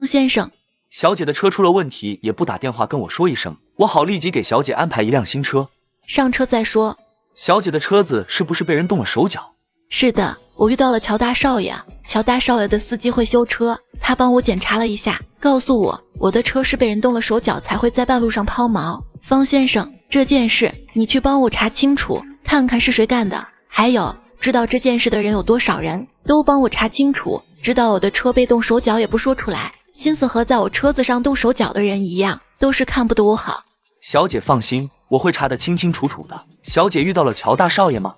先生，小姐的车出了问题，也不打电话跟我说一声，我好立即给小姐安排一辆新车。上车再说。小姐的车子是不是被人动了手脚？是的，我遇到了乔大少爷。乔大少爷的司机会修车，他帮我检查了一下，告诉我的车是被人动了手脚才会在半路上抛锚。方先生，这件事你去帮我查清楚，看看是谁干的。还有，知道这件事的人有多少人，都帮我查清楚。知道我的车被动手脚也不说出来，心思和在我车子上动手脚的人一样，都是看不得我好。小姐放心，我会查得清清楚楚的。小姐遇到了乔大少爷吗？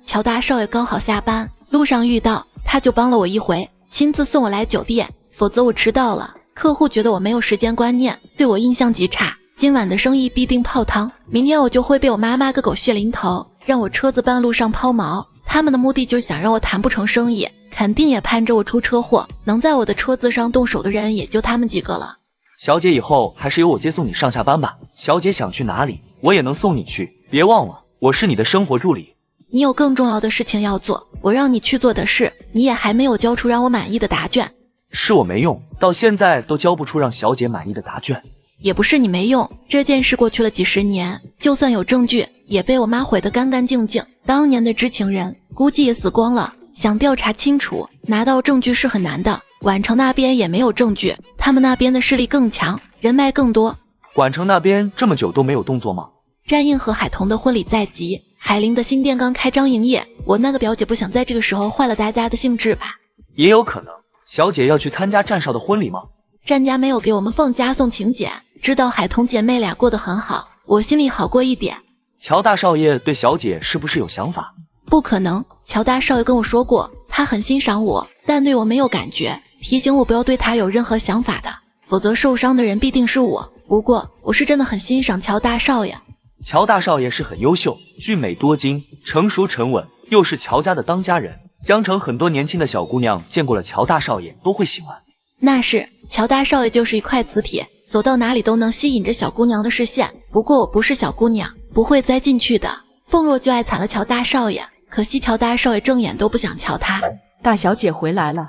乔大少爷刚好下班，路上遇到，他就帮了我一回，亲自送我来酒店，否则我迟到了，客户觉得我没有时间观念，对我印象极差，今晚的生意必定泡汤，明天我就会被我妈妈个狗血淋头，让我车子半路上抛锚。他们的目的就是想让我谈不成生意，肯定也盼着我出车祸，能在我的车子上动手的人也就他们几个了。小姐以后还是由我接送你上下班吧，小姐想去哪里我也能送你去，别忘了我是你的生活助理。你有更重要的事情要做，我让你去做的事，你也还没有交出让我满意的答卷。是我没用，到现在都交不出让小姐满意的答卷。也不是你没用，这件事过去了几十年，就算有证据，也被我妈毁得干干净净。当年的知情人估计也死光了，想调查清楚，拿到证据是很难的。宛城那边也没有证据，他们那边的势力更强，人脉更多。宛城那边这么久都没有动作吗？战印和海童的婚礼在即，海玲的新店刚开张营业，我那个表姐不想在这个时候坏了大家的兴致吧。也有可能，小姐要去参加战少的婚礼吗？战家没有给我们凤家送请柬，知道海童姐妹俩过得很好，我心里好过一点。乔大少爷对小姐是不是有想法？不可能，乔大少爷跟我说过，他很欣赏我，但对我没有感觉，提醒我不要对他有任何想法的，否则受伤的人必定是我。不过我是真的很欣赏乔大少爷。乔大少爷是很优秀，俊美多金，成熟沉稳，又是乔家的当家人，江城很多年轻的小姑娘见过了乔大少爷都会喜欢。那是，乔大少爷就是一块磁铁，走到哪里都能吸引着小姑娘的视线。不过我不是小姑娘，不会栽进去的。凤若就爱惨了乔大少爷，可惜乔大少爷正眼都不想瞧他。大小姐回来了。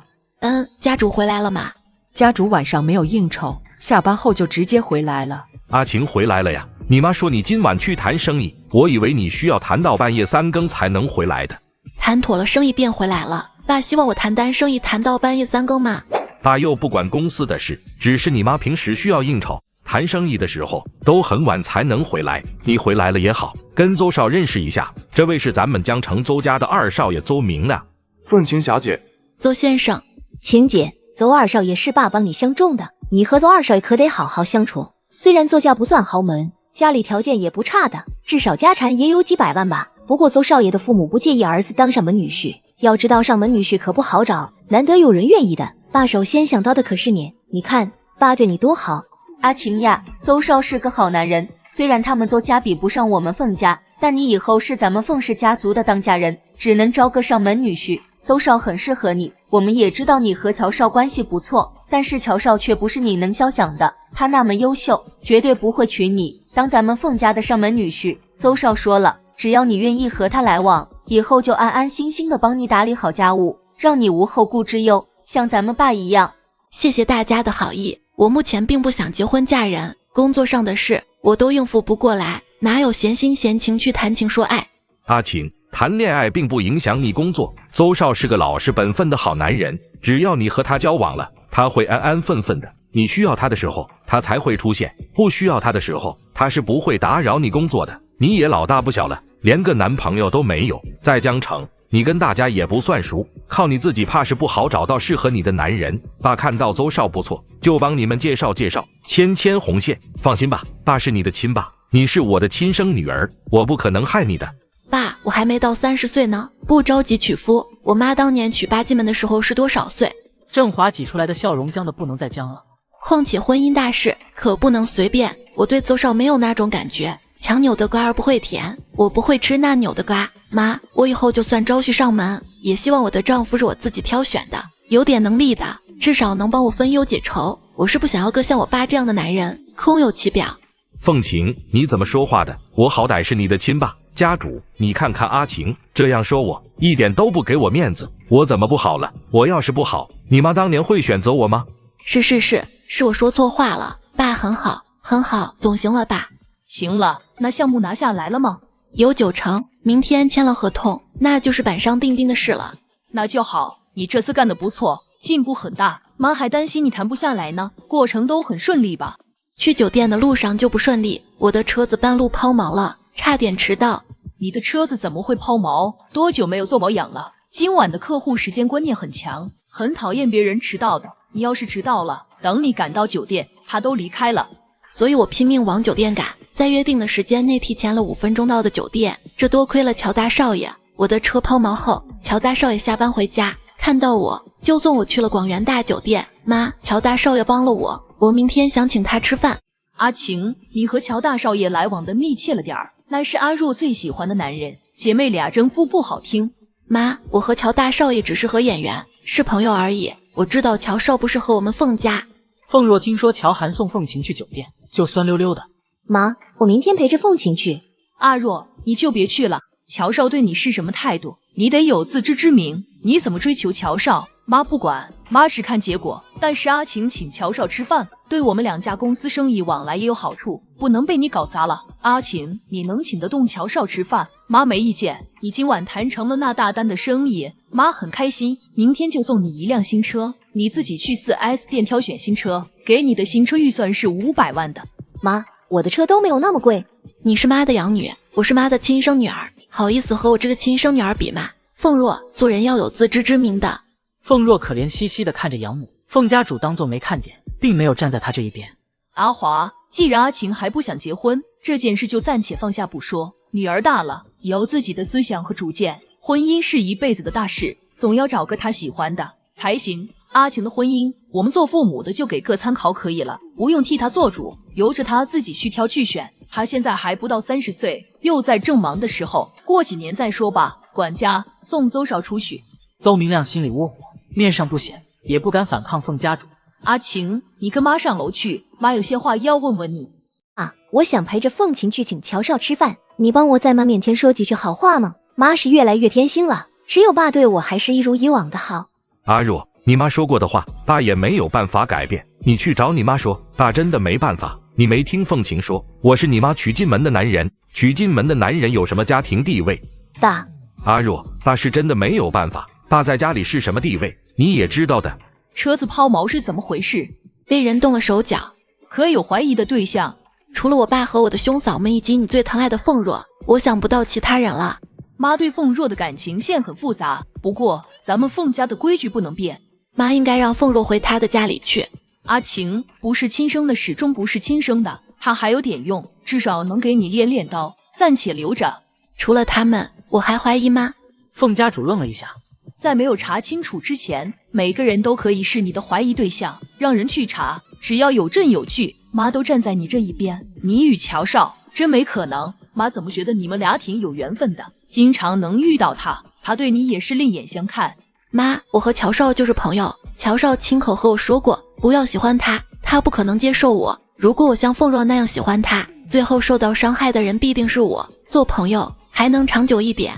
家主回来了吗？家主晚上没有应酬，下班后就直接回来了。阿晴回来了呀，你妈说你今晚去谈生意，我以为你需要谈到半夜3更才能回来的。谈妥了生意便回来了，爸希望我谈单生意谈到半夜3更吗？爸又不管公司的事，只是你妈平时需要应酬，谈生意的时候都很晚才能回来，你回来了也好，跟邹少认识一下，这位是咱们江城邹家的二少爷邹明呢。凤晴小姐。邹先生。晴姐，邹二少爷是爸帮你相中的，你和邹二少爷可得好好相处。虽然邹家不算豪门，家里条件也不差的，至少家产也有几百万吧。不过邹少爷的父母不介意儿子当上门女婿，要知道上门女婿可不好找，难得有人愿意的。爸首先想到的可是你，你看爸对你多好。阿晴呀，邹少是个好男人，虽然他们邹家比不上我们凤家，但你以后是咱们凤氏家族的当家人，只能招个上门女婿。邹少很适合你，我们也知道你和乔少关系不错，但是乔少却不是你能肖想的，他那么优秀，绝对不会娶你当咱们凤家的上门女婿。邹少说了，只要你愿意和他来往，以后就安安心心的帮你打理好家务，让你无后顾之忧，像咱们爸一样。谢谢大家的好意，我目前并不想结婚嫁人，工作上的事我都应付不过来，哪有闲心闲情去谈情说爱。阿晴，谈恋爱并不影响你工作，邹少是个老实本分的好男人，只要你和他交往了，他会安安分分的，你需要他的时候他才会出现，不需要他的时候他是不会打扰你工作的。你也老大不小了，连个男朋友都没有，在江城你跟大家也不算熟，靠你自己怕是不好找到适合你的男人。爸看到邹少不错，就帮你们介绍介绍，牵红线。放心吧，爸是你的亲爸，你是我的亲生女儿，我不可能害你的。爸，我还没到30岁呢，不着急娶夫。我妈当年娶8进门的时候是多少岁？振华挤出来的笑容僵的不能再僵了。况且婚姻大事可不能随便，我对邹少没有那种感觉。强扭的瓜儿不会甜，我不会吃那扭的瓜。妈，我以后就算招婿上门，也希望我的丈夫是我自己挑选的，有点能力的，至少能帮我分忧解愁。我是不想要个像我爸这样的男人，空有其表。凤晴，你怎么说话的？我好歹是你的亲爸。家主，你看看阿晴这样说我，一点都不给我面子，我怎么不好了？我要是不好，你妈当年会选择我吗？是我说错话了，爸很好，很好，总行了吧？行了，那项目拿下来了吗？有90%，明天签了合同，那就是板上钉钉的事了。那就好，你这次干得不错，进步很大，妈还担心你谈不下来呢。过程都很顺利吧？去酒店的路上就不顺利，我的车子半路抛锚了，差点迟到。你的车子怎么会抛锚？多久没有做保养了？今晚的客户时间观念很强，很讨厌别人迟到的。你要是迟到了，等你赶到酒店，他都离开了。所以我拼命往酒店赶，在约定的时间内提前了5分钟到的酒店。这多亏了乔大少爷，我的车抛锚后，乔大少爷下班回家，看到我就送我去了广元大酒店。妈，乔大少爷帮了我明天想请他吃饭。阿晴，你和乔大少爷来往的密切了点儿，那是阿若最喜欢的男人，姐妹俩争夫不好听。妈，我和乔大少爷只是合眼缘，是朋友而已。我知道乔少不是和我们凤家。凤若听说乔涵送凤琴去酒店，就酸溜溜的。妈，我明天陪着凤琴去。阿若，你就别去了。乔少对你是什么态度，你得有自知之明。你怎么追求乔少，妈不管，妈只看结果。但是阿晴请乔少吃饭，对我们2家公司生意往来也有好处，不能被你搞砸了。阿晴，你能请得动乔少吃饭，妈没意见。你今晚谈成了那大单的生意，妈很开心。明天就送你一辆新车，你自己去4S店挑选新车，给你的新车预算是500万的。妈，我的车都没有那么贵。你是妈的养女，我是妈的亲生女儿，好意思和我这个亲生女儿比吗？凤若，做人要有自知之明的。凤若可怜兮兮地看着养母，凤家主当作没看见，并没有站在她这一边。阿华，既然阿晴还不想结婚，这件事就暂且放下不说。女儿大了，也有自己的思想和主见，婚姻是一辈子的大事，总要找个她喜欢的才行。阿晴的婚姻，我们做父母的就给个参考可以了，不用替她做主，由着她自己去挑去选。她现在还不到30岁，又在正忙的时候，过几年再说吧。管家，送邹少出去。邹明亮心里窝火，面上不显，也不敢反抗凤家主。阿晴，你跟妈上楼去，妈有些话要问问你。啊，我想陪着凤琴去请乔少吃饭，你帮我在妈面前说几句好话吗？妈是越来越偏心了，只有爸对我还是一如以往的好。阿若，你妈说过的话，爸也没有办法改变。你去找你妈说，爸真的没办法。你没听凤琴说，我是你妈娶进门的男人，娶进门的男人有什么家庭地位？爸，阿若，爸是真的没有办法。爸在家里是什么地位，你也知道的。车子抛锚是怎么回事？被人动了手脚。可有怀疑的对象？除了我爸和我的兄嫂们以及你最疼爱的凤若，我想不到其他人了。妈对凤若的感情线很复杂，不过咱们凤家的规矩不能变。妈应该让凤若回她的家里去。阿晴不是亲生的，始终不是亲生的，她还有点用，至少能给你练练刀，暂且留着。除了他们，我还怀疑吗？凤家主愣了一下，在没有查清楚之前，每个人都可以是你的怀疑对象，让人去查，只要有证有据，妈都站在你这一边。你与乔少真没可能，妈怎么觉得你们俩挺有缘分的，经常能遇到他，他对你也是另眼相看。妈，我和乔少就是朋友，乔少亲口和我说过，不要喜欢他，他不可能接受我。如果我像凤若那样喜欢他，最后受到伤害的人必定是我。做朋友还能长久一点。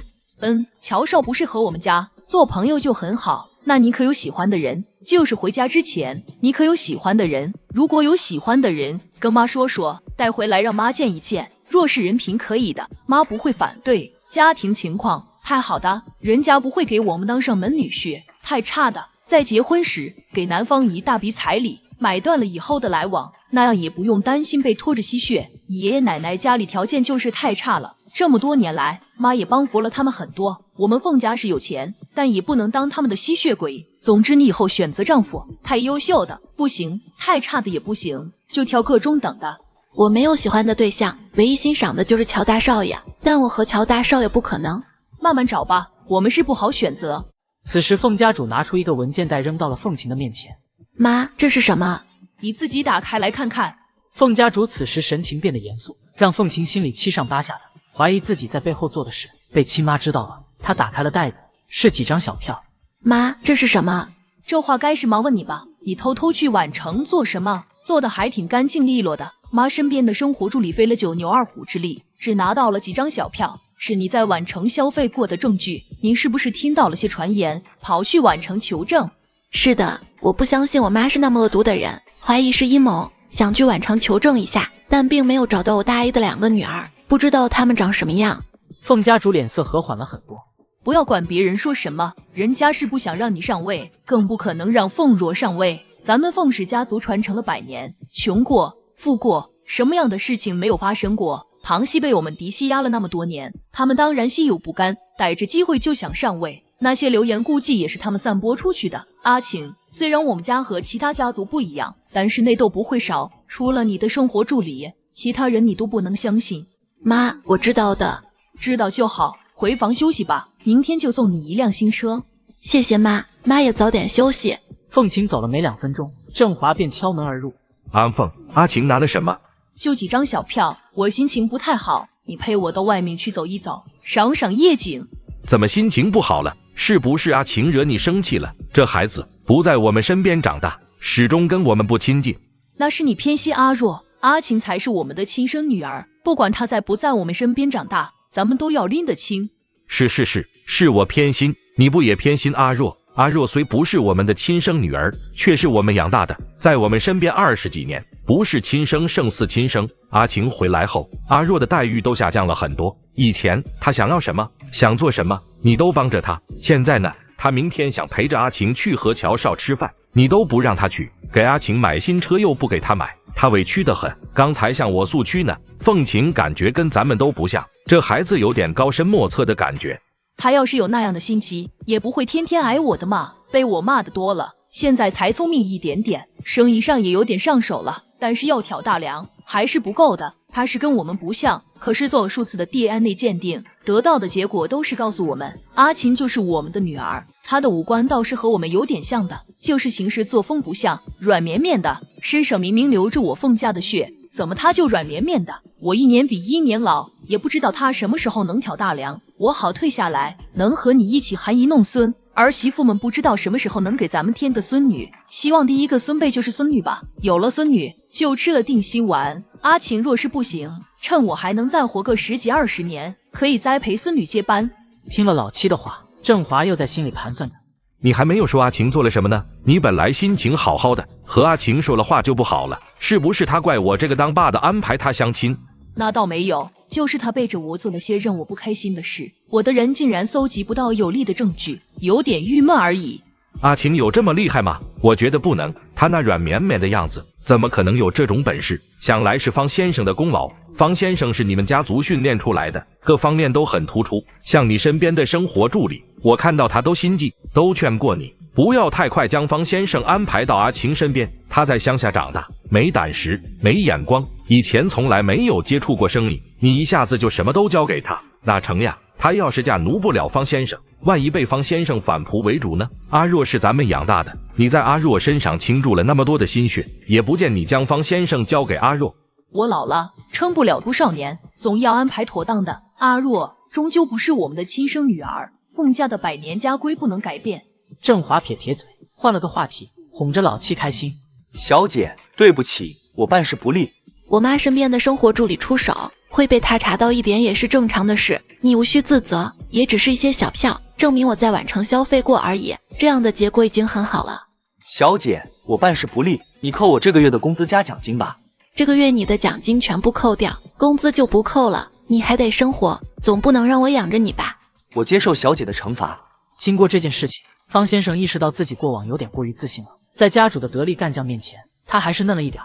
乔少不是和我们家做朋友就很好。那你可有喜欢的人？就是回家之前，你可有喜欢的人？如果有喜欢的人，跟妈说说，带回来让妈见一见。若是人品可以的，妈不会反对。家庭情况太好的，人家不会给我们当上门女婿；太差的，在结婚时给男方一大笔彩礼，买断了以后的来往，那样也不用担心被拖着吸血。你爷爷奶奶家里条件就是太差了，这么多年来，妈也帮扶了他们很多。我们凤家是有钱，但也不能当他们的吸血鬼。总之，你以后选择丈夫，太优秀的不行，太差的也不行，就挑个中等的。我没有喜欢的对象，唯一欣赏的就是乔大少爷，但我和乔大少爷不可能。慢慢找吧，我们是不好选择。此时凤家主拿出一个文件袋扔到了凤琴的面前。妈，这是什么？你自己打开来看看。凤家主此时神情变得严肃，让凤琴心里七上八下的，怀疑自己在背后做的事被亲妈知道了。她打开了袋子，是几张小票。妈，这是什么？这话该是妈问你吧？你偷偷去宛城做什么？做的还挺干净利落的。妈身边的生活助理费了9牛2虎之力，只拿到了几张小票，是你在宛城消费过的证据。您是不是听到了些传言，跑去宛城求证？是的，我不相信我妈是那么恶毒的人，怀疑是阴谋，想去宛城求证一下，但并没有找到我大 A 的2个女儿，不知道她们长什么样。凤家主脸色和缓了很多。不要管别人说什么，人家是不想让你上位，更不可能让凤若上位。咱们凤氏家族传承了100年，穷过富过，什么样的事情没有发生过？庞熙被我们嫡系压了那么多年，他们当然心有不甘，逮着机会就想上位。那些流言估计也是他们散播出去的。阿晴，虽然我们家和其他家族不一样，但是内斗不会少，除了你的生活助理，其他人你都不能相信。妈，我知道的。知道就好，回房休息吧，明天就送你一辆新车。谢谢妈，妈也早点休息。凤琴走了没2分钟，郑华便敲门而入。安凤，阿晴拿了什么？就几张小票，我心情不太好，你陪我到外面去走一走，赏赏夜景。怎么心情不好了？是不是阿晴惹你生气了？这孩子不在我们身边长大，始终跟我们不亲近。那是你偏心阿若，阿晴才是我们的亲生女儿，不管她在不在我们身边长大，咱们都要拎得清。是我偏心，你不也偏心阿若？阿若虽不是我们的亲生女儿，却是我们养大的，在我们身边20几年，不是亲生胜似亲生。阿晴回来后，阿若的待遇都下降了很多。以前她想要什么，想做什么，你都帮着她。现在呢，她明天想陪着阿晴去和乔少吃饭，你都不让她去。给阿晴买新车又不给她买，她委屈得很。刚才向我诉屈呢，凤琴感觉跟咱们都不像，这孩子有点高深莫测的感觉。他要是有那样的心机，也不会天天挨我的骂，被我骂的多了，现在才聪明一点点，生意上也有点上手了，但是要挑大梁还是不够的。他是跟我们不像，可是做了数次的 DNA 鉴定，得到的结果都是告诉我们，阿晴就是我们的女儿。她的五官倒是和我们有点像的，就是行事作风不像，软绵绵的，身上明明流着我凤家的血，怎么她就软绵绵的？我1年比1年老，也不知道她什么时候能挑大梁，我好退下来，能和你一起含饴弄孙。儿媳妇们不知道什么时候能给咱们添个孙女，希望第一个孙辈就是孙女吧。有了孙女，就吃了定心丸。阿晴若是不行，趁我还能再活个10几20年，可以栽培孙女接班。听了老七的话，郑华又在心里盘算着。你还没有说阿晴做了什么呢？你本来心情好好的，和阿晴说了话就不好了，是不是他怪我这个当爸的安排他相亲？那倒没有，就是他背着我做了些让我不开心的事，我的人竟然搜集不到有力的证据，有点郁闷而已。阿晴有这么厉害吗？我觉得不能，他那软绵绵的样子，怎么可能有这种本事？想来是方先生的功劳。方先生是你们家族训练出来的，各方面都很突出。像你身边的生活助理，我看到他都心悸，都劝过你不要太快将方先生安排到阿晴身边。他在乡下长大，没胆识，没眼光，以前从来没有接触过生意，你一下子就什么都交给他，那成呀？他要是嫁奴不了方先生，万一被方先生反仆为主呢？阿若是咱们养大的，你在阿若身上倾注了那么多的心血，也不见你将方先生交给阿若。我老了，撑不了多少年，总要安排妥当的。阿若终究不是我们的亲生女儿，凤家的100年家规不能改变。郑华撇嘴，换了个话题，哄着老七开心。小姐，对不起，我办事不力。我妈身边的生活助理出手，会被她查到一点也是正常的事，你无需自责，也只是一些小票，证明我在宛城消费过而已，这样的结果已经很好了。小姐，我办事不力，你扣我这个月的工资加奖金吧。这个月你的奖金全部扣掉，工资就不扣了，你还得生活，总不能让我养着你吧？我接受小姐的惩罚。经过这件事情，方先生意识到自己过往有点过于自信了，在家主的得力干将面前，他还是嫩了一点。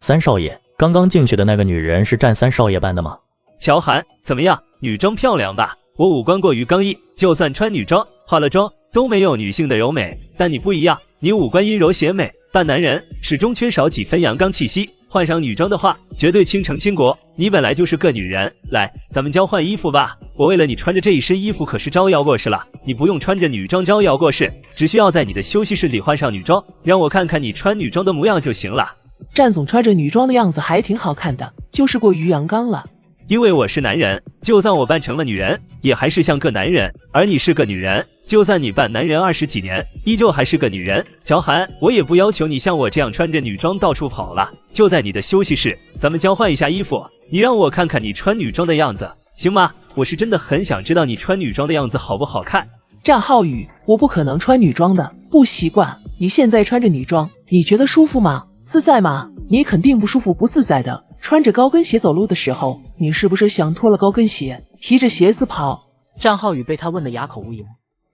三少爷，刚刚进去的那个女人是战三少爷班的吗？乔涵，怎么样？女装漂亮吧？我五官过于刚毅，就算穿女装、化了妆都没有女性的柔美，但你不一样，你五官阴柔贤美，但男人始终缺少几分阳刚气息。换上女装的话，绝对倾城倾国。你本来就是个女人，来，咱们交换衣服吧。我为了你穿着这一身衣服可是招摇过市了，你不用穿着女装招摇过市，只需要在你的休息室里换上女装，让我看看你穿女装的模样就行了。战总穿着女装的样子还挺好看的，就是过于阳刚了。因为我是男人，就算我扮成了女人，也还是像个男人，而你是个女人，就算你扮男人20几年，依旧还是个女人。乔涵，我也不要求你像我这样穿着女装到处跑了，就在你的休息室，咱们交换一下衣服，你让我看看你穿女装的样子，行吗？我是真的很想知道你穿女装的样子好不好看。战浩宇，我不可能穿女装的，不习惯。你现在穿着女装，你觉得舒服吗？自在吗？你肯定不舒服不自在的。穿着高跟鞋走路的时候，你是不是想脱了高跟鞋，提着鞋子跑？战浩宇被他问得哑口无言。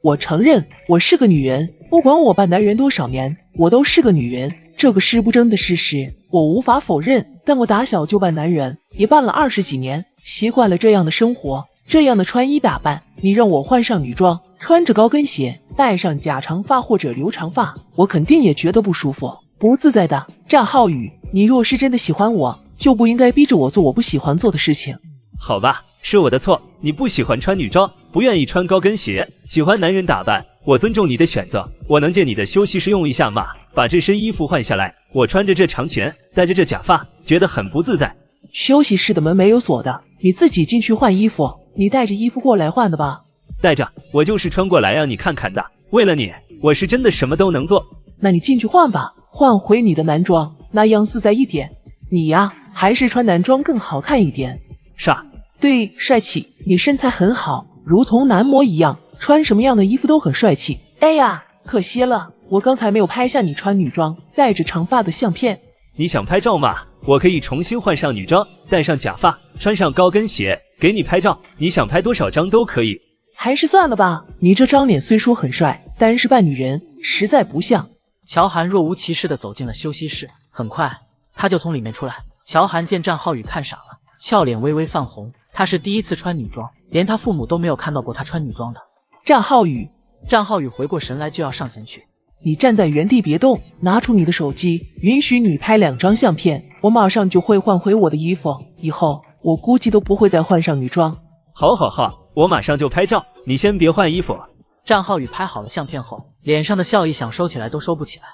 我承认我是个女人，不管我扮男人多少年，我都是个女人，这个是不争的事实，我无法否认。但我打小就扮男人，也扮了20几年，习惯了这样的生活，这样的穿衣打扮。你让我换上女装，穿着高跟鞋，戴上假长发或者留长发，我肯定也觉得不舒服，不自在的。战浩宇，你若是真的喜欢我，就不应该逼着我做我不喜欢做的事情。好吧，是我的错，你不喜欢穿女装，不愿意穿高跟鞋，喜欢男人打扮，我尊重你的选择。我能借你的休息室用一下吗？把这身衣服换下来，我穿着这长裙，戴着这假发，觉得很不自在。休息室的门没有锁的，你自己进去换衣服。你带着衣服过来换的吧？带着，我就是穿过来让你看看的。为了你，我是真的什么都能做。那你进去换吧，换回你的男装，那样自在一点。你呀，还是穿男装更好看一点。傻，对，帅气。你身材很好，如同男模一样，穿什么样的衣服都很帅气。哎呀，可惜了，我刚才没有拍下你穿女装戴着长发的相片。你想拍照吗？我可以重新换上女装，戴上假发，穿上高跟鞋，给你拍照。你想拍多少张都可以。还是算了吧，你这张脸虽说很帅，但是扮女人实在不像。乔涵若无其事地走进了休息室，很快他就从里面出来。乔涵见战浩宇看傻了，俏脸微微泛红。他是第一次穿女装，连他父母都没有看到过他穿女装的。战浩宇，战浩宇回过神来就要上前去。你站在原地别动，拿出你的手机，允许你拍2张相片，我马上就会换回我的衣服。以后我估计都不会再换上女装。好好好，我马上就拍照，你先别换衣服。战浩宇拍好了相片后，脸上的笑意想收起来都收不起来。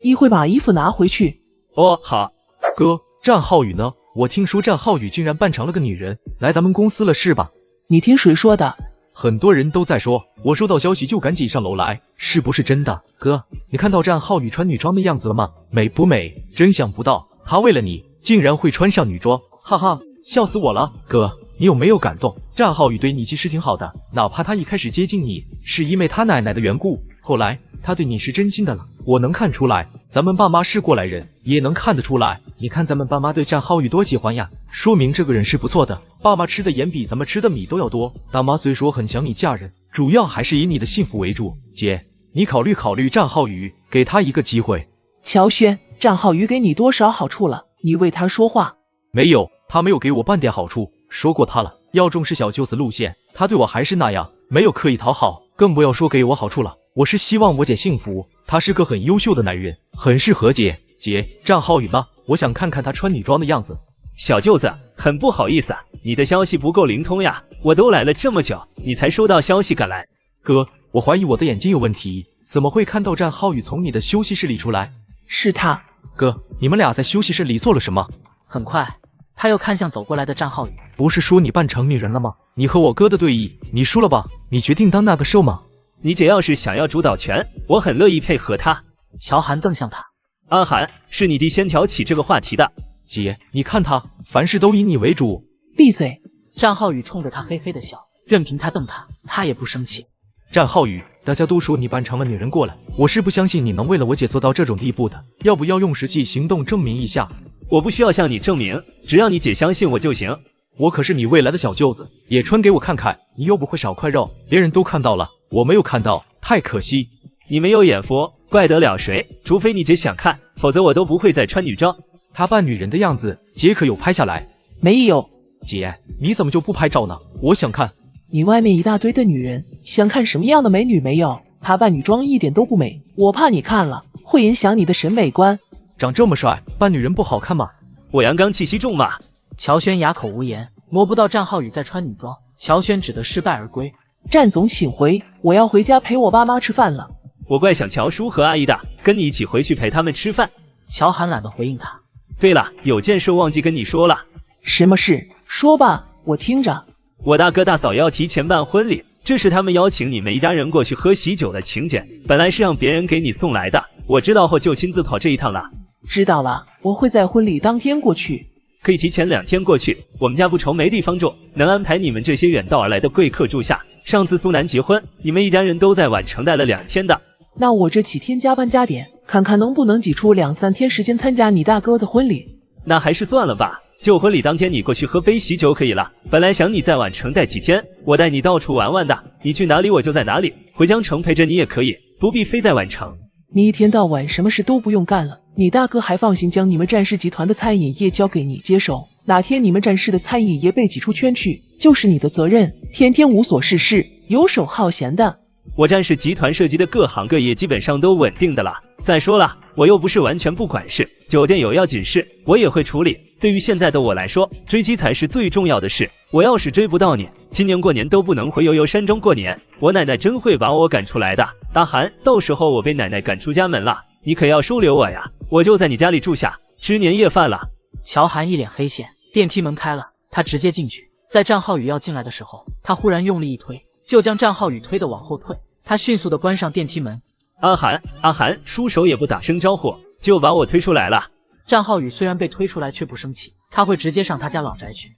一会把衣服拿回去。哦，好。哥，战浩宇呢？我听说战浩宇竟然扮成了个女人，来咱们公司了是吧？你听谁说的？很多人都在说，我收到消息就赶紧上楼来，是不是真的？哥，你看到战浩宇穿女装的样子了吗？美不美？真想不到，他为了你竟然会穿上女装，哈哈，笑死我了。哥，你有没有感动？战浩宇对你其实挺好的，哪怕他一开始接近你是因为他奶奶的缘故，后来他对你是真心的了。我能看出来，咱们爸妈是过来人，也能看得出来。你看咱们爸妈对战浩宇多喜欢呀，说明这个人是不错的。爸妈吃的盐比咱们吃的米都要多。大妈虽说很想你嫁人，主要还是以你的幸福为主。姐，你考虑考虑战浩宇，给他一个机会。乔轩，战浩宇给你多少好处了？你为他说话。没有，他没有给我半点好处。说过他了，要重视小舅子路线，他对我还是那样，没有刻意讨好，更不要说给我好处了。我是希望我姐幸福，他是个很优秀的男人，很适合姐。姐，战浩宇呢？我想看看他穿女装的样子。小舅子，很不好意思啊，你的消息不够灵通呀，我都来了这么久，你才收到消息赶来。哥，我怀疑我的眼睛有问题，怎么会看到战浩宇从你的休息室里出来？是他。哥，你们俩在休息室里做了什么？很快他又看向走过来的战浩宇。不是说你扮成女人了吗？你和我哥的对弈，你输了吧？你决定当那个受吗？你姐要是想要主导权，我很乐意配合她。乔涵瞪向他。阿涵，是你弟先挑起这个话题的。姐，你看他，凡事都以你为主。闭嘴！战浩宇冲着他嘿嘿的笑，任凭他瞪他，他也不生气。战浩宇，大家都说你扮成了女人过来，我是不相信你能为了我姐做到这种地步的，要不要用实际行动证明一下？我不需要向你证明，只要你姐相信我就行。我可是你未来的小舅子，也穿给我看看，你又不会少块肉，别人都看到了，我没有看到，太可惜。你没有眼福，怪得了谁？除非你姐想看，否则我都不会再穿女装。她扮女人的样子，姐可有拍下来？没有。姐，你怎么就不拍照呢？我想看。你外面一大堆的女人，想看什么样的美女没有？她扮女装一点都不美，我怕你看了会影响你的审美观。长这么帅，扮女人不好看吗？我阳刚气息重嘛。乔轩哑口无言，摸不到战浩宇在穿女装，乔轩只得失败而归。战总请回，我要回家陪我爸妈吃饭了。我怪想乔叔和阿姨的，跟你一起回去陪他们吃饭。乔涵懒得回应他。对了，有件事忘记跟你说了。什么事？说吧，我听着。我大哥大嫂要提前办婚礼，这是他们邀请你们一家人过去喝喜酒的请柬，本来是让别人给你送来的，我知道后就亲自跑这一趟了。知道了，我会在婚礼当天过去。可以提前2天过去。我们家不愁没地方住，能安排你们这些远道而来的贵客住下。上次苏南结婚，你们一家人都在宛城待了2天的。那我这几天加班加点，看看能不能挤出2、3天时间参加你大哥的婚礼。那还是算了吧，就婚礼当天你过去喝杯喜酒可以了。本来想你在宛城待几天，我带你到处玩玩的，你去哪里我就在哪里，回江城陪着你也可以，不必非在宛城。你一天到晚什么事都不用干了，你大哥还放心将你们战士集团的餐饮业交给你接手，哪天你们战士的餐饮业被挤出圈去，就是你的责任。天天无所事事，游手好闲的。我战士集团涉及的各行各业基本上都稳定的了。再说了，我又不是完全不管事，酒店有要紧事我也会处理。对于现在的我来说，追击才是最重要的事。我要是追不到你，今年过年都不能回悠悠山中过年，我奶奶真会把我赶出来的。大寒，到时候我被奶奶赶出家门了，你可要收留我呀，我就在你家里住下，吃年夜饭了。乔涵一脸黑线，电梯门开了，他直接进去。在战浩宇要进来的时候，他忽然用力一推，就将战浩宇推得往后退。他迅速地关上电梯门。阿寒，出手也不打声招呼，就把我推出来了。战浩宇虽然被推出来，却不生气，他会直接上他家老宅去。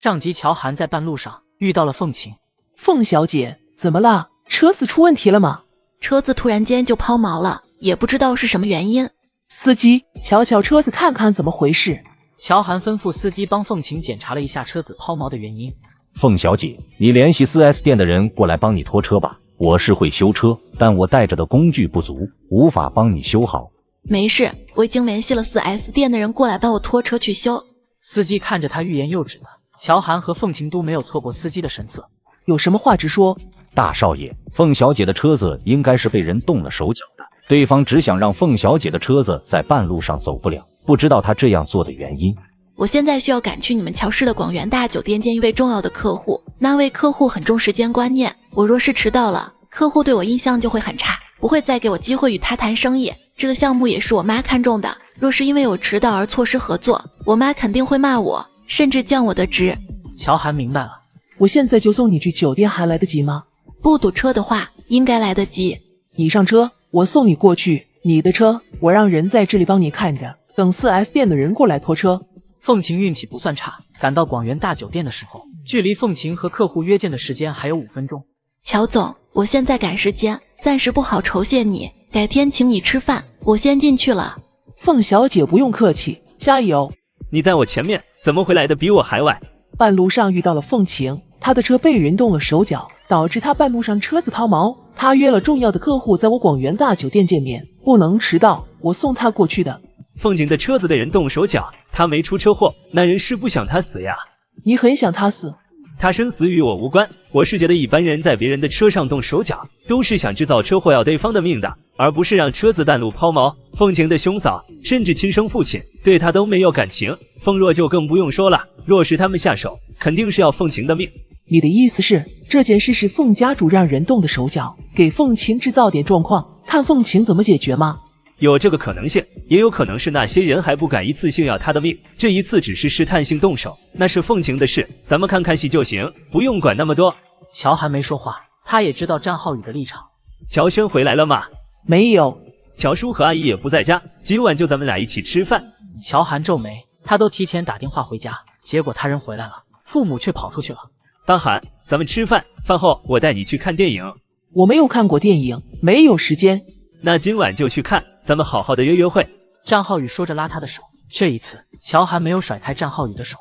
上集乔涵在半路上遇到了凤琴。凤小姐，怎么了？车子出问题了吗？车子突然间就抛锚了，也不知道是什么原因。司机，瞧瞧车子看看怎么回事。乔涵吩咐司机帮凤琴检查了一下车子抛锚的原因。凤小姐，你联系 4S 店的人过来帮你拖车吧。我是会修车，但我带着的工具不足，无法帮你修好。没事，我已经联系了 4S 店的人过来帮我拖车去修。司机看着他欲言又止的，乔涵和凤琴都没有错过司机的神色。有什么话直说。大少爷，凤小姐的车子应该是被人动了手脚的，对方只想让凤小姐的车子在半路上走不了，不知道他这样做的原因。我现在需要赶去你们乔氏的广元大酒店见一位重要的客户，那位客户很重时间观念，我若是迟到了，客户对我印象就会很差，不会再给我机会与他谈生意。这个项目也是我妈看中的，若是因为我迟到而错失合作，我妈肯定会骂我，甚至降我的职。乔涵明白了。我现在就送你去酒店，还来得及吗？不堵车的话，应该来得及。你上车，我送你过去。你的车，我让人在这里帮你看着，等 4S 店的人过来拖车。凤琴运气不算差，赶到广元大酒店的时候，距离凤琴和客户约见的时间还有5分钟。乔总，我现在赶时间，暂时不好酬谢你，改天请你吃饭，我先进去了。凤小姐不用客气，加油。你在我前面，怎么回来的比我还晚？半路上遇到了凤琴，她的车被人动了手脚，导致她半路上车子抛锚。她约了重要的客户在我广元大酒店见面，不能迟到，我送她过去的。凤景的车子被人动手脚，他没出车祸，那人是不想他死呀。你很想他死？他生死与我无关，我是觉得一般人在别人的车上动手脚，都是想制造车祸要对方的命的，而不是让车子半路抛锚。凤晴的兄嫂甚至亲生父亲对他都没有感情，凤若就更不用说了，若是他们下手，肯定是要凤晴的命。你的意思是，这件事是凤家主让人动的手脚，给凤晴制造点状况，看凤晴怎么解决吗？有这个可能性，也有可能是那些人还不敢一次性要他的命，这一次只是试探性动手，那是凤晴的事，咱们看看戏就行，不用管那么多。乔涵没说话，他也知道战浩宇的立场。乔轩回来了吗？没有。乔叔和阿姨也不在家，今晚就咱们俩一起吃饭。乔涵皱眉，他都提前打电话回家，结果他人回来了，父母却跑出去了。大涵，咱们吃饭，饭后我带你去看电影。我没有看过电影，没有时间。那今晚就去看，咱们好好的约约会。战浩宇说着拉他的手，这一次乔涵没有甩开战浩宇的手。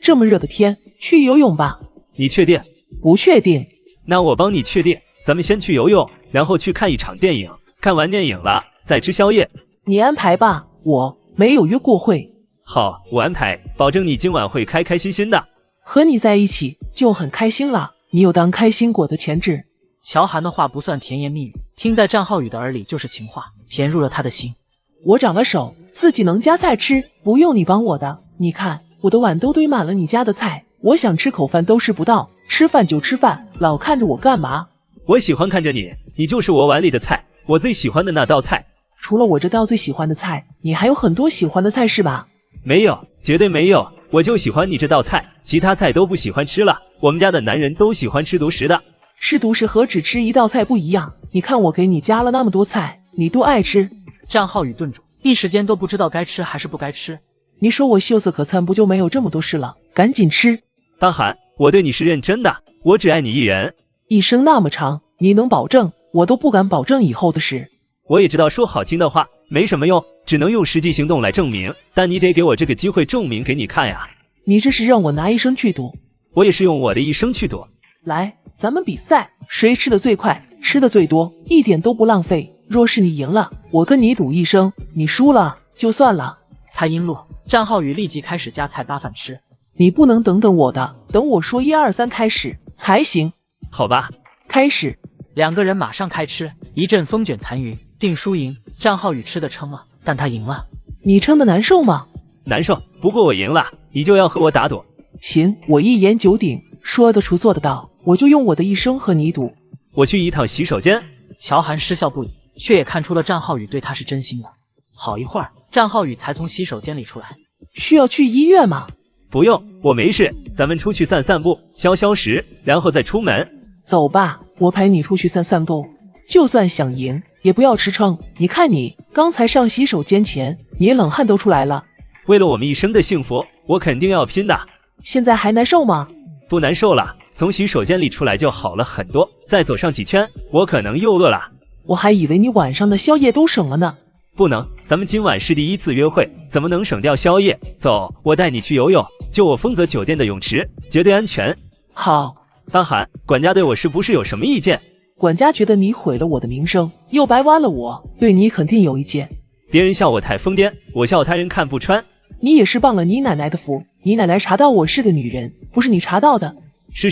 这么热的天，去游泳吧。你确定？不确定。那我帮你确定，咱们先去游泳，然后去看一场电影，看完电影了再吃宵夜。你安排吧，我没有约过会。好，我安排，保证你今晚会开开心心的。和你在一起就很开心了，你有当开心果的潜质。乔涵的话不算甜言蜜语，听在战浩宇的耳里就是情话，甜入了他的心。我长了手，自己能夹菜吃，不用你帮我的。你看我的碗都堆满了你家的菜，我想吃口饭都吃不到，吃饭就吃饭，老看着我干嘛？我喜欢看着你，你就是我碗里的菜，我最喜欢的那道菜。除了我这道最喜欢的菜，你还有很多喜欢的菜是吧？没有，绝对没有，我就喜欢你这道菜，其他菜都不喜欢吃了。我们家的男人都喜欢吃独食的。吃独食和只吃一道菜不一样，你看我给你加了那么多菜，你都爱吃。战浩宇顿住，一时间都不知道该吃还是不该吃。你说我秀色可餐，不就没有这么多事了？赶紧吃。大喊，我对你是认真的，我只爱你一人。一生那么长，你能保证？我都不敢保证以后的事。我也知道说好听的话没什么用，只能用实际行动来证明，但你得给我这个机会证明给你看呀。你这是让我拿一生去赌？我也是用我的一生去赌。来，咱们比赛，谁吃的最快，吃的最多，一点都不浪费。若是你赢了，我跟你赌一生；你输了就算了。他阴路，战浩宇立即开始夹菜搭饭吃。你不能等等我的，等我说1、2、3开始才行。好吧，开始。两个人马上开吃，一阵风卷残云，定输赢。战浩宇吃的撑了，但他赢了。你撑的难受吗？难受，不过我赢了，你就要和我打赌。行，我一言九鼎，说得出做得到，我就用我的一生和你赌。我去一趟洗手间。乔涵失笑不已，却也看出了战浩宇对他是真心的。好一会儿，战浩宇才从洗手间里出来。需要去医院吗？不用，我没事，咱们出去散散步，消消食，然后再出门。走吧，我陪你出去散散步。就算想赢，也不要吃撑。你看你刚才上洗手间前，你也冷汗都出来了。为了我们一生的幸福，我肯定要拼的。现在还难受吗？不难受了，从洗手间里出来就好了很多。再走上几圈，我可能又饿了。我还以为你晚上的宵夜都省了呢。不能，咱们今晚是第一次约会，怎么能省掉宵夜？走，我带你去游泳，就我丰泽酒店的泳池，绝对安全。好。大喊，管家对我是不是有什么意见？管家觉得你毁了我的名声，又白挖了我，对你肯定有意见。别人笑我太疯癫，我笑他人看不穿。你也是傍了你奶奶的福，你奶奶查到我是个女人，不是你查到的。是，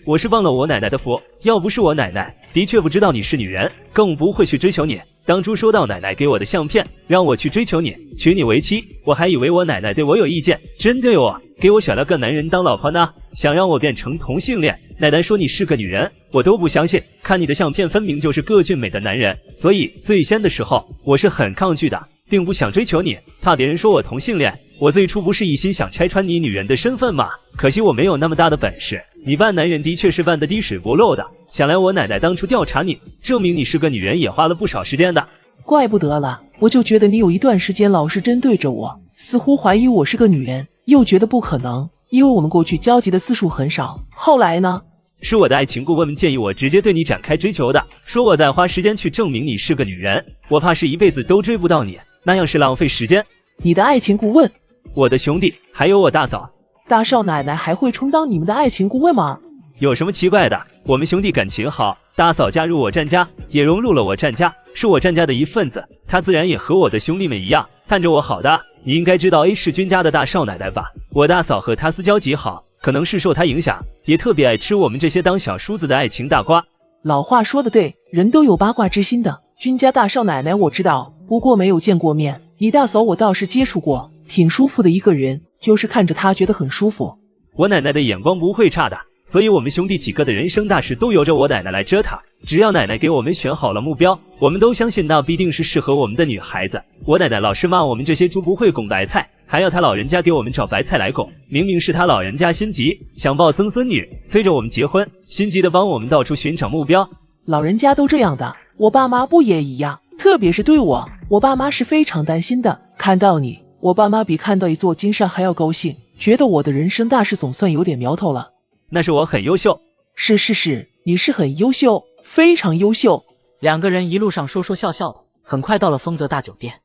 我是傍了我奶奶的福，要不是我奶奶，的确不知道你是女人，更不会去追求你。当初收到奶奶给我的相片，让我去追求你，娶你为妻，我还以为我奶奶对我有意见，针对我，给我选了个男人当老婆呢，想让我变成同性恋。奶奶说你是个女人，我都不相信，看你的相片分明就是个俊美的男人，所以最先的时候我是很抗拒的，并不想追求你，怕别人说我同性恋。我最初不是一心想拆穿你女人的身份吗？可惜我没有那么大的本事，你扮男人的确是扮得滴水不漏的。想来我奶奶当初调查你，证明你是个女人也花了不少时间的。怪不得了，我就觉得你有一段时间老是针对着我，似乎怀疑我是个女人，又觉得不可能，因为我们过去交集的次数很少。后来呢？是我的爱情顾问们建议我直接对你展开追求的，说我再花时间去证明你是个女人，我怕是一辈子都追不到你，那样是浪费时间。你的爱情顾问？我的兄弟，还有我大嫂。大少奶奶还会充当你们的爱情顾问吗？有什么奇怪的？我们兄弟感情好，大嫂加入我战家，也融入了我战家，是我战家的一份子，她自然也和我的兄弟们一样，看着我好的。你应该知道 A 氏君家的大少奶奶吧？我大嫂和她私交极好，可能是受她影响，也特别爱吃我们这些当小叔子的爱情大瓜。老话说得对，人都有八卦之心的。君家大少奶奶我知道，不过没有见过面。你大嫂我倒是接触过，挺舒服的一个人，就是看着她觉得很舒服。我奶奶的眼光不会差的，所以我们兄弟几个的人生大事都由着我奶奶来折腾。只要奶奶给我们选好了目标，我们都相信那必定是适合我们的女孩子。我奶奶老是骂我们这些猪不会拱白菜，还要她老人家给我们找白菜来拱，明明是她老人家心急，想抱曾孙女，催着我们结婚，心急的帮我们到处寻找目标。老人家都这样的，我爸妈不也一样？特别是对我爸妈是非常担心的。看到你，我爸妈比看到一座金山还要高兴，觉得我的人生大事总算有点苗头了。那是我很优秀。是，你是很优秀，非常优秀。两个人一路上说说笑笑的，很快到了丰泽大酒店。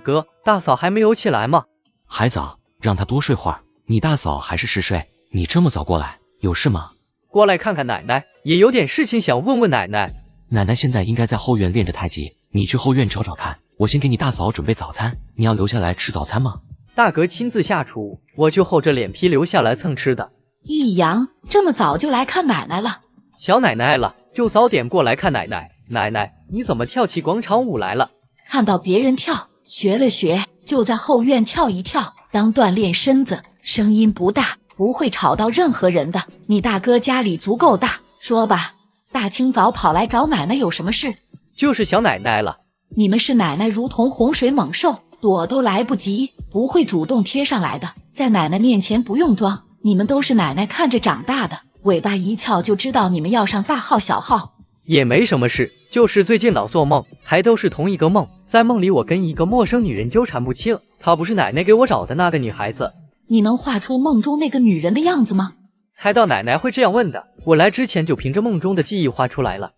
哥，大嫂还没有起来吗？还早，让她多睡会儿。你大嫂还是嗜睡，你这么早过来，有事吗？过来看看奶奶，也有点事情想问问奶奶。奶奶现在应该在后院练着太极，你去后院找找看。我先给你大嫂准备早餐，你要留下来吃早餐吗？大哥亲自下厨，我就厚着脸皮留下来蹭吃的。易阳这么早就来看奶奶了？小奶奶了，就早点过来看奶奶。奶奶，你怎么跳起广场舞来了？看到别人跳，学了学，就在后院跳一跳，当锻炼身子，声音不大，不会吵到任何人的。你大哥家里足够大，说吧，大清早跑来找奶奶有什么事？就是小奶奶了。你们是奶奶如同洪水猛兽，躲都来不及，不会主动贴上来的。在奶奶面前不用装，你们都是奶奶看着长大的，尾巴一翘就知道你们要上大号小号。也没什么事，就是最近老做梦，还都是同一个梦。在梦里我跟一个陌生女人纠缠不清，她不是奶奶给我找的那个女孩子。你能画出梦中那个女人的样子吗？猜到奶奶会这样问的，我来之前就凭着梦中的记忆画出来了。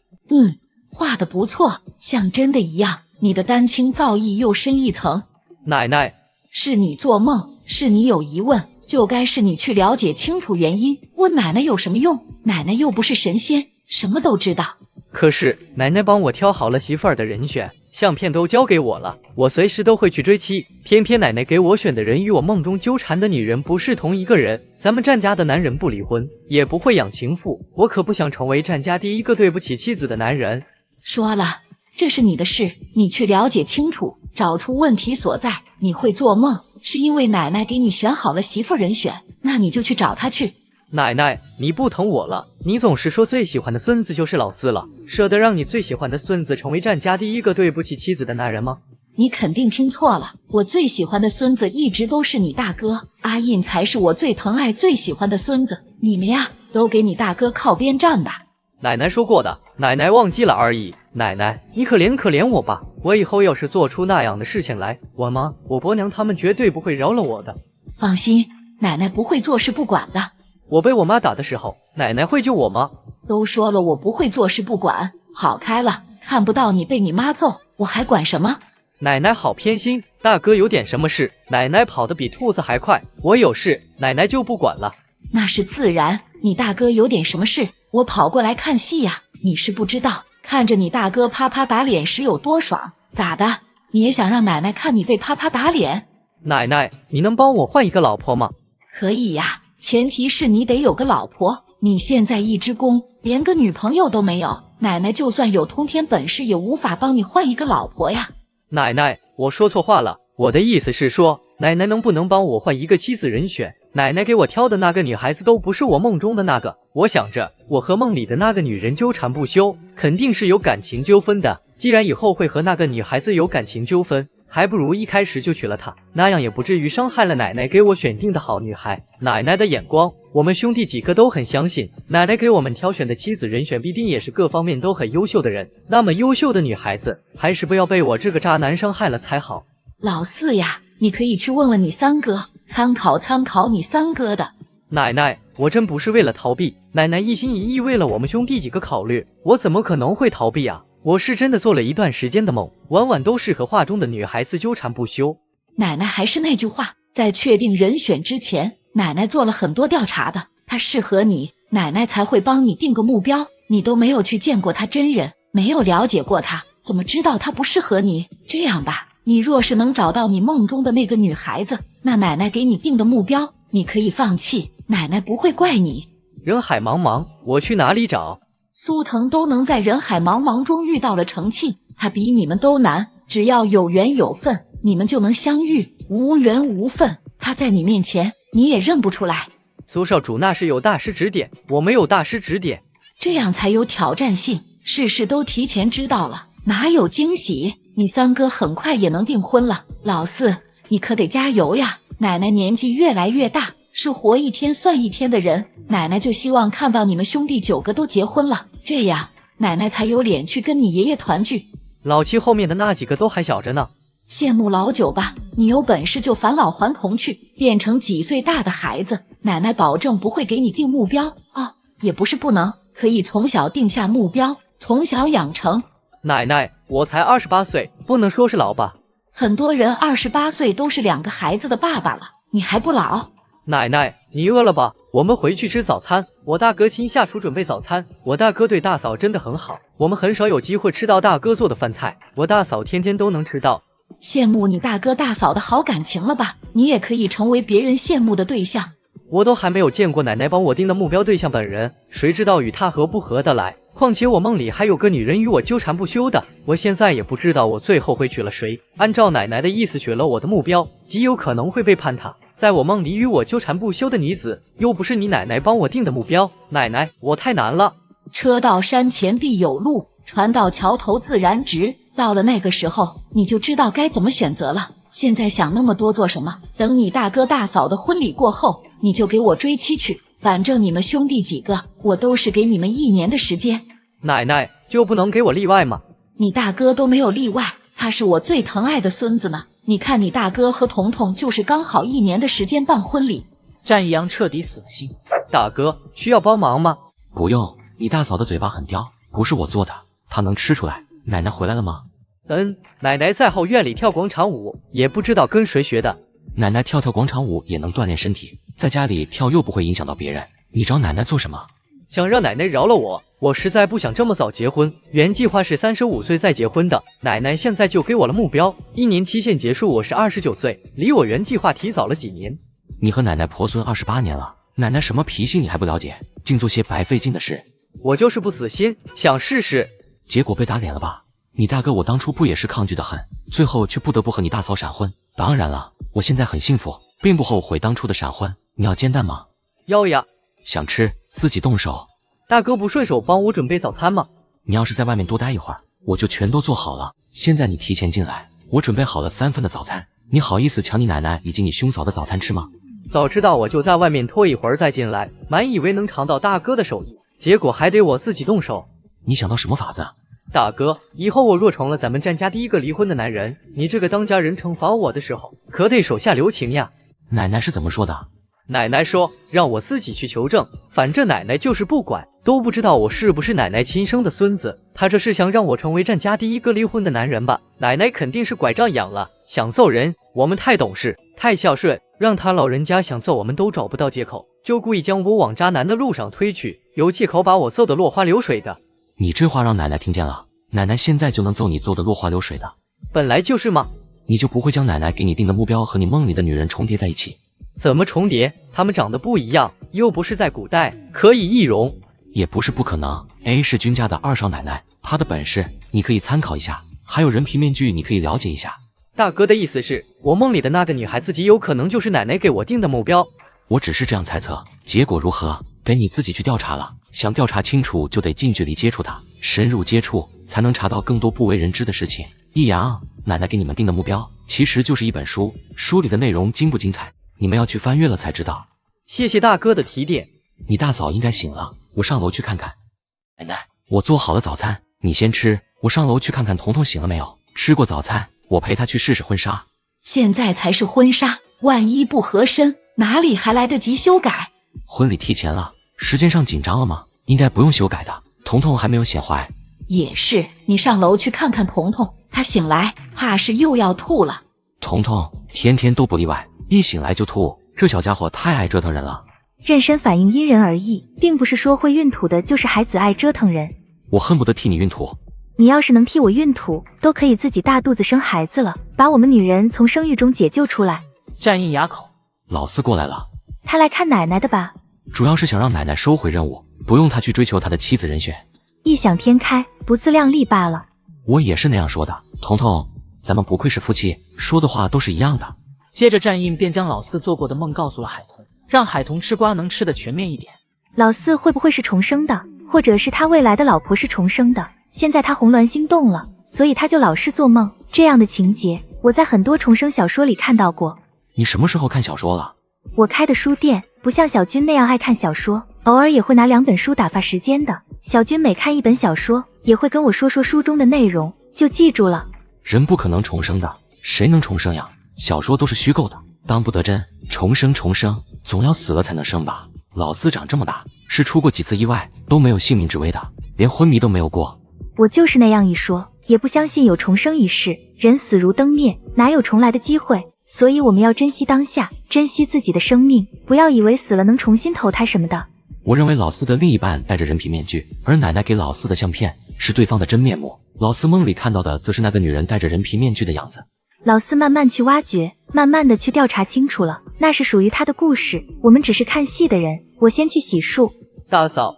画得不错，像真的一样。你的丹青造诣又深一层。奶奶，是你做梦，是你有疑问，就该是你去了解清楚原因。问奶奶有什么用？奶奶又不是神仙，什么都知道。可是奶奶帮我挑好了媳妇儿的人选，相片都交给我了，我随时都会去追妻。偏偏奶奶给我选的人与我梦中纠缠的女人不是同一个人。咱们战家的男人不离婚，也不会养情妇，我可不想成为战家第一个对不起妻子的男人。说了，这是你的事，你去了解清楚，找出问题所在。你会做梦，是因为奶奶给你选好了媳妇人选，那你就去找她去。奶奶，你不疼我了，你总是说最喜欢的孙子就是老四了，舍得让你最喜欢的孙子成为战家第一个对不起妻子的男人吗？你肯定听错了，我最喜欢的孙子一直都是你大哥，阿印才是我最疼爱最喜欢的孙子。你们呀，都给你大哥靠边站吧。奶奶说过的，奶奶忘记了而已。奶奶，你可怜可怜我吧，我以后要是做出那样的事情来，我妈、我伯娘他们绝对不会饶了我的。放心，奶奶不会坐视不管的。我被我妈打的时候，奶奶会救我吗？都说了我不会坐视不管，好开了，看不到你被你妈揍，我还管什么？奶奶好偏心，大哥有点什么事，奶奶跑得比兔子还快，我有事，奶奶就不管了。那是自然，你大哥有点什么事，我跑过来看戏呀。你是不知道，看着你大哥啪啪打脸时有多爽。咋的？你也想让奶奶看你被啪啪打脸？奶奶，你能帮我换一个老婆吗？可以呀，前提是你得有个老婆。你现在一只公，连个女朋友都没有，奶奶就算有通天本事也无法帮你换一个老婆呀。奶奶，我说错话了，我的意思是说，奶奶能不能帮我换一个妻子人选？奶奶给我挑的那个女孩子都不是我梦中的那个。我想着，我和梦里的那个女人纠缠不休，肯定是有感情纠纷的。既然以后会和那个女孩子有感情纠纷，还不如一开始就娶了她，那样也不至于伤害了奶奶给我选定的好女孩。奶奶的眼光，我们兄弟几个都很相信，奶奶给我们挑选的妻子人选必定也是各方面都很优秀的人。那么优秀的女孩子，还是不要被我这个渣男伤害了才好。老四呀，你可以去问问你三哥，参考你三哥的。奶奶，我真不是为了逃避，奶奶一心一意为了我们兄弟几个考虑，我怎么可能会逃避啊？我是真的做了一段时间的梦，晚晚都是和画中的女孩子纠缠不休。奶奶还是那句话，在确定人选之前，奶奶做了很多调查的，他适合你，奶奶才会帮你定个目标。你都没有去见过他真人，没有了解过他，怎么知道他不适合你？这样吧，你若是能找到你梦中的那个女孩子，那奶奶给你定的目标，你可以放弃，奶奶不会怪你。人海茫茫，我去哪里找？苏腾都能在人海茫茫中遇到了程庆，他比你们都难，只要有缘有分，你们就能相遇，无缘无分，他在你面前你也认不出来。苏少主那是有大师指点，我没有大师指点，这样才有挑战性，事事都提前知道了，哪有惊喜？你三哥很快也能订婚了，老四你可得加油呀！奶奶年纪越来越大，是活一天算一天的人，奶奶就希望看到你们兄弟9个都结婚了，这样奶奶才有脸去跟你爷爷团聚。老七后面的那几个都还小着呢。羡慕老九吧，你有本事就返老还童去，变成几岁大的孩子，奶奶保证不会给你定目标啊，也不是不能，可以从小定下目标，从小养成。奶奶，我才28岁，不能说是老吧？很多人28岁都是2个孩子的爸爸了，你还不老？奶奶，你饿了吧？我们回去吃早餐。我大哥亲下厨准备早餐。我大哥对大嫂真的很好，我们很少有机会吃到大哥做的饭菜，我大嫂天天都能吃到。羡慕你大哥大嫂的好感情了吧？你也可以成为别人羡慕的对象。我都还没有见过奶奶帮我定的目标对象本人，谁知道与他合不合得来？况且我梦里还有个女人与我纠缠不休的，我现在也不知道我最后会娶了谁。按照奶奶的意思娶了我的目标，极有可能会背叛她。在我梦里与我纠缠不休的女子，又不是你奶奶帮我定的目标。奶奶，我太难了。车到山前必有路，船到桥头自然直。到了那个时候，你就知道该怎么选择了。现在想那么多做什么？等你大哥大嫂的婚礼过后，你就给我追妻去。反正你们兄弟几个，我都是给你们1年的时间。奶奶，就不能给我例外吗？你大哥都没有例外，他是我最疼爱的孙子呢。你看你大哥和彤彤就是刚好1年的时间办婚礼。战一阳彻底死了心。大哥需要帮忙吗？不用，你大嫂的嘴巴很刁，不是我做的，她能吃出来。奶奶回来了吗？奶奶在后院里跳广场舞，也不知道跟谁学的。奶奶跳广场舞也能锻炼身体，在家里跳又不会影响到别人。你找奶奶做什么？想让奶奶饶了我，我实在不想这么早结婚，原计划是35岁再结婚的。奶奶现在就给我了目标，1年期限结束我是29岁，离我原计划提早了几年。你和奶奶婆孙28年了，奶奶什么脾性你还不了解，净做些白费劲的事。我就是不死心，想试试，结果被打脸了吧？你大哥我当初不也是抗拒的很，最后却不得不和你大嫂闪婚。当然了，我现在很幸福，并不后悔当初的闪婚。你要煎蛋吗？要呀。想吃自己动手。大哥不顺手帮我准备早餐吗？你要是在外面多待一会儿，我就全都做好了。现在你提前进来，我准备好了3份的早餐，你好意思抢你奶奶以及你兄嫂的早餐吃吗？早知道我就在外面拖一会儿再进来，满以为能尝到大哥的手艺，结果还得我自己动手。你想到什么法子？大哥，以后我若成了咱们战家第1个离婚的男人，你这个当家人惩罚我的时候，可得手下留情呀。奶奶是怎么说的？奶奶说让我自己去求证，反正奶奶就是不管，都不知道我是不是奶奶亲生的孙子。她这是想让我成为战家第1个离婚的男人吧？奶奶肯定是拐杖养了，想揍人。我们太懂事，太孝顺，让他老人家想揍我们都找不到借口，就故意将我往渣男的路上推去，有借口把我揍得落花流水的。你这话让奶奶听见了，奶奶现在就能揍你揍得落花流水的。本来就是嘛。你就不会将奶奶给你定的目标和你梦里的女人重叠在一起？怎么重叠？他们长得不一样，又不是在古代，可以易容。也不是不可能。A 是君家的2少奶奶，她的本事你可以参考一下，还有人皮面具你可以了解一下。大哥的意思是我梦里的那个女孩子极有可能就是奶奶给我定的目标？我只是这样猜测，结果如何得你自己去调查了。想调查清楚就得近距离接触她，深入接触才能查到更多不为人知的事情。易阳，奶奶给你们定的目标其实就是一本书，书里的内容精不精彩，你们要去翻阅了才知道。谢谢大哥的提点。你大嫂应该醒了，我上楼去看看。奶奶，我做好了早餐，你先吃，我上楼去看看彤彤醒了没有。吃过早餐，我陪她去试试婚纱。现在才是婚纱，万一不合身，哪里还来得及修改？婚礼提前了，时间上紧张了吗？应该不用修改的，彤彤还没有显坏。也是，你上楼去看看彤彤，她醒来怕是又要吐了。彤彤天天都不例外，一醒来就吐，这小家伙太爱折腾人了。妊娠反应因人而异，并不是说会孕吐的就是孩子爱折腾人。我恨不得替你孕吐。你要是能替我孕吐，都可以自己大肚子生孩子了，把我们女人从生育中解救出来。战印哑口。老四过来了。他来看奶奶的吧？主要是想让奶奶收回任务，不用他去追求他的妻子人选。异想天开，不自量力罢了。我也是那样说的。彤彤，咱们不愧是夫妻，说的话都是一样的。接着战印便将老四做过的梦告诉了海童，让海童吃瓜能吃得全面一点。老四会不会是重生的，或者是他未来的老婆是重生的？现在他红鸾心动了，所以他就老是做梦。这样的情节，我在很多重生小说里看到过。你什么时候看小说了？我开的书店不像小军那样爱看小说，偶尔也会拿2本书打发时间的。小军每看1本小说，也会跟我说说书中的内容，就记住了。人不可能重生的，谁能重生呀？小说都是虚构的，当不得真。重生，总要死了才能生吧？老四长这么大，是出过几次意外都没有性命之危的，连昏迷都没有过。我就是那样一说，也不相信有重生一事。人死如灯灭，哪有重来的机会？所以我们要珍惜当下，珍惜自己的生命，不要以为死了能重新投胎什么的。我认为老四的另一半戴着人皮面具，而奶奶给老四的相片是对方的真面目。老四梦里看到的则是那个女人戴着人皮面具的样子。老四慢慢去挖掘，慢慢的去调查清楚了，那是属于他的故事，我们只是看戏的人。我先去洗漱。大嫂。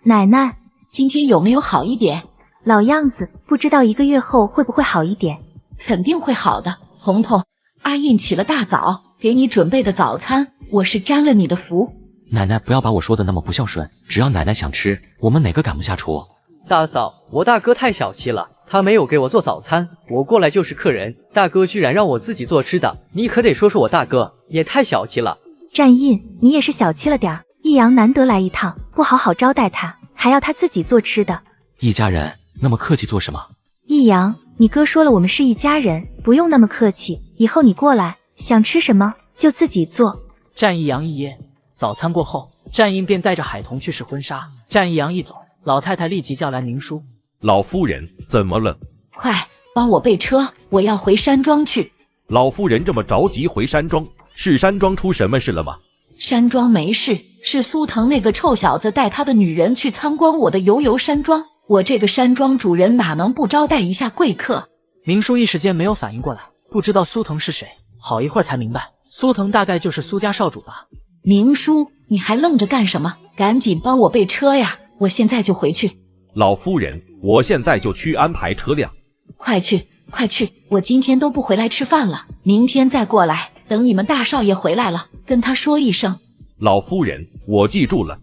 奶奶，今天有没有好一点？老样子，不知道1个月后会不会好一点？肯定会好的。彤彤，阿印起了大早，给你准备的早餐，我是沾了你的福。奶奶不要把我说的那么不孝顺，只要奶奶想吃，我们哪个赶不下厨？大嫂，我大哥太小气了，他没有给我做早餐，我过来就是客人，大哥居然让我自己做吃的，你可得说说我大哥，也太小气了。战印，你也是小气了点儿。易阳难得来一趟，不好好招待他，还要他自己做吃的。一家人那么客气做什么？易阳，你哥说了，我们是一家人，不用那么客气。以后你过来，想吃什么就自己做。战一阳一噎。早餐过后，战英便带着海童去试婚纱。战一阳一走，老太太立即叫来宁叔。老夫人，怎么了？快帮我备车，我要回山庄去。老夫人这么着急回山庄，是山庄出什么事了吗？山庄没事，是苏腾那个臭小子带他的女人去参观我的游山庄，我这个山庄主人哪能不招待一下贵客？明叔一时间没有反应过来，不知道苏腾是谁，好一会儿才明白，苏腾大概就是苏家少主吧。明叔，你还愣着干什么？赶紧帮我备车呀，我现在就回去。老夫人，我现在就去安排车辆。快去快去，我今天都不回来吃饭了，明天再过来，等你们大少爷回来了，跟他说一声。老夫人，我记住了。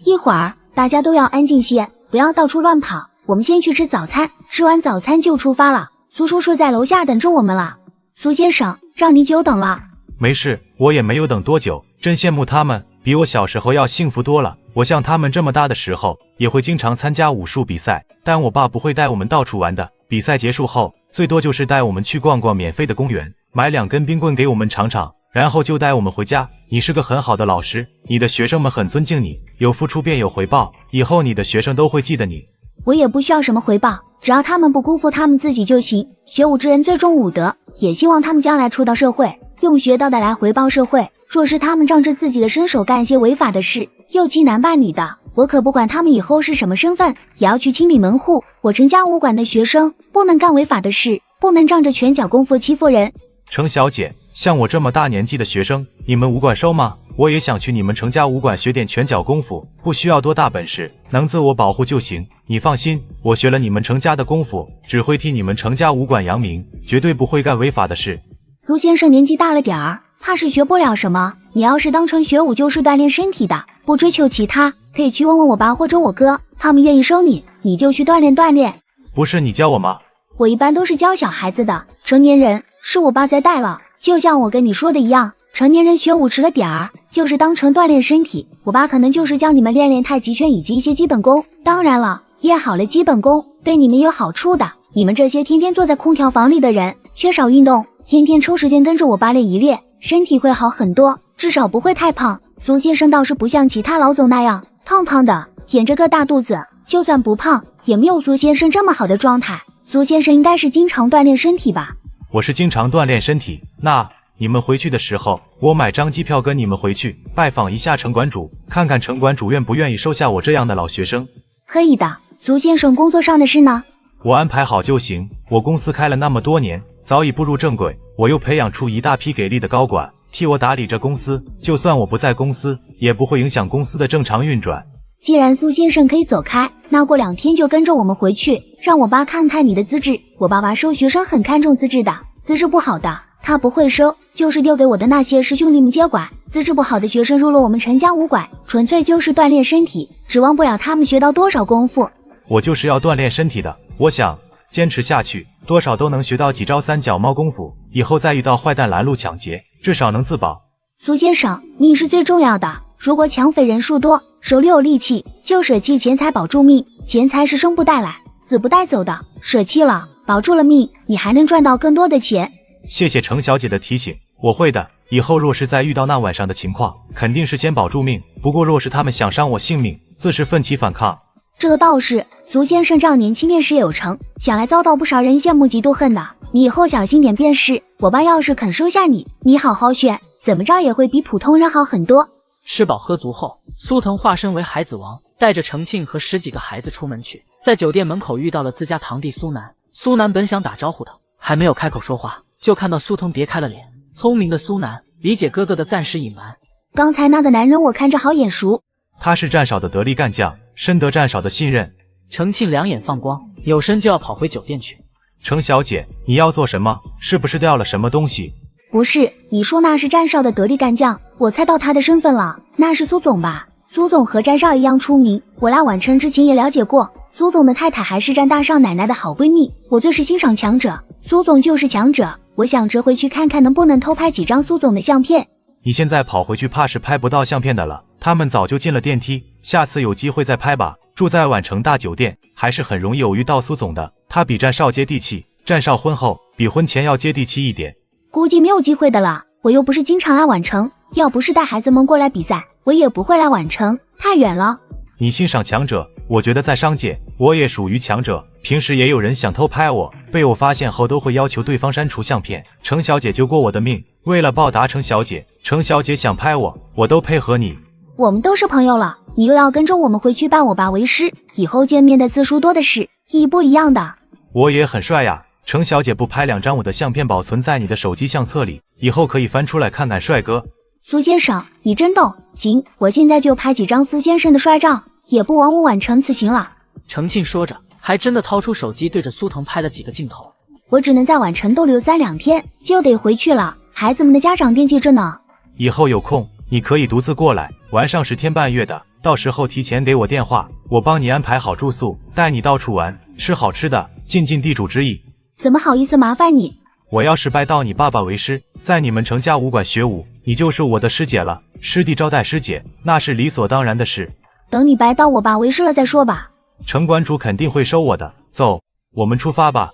一会儿大家都要安静些，不要到处乱跑。我们先去吃早餐，吃完早餐就出发了。苏叔叔在楼下等着我们了。苏先生，让你久等了。没事，我也没有等多久，真羡慕他们，比我小时候要幸福多了。我像他们这么大的时候，也会经常参加武术比赛，但我爸不会带我们到处玩的。比赛结束后，最多就是带我们去逛逛免费的公园，买2根冰棍给我们尝尝，然后就带我们回家。你是个很好的老师，你的学生们很尊敬你，有付出便有回报，以后你的学生都会记得你。我也不需要什么回报，只要他们不辜负他们自己就行。学武之人最重武德，也希望他们将来出到社会，用学到的来回报社会。若是他们仗着自己的身手干些违法的事，又欺男霸女的，我可不管他们以后是什么身份，也要去清理门户。我程家武馆的学生不能干违法的事，不能仗着拳脚功夫欺负人。程小姐，像我这么大年纪的学生，你们武馆收吗？我也想去你们程家武馆学点拳脚功夫，不需要多大本事，能自我保护就行。你放心，我学了你们程家的功夫，只会替你们程家武馆扬名，绝对不会干违法的事。苏先生年纪大了点儿，怕是学不了什么。你要是当成学武就是锻炼身体的，不追求其他，可以去问问我爸或者我哥，他们愿意收你，你就去锻炼锻炼。不是你教我吗？我一般都是教小孩子的，成年人是我爸在带了。就像我跟你说的一样，成年人学武迟了点儿，就是当成锻炼身体。我爸可能就是教你们练练太极拳以及一些基本功。当然了，练好了基本功，对你们有好处的。你们这些天天坐在空调房里的人，缺少运动，天天抽时间跟着我爸练一练，身体会好很多，至少不会太胖。苏先生倒是不像其他老总那样胖胖的，腆着个大肚子，就算不胖，也没有苏先生这么好的状态。苏先生应该是经常锻炼身体吧？我是经常锻炼身体。那你们回去的时候，我买张机票跟你们回去拜访一下城管主，看看城管主愿不愿意收下我这样的老学生。可以的。苏先生工作上的事呢？我安排好就行。我公司开了那么多年，早已步入正轨，我又培养出一大批给力的高管，替我打理着公司，就算我不在公司，也不会影响公司的正常运转。既然苏先生可以走开，那过2天就跟着我们回去，让我爸看看你的资质。我爸爸收学生很看重资质的，资质不好的他不会收，就是丢给我的那些师兄弟们接管。资质不好的学生入了我们陈家武馆，纯粹就是锻炼身体，指望不了他们学到多少功夫。我就是要锻炼身体的，我想坚持下去，多少都能学到几招3脚猫功夫，以后再遇到坏蛋拦路抢劫，至少能自保。苏先生，命是最重要的，如果抢匪人数多，手里有力气，就舍弃钱财保住命。钱财是生不带来，死不带走的，舍弃了，保住了命，你还能赚到更多的钱。谢谢程小姐的提醒，我会的。以后若是再遇到那晚上的情况，肯定是先保住命。不过若是他们想伤我性命，自是奋起反抗。这个倒是，苏先生这样年轻便事有成，想来遭到不少人羡慕嫉妒恨的。你以后小心点便是。我爸要是肯收下你，你好好选，怎么着也会比普通人好很多。吃饱喝足后，苏腾化身为孩子王，带着程庆和10几个孩子出门去，在酒店门口遇到了自家堂弟苏南。苏南本想打招呼的，还没有开口说话，就看到苏腾别开了脸。聪明的苏南理解哥哥的暂时隐瞒。刚才那个男人我看着好眼熟，他是战少的得力干将，深得战少的信任。程庆两眼放光，扭身就要跑回酒店去。程小姐，你要做什么？是不是掉了什么东西？不是，你说那是战少的得力干将，我猜到他的身份了，那是苏总吧？苏总和战少一样出名，我俩晚晨之前也了解过，苏总的太太还是战大少奶奶的好闺蜜。我最是欣赏强者，苏总就是强者，我想着回去看看能不能偷拍几张苏总的相片。你现在跑回去怕是拍不到相片的了，他们早就进了电梯，下次有机会再拍吧。住在宛城大酒店，还是很容易偶遇到苏总的，他比战少接地气，站少婚后比婚前要接地气一点。估计没有机会的了，我又不是经常来宛城，要不是带孩子们过来比赛，我也不会来宛城，太远了。你欣赏强者，我觉得在商界我也属于强者。平时也有人想偷拍我，被我发现后都会要求对方删除相片。程小姐救过我的命，为了报答程小姐，程小姐想拍我都配合你。我们都是朋友了，你又要跟着我们回去拜我爸为师，以后见面的次数多的是，意义不一样的。我也很帅呀，程小姐不拍2张我的相片保存在你的手机相册里，以后可以翻出来看看帅哥。苏先生，你真逗，行，我现在就拍几张苏先生的帅照，也不枉我宛城此行了。程庆说着，还真的掏出手机对着苏腾拍了几个镜头。我只能在宛城逗留3、2天，就得回去了，孩子们的家长惦记着呢。以后有空你可以独自过来，玩上10天半月的，到时候提前给我电话，我帮你安排好住宿，带你到处玩，吃好吃的，尽尽地主之谊。怎么好意思麻烦你？我要是拜到你爸爸为师，在你们程家武馆学武，你就是我的师姐了，师弟招待师姐，那是理所当然的事。等你拜到我爸为师了再说吧。程馆主肯定会收我的，走，我们出发吧。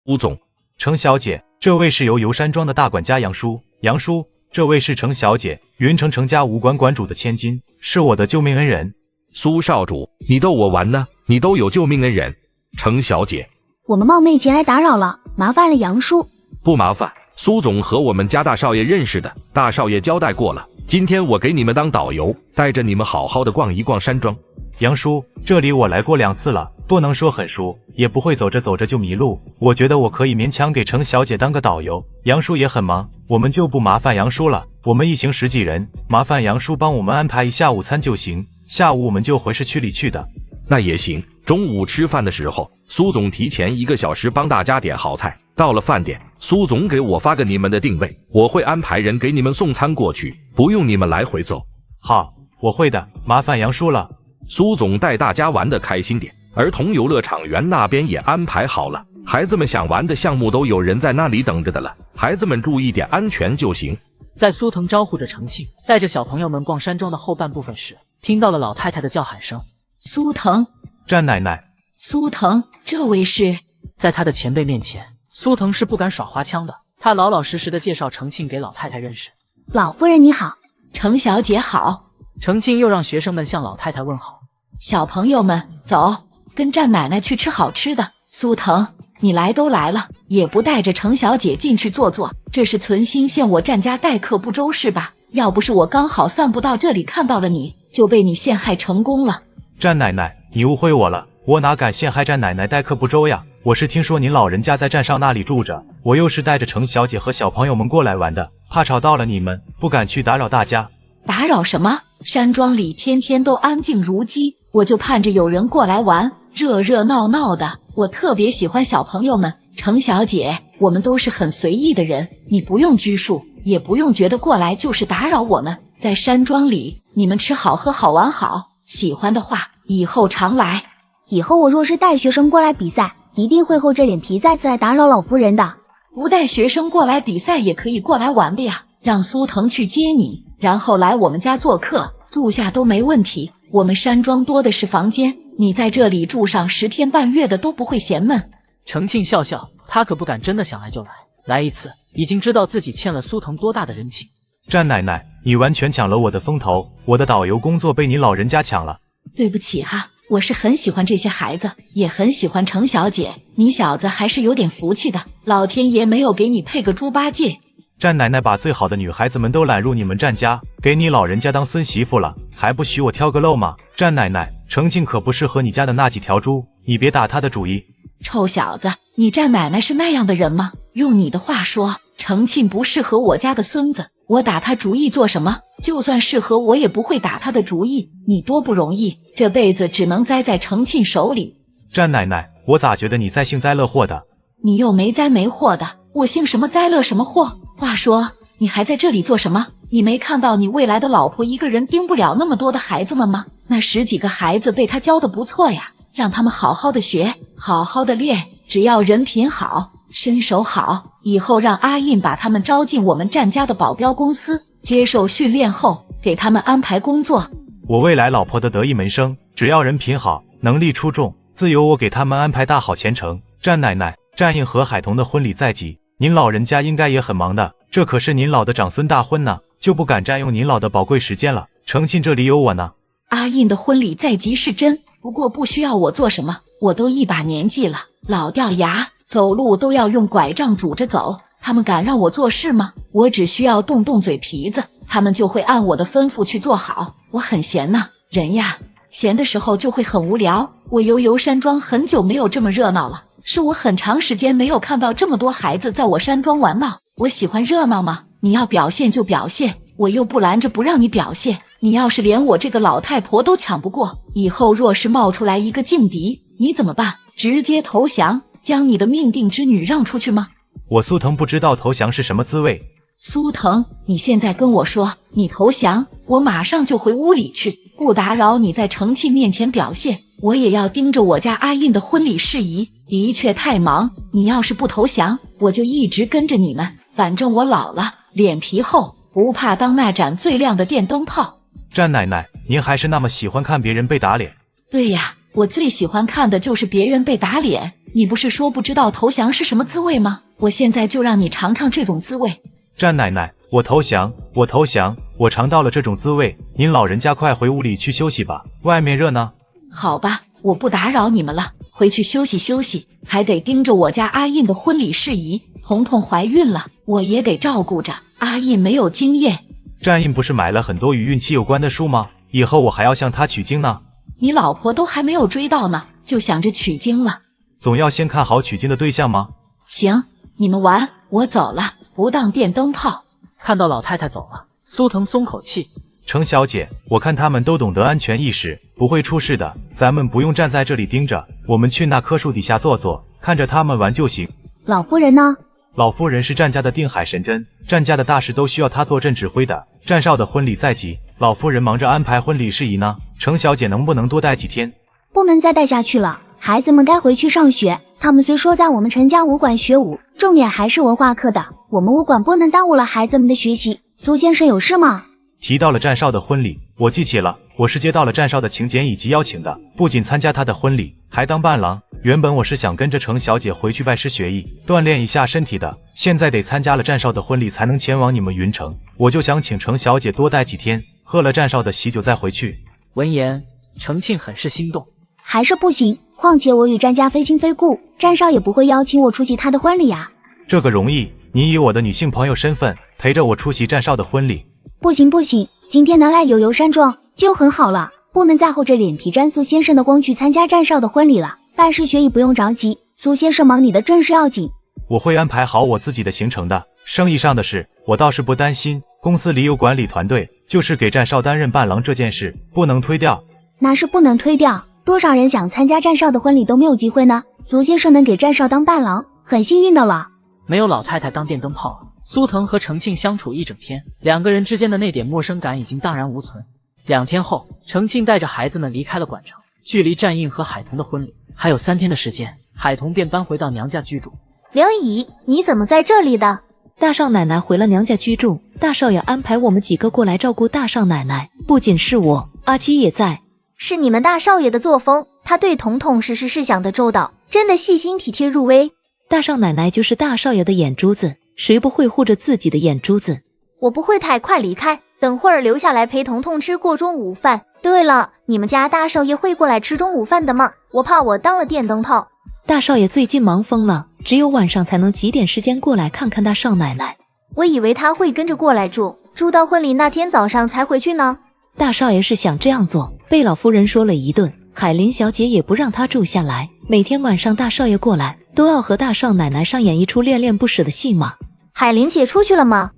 吴总，程小姐，这位是游山庄的大管家杨叔，杨叔，这位是程小姐，云城程家武馆馆主的千金，是我的救命恩人。苏少主，你逗我玩呢？你都有救命恩人。程小姐，我们冒昧前来打扰了，麻烦了杨叔。不麻烦，苏总和我们家大少爷认识的，大少爷交代过了，今天我给你们当导游，带着你们好好的逛一逛山庄。杨叔，这里我来过2次了，不能说很熟，也不会走着走着就迷路，我觉得我可以勉强给程小姐当个导游。杨叔也很忙，我们就不麻烦杨叔了，我们一行10几人，麻烦杨叔帮我们安排一下午餐就行，下午我们就回市区里去的。那也行，中午吃饭的时候，苏总提前1个小时帮大家点好菜，到了饭点，苏总给我发个你们的定位，我会安排人给你们送餐过去，不用你们来回走。好，我会的，麻烦杨叔了。苏总带大家玩得开心点，儿童游乐场园那边也安排好了，孩子们想玩的项目都有人在那里等着的了，孩子们注意点安全就行。在苏腾招呼着程庆带着小朋友们逛山庄的后半部分时，听到了老太太的叫喊声。苏腾，詹奶奶。苏腾，这位是……在他的前辈面前，苏腾是不敢耍花枪的，他老老实实的介绍程庆给老太太认识。老夫人你好。程小姐好。程庆又让学生们向老太太问好。小朋友们，走，跟战奶奶去吃好吃的。苏腾，你来都来了，也不带着程小姐进去坐坐，这是存心陷我战家待客不周是吧？要不是我刚好散步到这里看到了你，就被你陷害成功了。战奶奶，你误会我了，我哪敢陷害战奶奶待客不周呀？我是听说您老人家在站上那里住着，我又是带着程小姐和小朋友们过来玩的，怕吵到了你们，不敢去打扰大家。打扰什么？山庄里天天都安静如鸡，我就盼着有人过来玩，热热闹闹的。我特别喜欢小朋友们。程小姐，我们都是很随意的人，你不用拘束，也不用觉得过来就是打扰我们。在山庄里，你们吃好喝好玩好，喜欢的话以后常来。以后我若是带学生过来比赛，一定会厚着脸皮再次来打扰老夫人的。不带学生过来比赛也可以过来玩的呀，让苏腾去接你，然后来我们家做客，住下都没问题。我们山庄多的是房间，你在这里住上10天半月的都不会嫌闷。程庆笑笑，他可不敢真的想来就来，来一次已经知道自己欠了苏腾多大的人情。战奶奶，你完全抢了我的风头，我的导游工作被你老人家抢了。对不起哈，我是很喜欢这些孩子，也很喜欢程小姐，你小子还是有点福气的，老天爷没有给你配个猪八戒。战奶奶把最好的女孩子们都揽入你们战家，给你老人家当孙媳妇了，还不许我挑个漏吗？战奶奶，程庆可不适合你家的那几条猪，你别打他的主意。臭小子，你战奶奶是那样的人吗？用你的话说，程庆不适合我家的孙子，我打他主意做什么？就算适合我也不会打他的主意，你多不容易，这辈子只能栽在程庆手里。战奶奶，我咋觉得你在幸灾乐祸的？你又没灾没祸的，我幸什么灾乐什么祸？话说，你还在这里做什么？你没看到你未来的老婆一个人盯不了那么多的孩子们吗？那10几个孩子被他教得不错呀，让他们好好的学，好好的练，只要人品好，身手好，以后让阿印把他们招进我们战家的保镖公司，接受训练后给他们安排工作。我未来老婆的得意门生，只要人品好，能力出众，自有我给他们安排大好前程。战奶奶，战印和海童的婚礼在即，您老人家应该也很忙的，这可是您老的长孙大婚呢，就不敢占用您老的宝贵时间了。诚信这里有我呢。阿印的婚礼在即是真，不过不需要我做什么，我都一把年纪了，老掉牙，走路都要用拐杖拄着走，他们敢让我做事吗？我只需要动动嘴皮子，他们就会按我的吩咐去做好。我很闲呢，人呀，闲的时候就会很无聊。我游山庄很久没有这么热闹了，是我很长时间没有看到这么多孩子在我山庄玩闹。我喜欢热闹吗？你要表现就表现，我又不拦着不让你表现。你要是连我这个老太婆都抢不过，以后若是冒出来一个劲敌，你怎么办？直接投降，将你的命定之女让出去吗？我苏腾不知道投降是什么滋味。苏腾，你现在跟我说你投降，我马上就回屋里去，不打扰你在程庆面前表现。我也要盯着我家阿印的婚礼事宜，的确太忙。你要是不投降，我就一直跟着你们，反正我老了，脸皮厚，不怕当那盏最亮的电灯泡。战奶奶，您还是那么喜欢看别人被打脸？对呀，我最喜欢看的就是别人被打脸。你不是说不知道投降是什么滋味吗？我现在就让你尝尝这种滋味。战奶奶，我投降，我投降，我尝到了这种滋味。您老人家快回屋里去休息吧，外面热呢。好吧，我不打扰你们了，回去休息休息，还得盯着我家阿印的婚礼事宜。彤彤怀孕了，我也得照顾着。阿印没有经验。战印不是买了很多与孕期有关的书吗？以后我还要向他取经呢。你老婆都还没有追到呢，就想着取经了。总要先看好取经的对象吗？行，你们玩，我走了，不当电灯泡。看到老太太走了，苏腾松口气。程小姐，我看他们都懂得安全意识，不会出事的，咱们不用站在这里盯着，我们去那棵树底下坐坐，看着他们玩就行。老夫人呢？老夫人是战家的定海神针，战家的大事都需要她坐镇指挥的。战少的婚礼在即，老夫人忙着安排婚礼事宜呢。程小姐能不能多待几天？不能再待下去了，孩子们该回去上学。他们虽说在我们陈家武馆学武，重点还是文化课的，我们武馆不能耽误了孩子们的学习。苏先生有事吗？提到了战少的婚礼，我记起了，我是接到了战少的请柬以及邀请的，不仅参加他的婚礼，还当伴郎。原本我是想跟着程小姐回去拜师学艺，锻炼一下身体的，现在得参加了战少的婚礼才能前往你们云城，我就想请程小姐多待几天，喝了战少的喜酒再回去。闻言，程庆很是心动。还是不行，况且我与战家非亲非故，战少也不会邀请我出席他的婚礼啊。这个容易，你以我的女性朋友身份陪着我出席战少的婚礼。不行不行，今天能来游山庄就很好了，不能再厚着脸皮沾苏先生的光去参加战少的婚礼了。拜师学艺不用着急，苏先生忙你的正事要紧。我会安排好我自己的行程的，生意上的事我倒是不担心，公司里有管理团队，就是给战少担任伴郎这件事不能推掉。那是不能推掉，多少人想参加战少的婚礼都没有机会呢，苏先生能给战少当伴郎很幸运的了。没有老太太当电灯泡，苏腾和程庆相处一整天，两个人之间的那点陌生感已经荡然无存。2天后，程庆带着孩子们离开了馆场，距离战印和海童的婚礼还有3天的时间，海童便搬回到娘家居住。梁姨，你怎么在这里的？大少奶奶回了娘家居住，大少爷安排我们几个过来照顾大少奶奶，不仅是我，阿七也在。是你们大少爷的作风，他对彤彤事事想得周到，真的细心体贴入微。大少奶奶就是大少爷的眼珠子，谁不会护着自己的眼珠子？我不会太快离开，等会儿留下来陪彤彤吃过中午饭。对了，你们家大少爷会过来吃中午饭的吗？我怕我当了电灯泡。大少爷最近忙疯了，只有晚上才能挤点时间过来看看大少奶奶。我以为他会跟着过来住到婚礼那天早上才回去呢。大少爷是想这样做，被老夫人说了一顿，海林小姐也不让他住下来，每天晚上大少爷过来都要和大少奶奶上演一出恋恋不舍的戏码。海林姐出去了吗？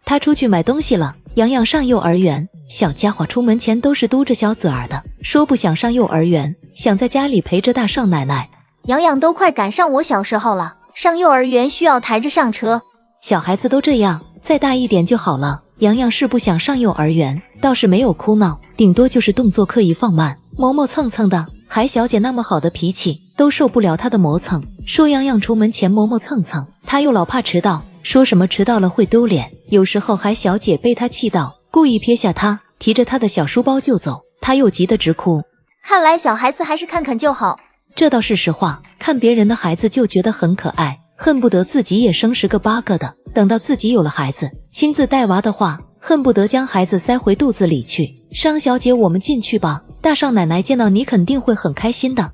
她出去买东西了。洋洋上幼儿园，小家伙出门前都是嘟着小嘴儿的，说不想上幼儿园，想在家里陪着大少奶奶。洋洋都快赶上我小时候了，上幼儿园需要抬着上车。小孩子都这样，再大一点就好了。洋洋是不想上幼儿园，倒是没有哭闹，顶多就是动作刻意放慢，磨磨蹭蹭的。海小姐那么好的脾气，都受不了她的磨蹭，说洋洋出门前磨磨蹭蹭，她又老怕迟到，说什么迟到了会丢脸。有时候海小姐被她气到，故意撇下她，提着她的小书包就走，她又急得直哭。看来小孩子还是看看就好。这倒是实话。看别人的孩子就觉得很可爱，恨不得自己也生10个8个的。等到自己有了孩子，亲自带娃的话，恨不得将孩子塞回肚子里去。商小姐，我们进去吧，大少奶奶见到你肯定会很开心的。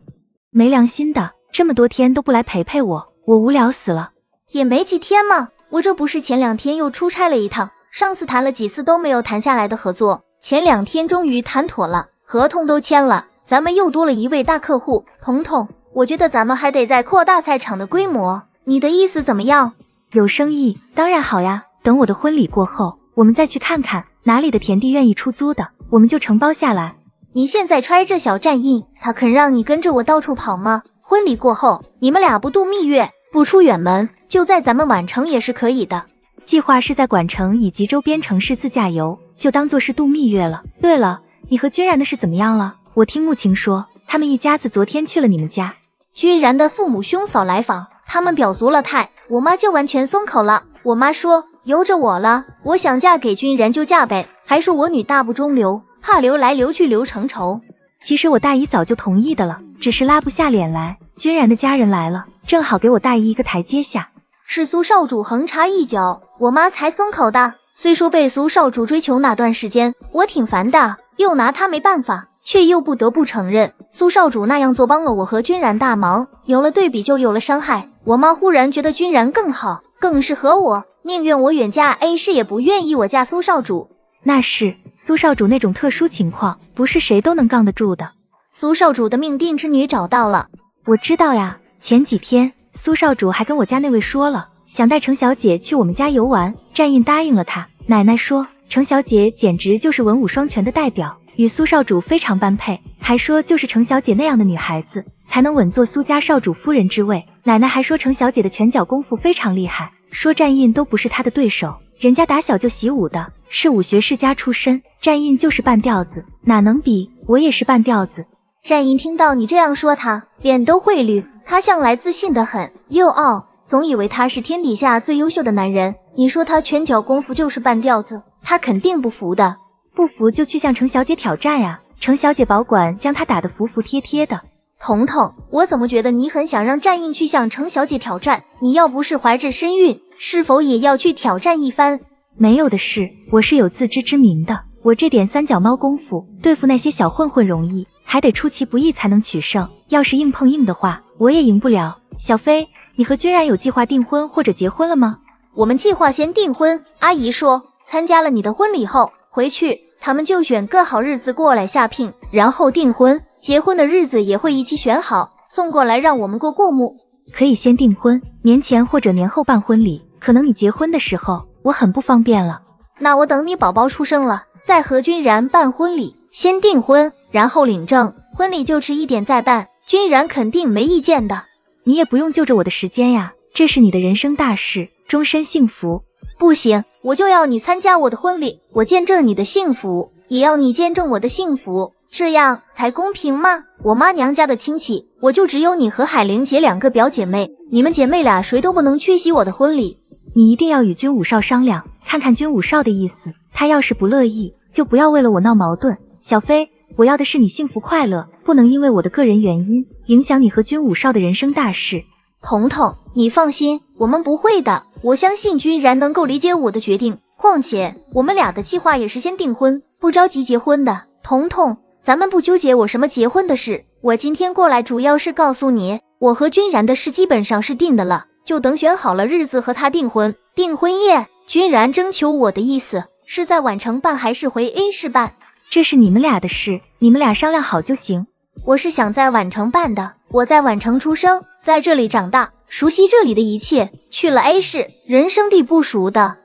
没良心的，这么多天都不来陪陪我，我无聊死了。也没几天嘛，我这不是前2天又出差了一趟，上次谈了几次都没有谈下来的合作，前2天终于谈妥了，合同都签了，咱们又多了一位大客户。彤彤，我觉得咱们还得再扩大菜场的规模，你的意思怎么样？有生意当然好呀，等我的婚礼过后，我们再去看看哪里的田地愿意出租的，我们就承包下来。你现在揣着小战印，他肯让你跟着我到处跑吗？婚礼过后，你们俩不度蜜月，不出远门，就在咱们宛城也是可以的。计划是在莞城以及周边城市自驾游，就当做是度蜜月了。对了，你和君然的事怎么样了？我听慕晴说，他们一家子昨天去了你们家。君然的父母兄嫂来访，他们表足了态，我妈就完全松口了。我妈说由着我了，我想嫁给君然就嫁呗，还说我女大不中留，怕留来留去留成仇。其实我大姨早就同意的了，只是拉不下脸来。君然的家人来了，正好给我大姨一个台阶下。是苏少主横插一脚，我妈才松口的。虽说被苏少主追求那段时间，我挺烦的，又拿他没办法，却又不得不承认，苏少主那样做帮了我和君然大忙，有了对比就有了伤害。我妈忽然觉得君然更好，更适合我，宁愿我远嫁 A 市，也不愿意我嫁苏少主。那是苏少主那种特殊情况，不是谁都能杠得住的。苏少主的命定之女找到了。我知道呀，前几天苏少主还跟我家那位说了，想带程小姐去我们家游玩，战印答应了他。奶奶说程小姐简直就是文武双全的代表，与苏少主非常般配，还说就是程小姐那样的女孩子才能稳坐苏家少主夫人之位。奶奶还说程小姐的拳脚功夫非常厉害，说战印都不是她的对手，人家打小就习武的，是武学世家出身，战印就是半吊子，哪能比？我也是半吊子。战印听到你这样说他，脸都会绿。他向来自信得很，又傲，总以为他是天底下最优秀的男人。你说他拳脚功夫就是半吊子，他肯定不服的。不服就去向程小姐挑战呀，程小姐保管将他打得服服帖帖的。彤彤，我怎么觉得你很想让战印去向程小姐挑战？你要不是怀着身孕，是否也要去挑战一番？没有的事，我是有自知之明的。我这点三脚猫功夫，对付那些小混混容易，还得出其不意才能取胜。要是硬碰硬的话，我也赢不了。小飞，你和君然有计划订婚或者结婚了吗？我们计划先订婚。阿姨说，参加了你的婚礼后，回去他们就选个好日子过来下聘，然后订婚。结婚的日子也会一起选好，送过来让我们过过目。可以先订婚，年前或者年后办婚礼。可能你结婚的时候，我很不方便了。那我等你宝宝出生了，再和君然办婚礼。先订婚，然后领证，婚礼就迟一点再办，君然肯定没意见的。你也不用就着我的时间呀，这是你的人生大事，终身幸福。不行，我就要你参加我的婚礼，我见证你的幸福，也要你见证我的幸福，这样才公平吗？我妈娘家的亲戚，我就只有你和海玲姐2个表姐妹，你们姐妹俩谁都不能缺席我的婚礼。你一定要与君武少商量，看看君武少的意思，他要是不乐意，就不要为了我闹矛盾。小飞，我要的是你幸福快乐，不能因为我的个人原因影响你和君武少的人生大事。彤彤，你放心，我们不会的，我相信君然能够理解我的决定。况且我们俩的计划也是先订婚，不着急结婚的。彤彤，咱们不纠结我什么结婚的事，我今天过来主要是告诉你，我和君然的事基本上是定的了，就等选好了日子和他订婚。订婚夜，君然征求我的意思，是在宛城办还是回 A 市办？这是你们俩的事，你们俩商量好就行。我是想在宛城办的，我在宛城出生，在这里长大，熟悉这里的一切。去了 A 市，人生地不熟的，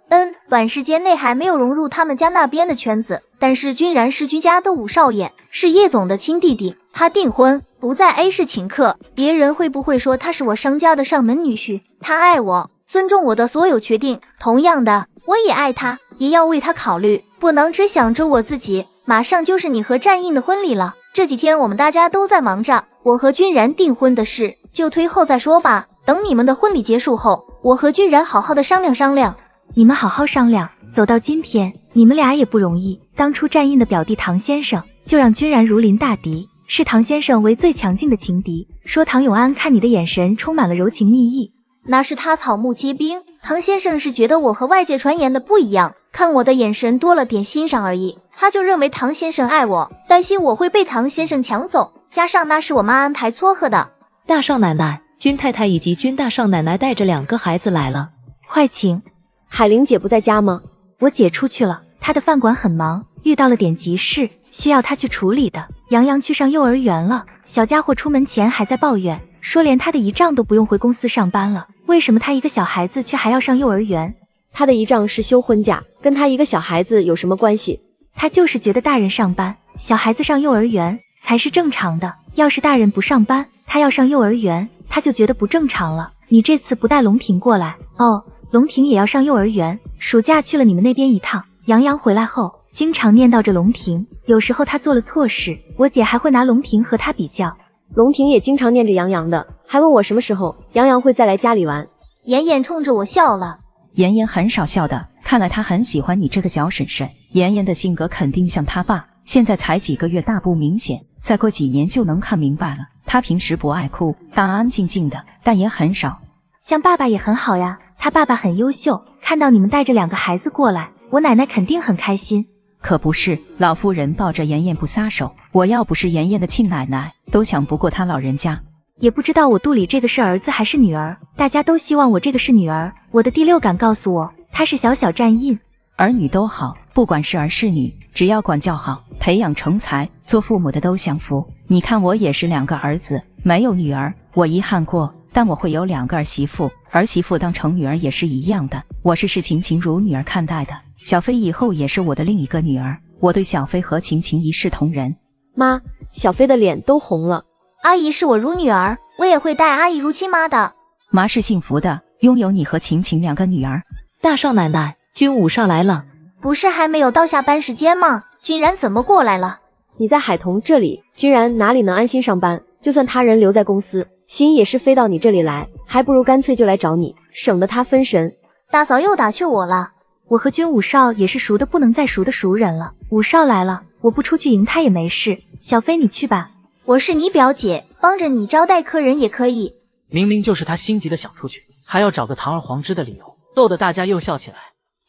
短时间内还没有融入他们家那边的圈子。但是君然是君家的五少爷，是叶总的亲弟弟，他订婚不在 A 市请客，别人会不会说他是我商家的上门女婿？他爱我，尊重我的所有决定。同样的，我也爱他，也要为他考虑，不能只想着我自己。马上就是你和战印的婚礼了，这几天我们大家都在忙着，我和君然订婚的事就推后再说吧。等你们的婚礼结束后，我和君然好好的商量商量。你们好好商量，走到今天，你们俩也不容易。当初战印的表弟唐先生就让君然如临大敌，视唐先生为最强劲的情敌，说唐永安看你的眼神充满了柔情蜜意。那是他草木皆兵，唐先生是觉得我和外界传言的不一样，看我的眼神多了点欣赏而已，他就认为唐先生爱我，担心我会被唐先生抢走，加上那是我妈安排撮合的。大少奶奶、君太太以及君大少奶奶带着2个孩子来了，快请。海玲姐不在家吗？我姐出去了，她的饭馆很忙，遇到了点急事，需要她去处理的。洋洋去上幼儿园了，小家伙出门前还在抱怨，说连他的姨丈都不用回公司上班了，为什么他一个小孩子却还要上幼儿园？他的姨丈是休婚假，跟他一个小孩子有什么关系？他就是觉得大人上班，小孩子上幼儿园才是正常的，要是大人不上班，他要上幼儿园，他就觉得不正常了。你这次不带龙婷过来？哦，龙婷也要上幼儿园，暑假去了你们那边一趟。洋洋回来后经常念叨着龙婷，有时候他做了错事，我姐还会拿龙婷和他比较。龙婷也经常念着洋洋的，还问我什么时候洋洋会再来家里玩。妍妍冲着我笑了。妍妍很少笑的，看来她很喜欢你这个小婶婶。妍妍的性格肯定像她爸，现在才几个月大不明显，再过几年就能看明白了。她平时不爱哭，安安静静的，但也很少。像爸爸也很好呀，他爸爸很优秀，看到你们带着2个孩子过来，我奶奶肯定很开心。可不是，老夫人抱着妍妍不撒手，我要不是妍妍的亲奶奶，都抢不过她老人家。也不知道我肚里这个是儿子还是女儿，大家都希望我这个是女儿，我的第六感告诉我，她是小小战印。儿女都好，不管是儿是女，只要管教好，培养成才，做父母的都享福。你看我也是2个儿子，没有女儿，我遗憾过，但我会有2个儿媳妇，儿媳妇当成女儿也是一样的，我是视晴晴如女儿看待的。小飞以后也是我的另一个女儿，我对小飞和晴晴一视同仁。妈，小飞的脸都红了。阿姨视我如女儿，我也会待阿姨如亲妈的。妈是幸福的，拥有你和晴晴2个女儿。大少奶奶，君5少来了。不是还没有到下班时间吗？君然怎么过来了？你在海童这里，君然哪里能安心上班？就算他人留在公司，心也是飞到你这里来，还不如干脆就来找你，省得他分神。大嫂又打趣我了。我和君5少也是熟的不能再熟的熟人了。5少来了，我不出去迎他也没事。小飞你去吧。我是你表姐，帮着你招待客人也可以。明明就是他心急的想出去，还要找个堂而皇之的理由，逗得大家又笑起来。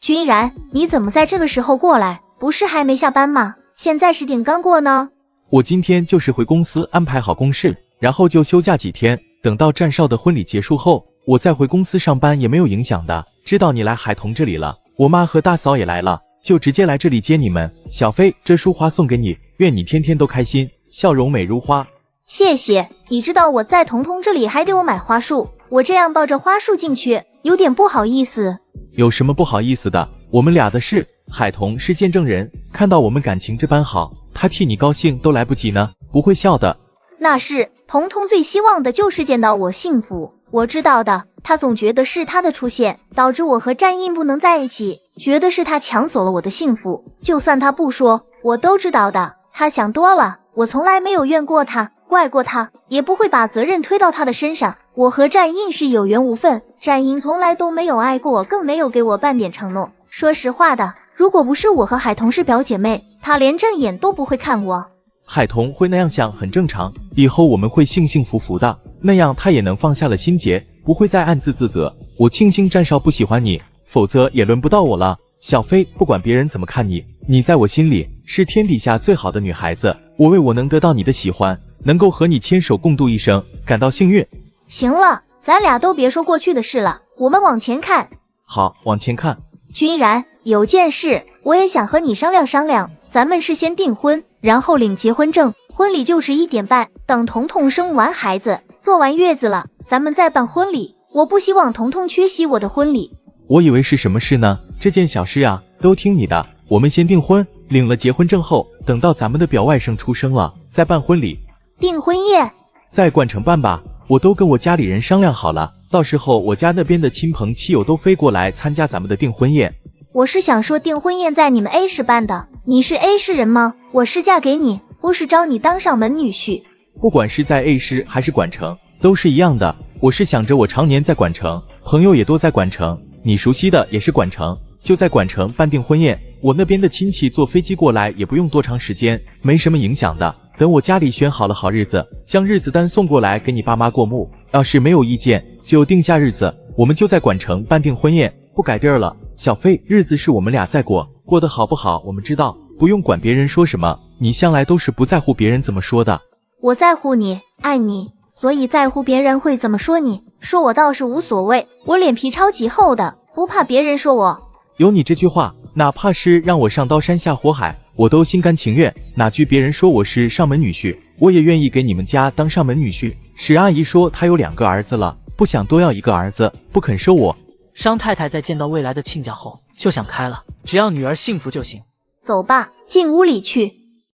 君然，你怎么在这个时候过来？不是还没下班吗？现在10点刚过呢。我今天就是回公司安排好公事，然后就休假几天，等到战少的婚礼结束后，我再回公司上班也没有影响的。知道你来海童这里了，我妈和大嫂也来了，就直接来这里接你们。小飞，这束花送给你，愿你天天都开心，笑容美如花。谢谢。你知道我在彤彤这里还得我买花束，我这样抱着花束进去有点不好意思。有什么不好意思的？我们俩的事，海童是见证人，看到我们感情这般好，他替你高兴都来不及呢，不会笑的。那是，彤彤最希望的就是见到我幸福，我知道的。他总觉得是他的出现导致我和战印不能在一起，觉得是他抢走了我的幸福，就算他不说，我都知道的。他想多了，我从来没有怨过他，怪过他，也不会把责任推到他的身上。我和战印是有缘无分，战印从来都没有爱过我，更没有给我半点承诺。说实话的，如果不是我和海童是表姐妹，他连正眼都不会看我。海童会那样想很正常，以后我们会幸幸福福的，那样他也能放下了心结，不会再暗自自责。我庆幸战少不喜欢你，否则也轮不到我了。小飞，不管别人怎么看你，你在我心里是天底下最好的女孩子，我为我能得到你的喜欢，能够和你牵手共度一生感到幸运。行了，咱俩都别说过去的事了，我们往前看。好，往前看。君然，有件事我也想和你商量商量，咱们是先订婚，然后领结婚证，婚礼就是1点半，等彤彤生完孩子坐完月子了，咱们再办婚礼。我不希望彤彤缺席我的婚礼。我以为是什么事呢？这件小事啊，都听你的。我们先订婚，领了结婚证后，等到咱们的表外甥出生了再办婚礼。订婚宴在冠城办吧，我都跟我家里人商量好了，到时候我家那边的亲朋戚友都飞过来参加咱们的订婚宴。我是想说订婚宴在你们 A 市办的，你是 A 市人吗？我是嫁给你，不是招你当上门女婿。不管是在 A 市还是管城，都是一样的。我是想着我常年在管城，朋友也都在管城，你熟悉的也是管城，就在管城办订婚宴。我那边的亲戚坐飞机过来也不用多长时间，没什么影响的。等我家里选好了好日子，将日子单送过来给你爸妈过目。要是没有意见，就定下日子，我们就在管城办订婚宴，不改地儿了。小飞，日子是我们俩在过，过得好不好我们知道，不用管别人说什么。你向来都是不在乎别人怎么说的。我在乎你，爱你，所以在乎别人会怎么说你。说我倒是无所谓，我脸皮超级厚的，不怕别人说我。有你这句话，哪怕是让我上刀山下火海，我都心甘情愿。哪句别人说我是上门女婿，我也愿意给你们家当上门女婿。史阿姨说她有2个儿子了，不想多要1个儿子，不肯收我。商太太在见到未来的亲家后就想开了，只要女儿幸福就行。走吧，进屋里去。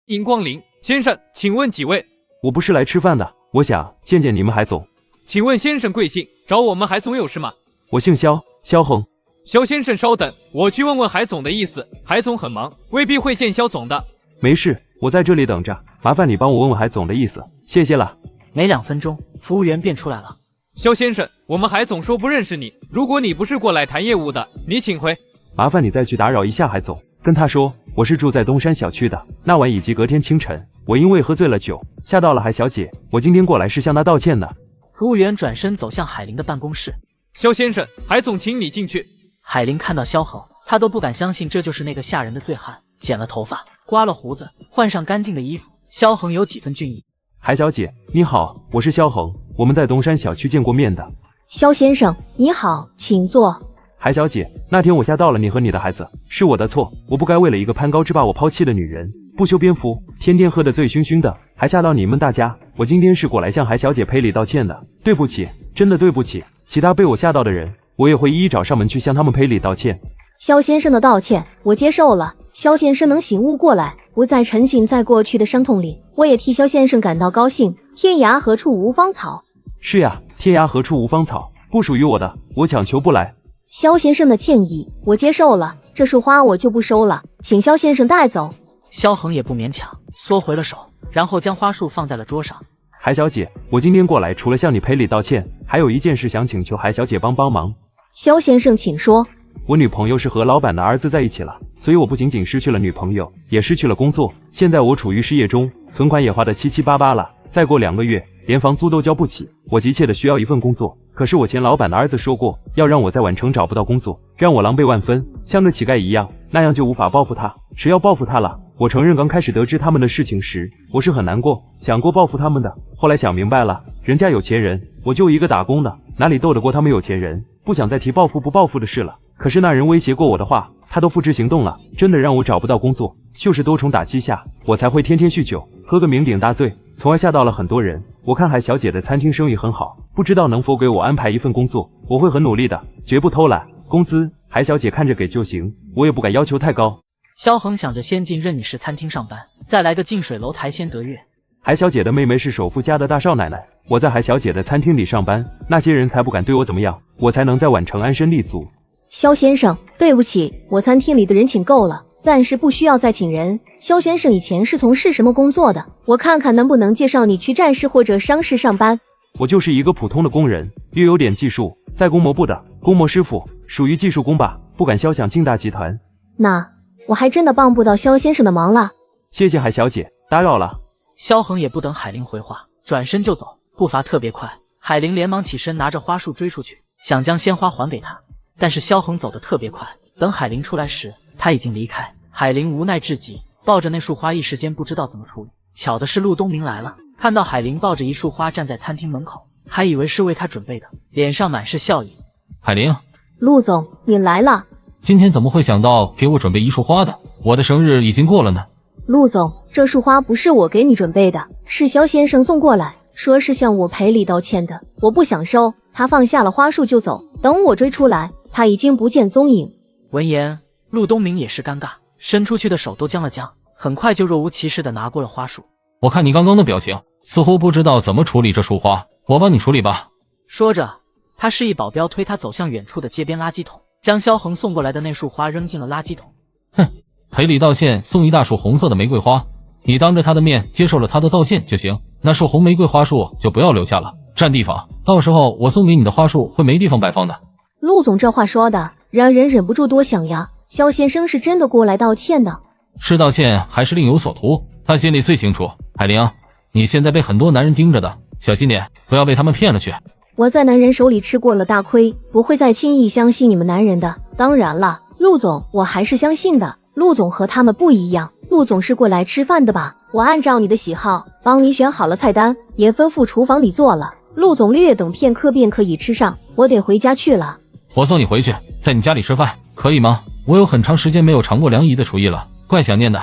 迎光临，先生，请问几位？我不是来吃饭的，我想见见你们海总。请问先生贵姓？找我们海总有事吗？我姓肖，肖恒。肖先生稍等，我去问问海总的意思。海总很忙，未必会见肖总的。没事，我在这里等着，麻烦你帮我问问海总的意思，谢谢了。没2分钟，服务员便出来了。肖先生，我们海总说不认识你，如果你不是过来谈业务的，你请回。麻烦你再去打扰一下海总，跟他说我是住在东山小区的。那晚以及隔天清晨，我因为喝醉了酒，吓到了海小姐，我今天过来是向她道歉的。服务员转身走向海玲的办公室。肖先生，海总请你进去。海玲看到萧恒，她都不敢相信这就是那个吓人的醉汉。剪了头发，刮了胡子，换上干净的衣服，萧恒有几分俊逸。海小姐你好，我是萧恒，我们在东山小区见过面的。萧先生你好，请坐。海小姐，那天我吓到了你和你的孩子，是我的错，我不该为了一个攀高枝把我抛弃的女人，不修边幅，天天喝得醉醺醺的，还吓到你们大家。我今天是过来向海小姐赔礼道歉的，对不起，真的对不起。其他被我吓到的人，我也会一一找上门去向他们赔礼道歉。萧先生的道歉我接受了，萧先生能醒悟过来，不再沉浸在过去的伤痛里，我也替萧先生感到高兴。天涯何处无芳草。是呀，天涯何处无芳草，不属于我的，我强求不来。萧先生的歉意我接受了，这束花我就不收了，请萧先生带走。萧恒也不勉强，缩回了手，然后将花束放在了桌上。海小姐，我今天过来除了向你赔礼道歉，还有一件事想请求海小姐帮忙。萧先生请说。我女朋友是和老板的儿子在一起了，所以我不仅仅失去了女朋友，也失去了工作。现在我处于失业中，存款也花得七七八八了，再过2个月连房租都交不起，我急切的需要一份工作。可是我前老板的儿子说过，要让我在宛城找不到工作，让我狼狈万分，像个乞丐一样，那样就无法报复他。谁要报复他了？我承认刚开始得知他们的事情时，我是很难过，想过报复他们的。后来想明白了，人家有钱人，我就一个打工的，哪里斗得过他们有钱人？不想再提报复不报复的事了。可是那人威胁过我的话，他都付之行动了，真的让我找不到工作。就是多重打击下，我才会天天酗酒，喝个酩酊大醉，从而吓到了很多人。我看海小姐的餐厅生意很好，不知道能否给我安排一份工作，我会很努力的，绝不偷懒。工资海小姐看着给就行，我也不敢要求太高。萧恒想着先进任女士餐厅上班，再来个近水楼台先得月。海小姐的妹妹是首富家的大少奶奶，我在海小姐的餐厅里上班，那些人才不敢对我怎么样，我才能在宛城安身立足。萧先生，对不起，我餐厅里的人请够了，暂时不需要再请人。萧先生以前是从事什么工作的？我看看能不能介绍你去战士或者商事上班。我就是一个普通的工人，又有点技术，在工模部的工模师傅，属于技术工吧，不敢肖想进大集团。那我还真的帮不到萧先生的忙了。谢谢海小姐，打扰了。萧恒也不等海玲回话，转身就走，步伐特别快。海玲连忙起身拿着花束追出去，想将鲜花还给他，但是萧恒走得特别快，等海玲出来时，他已经离开。海玲无奈至极，抱着那束花一时间不知道怎么处理。巧的是陆东明来了，看到海玲抱着一束花站在餐厅门口，还以为是为他准备的，脸上满是笑意。海玲，陆总你来了。今天怎么会想到给我准备一束花的？我的生日已经过了呢。陆总，这束花不是我给你准备的，是萧先生送过来，说是向我赔礼道歉的，我不想收。他放下了花束就走，等我追出来，他已经不见踪影。闻言，陆东明也是尴尬，伸出去的手都僵了僵，很快就若无其事地拿过了花束。我看你刚刚的表情，似乎不知道怎么处理这束花，我帮你处理吧。说着，他示意保镖推他走向远处的街边垃圾桶，将萧恒送过来的那束花扔进了垃圾桶。哼，赔礼道歉送一大束红色的玫瑰花，你当着他的面接受了他的道歉就行，那束红玫瑰花束就不要留下了，占地方，到时候我送给你的花束会没地方摆放的。陆总这话说的让人忍不住多想呀，萧先生是真的过来道歉的？是道歉还是另有所图，他心里最清楚。海玲，你现在被很多男人盯着的，小心点，不要被他们骗了去。我在男人手里吃过了大亏，不会再轻易相信你们男人的。当然了，陆总，我还是相信的。陆总和他们不一样，陆总是过来吃饭的吧？我按照你的喜好帮你选好了菜单，也吩咐厨房里做了。陆总略等片刻便可以吃上，我得回家去了。我送你回去，在你家里吃饭，可以吗？我有很长时间没有尝过梁姨的厨艺了，怪想念的。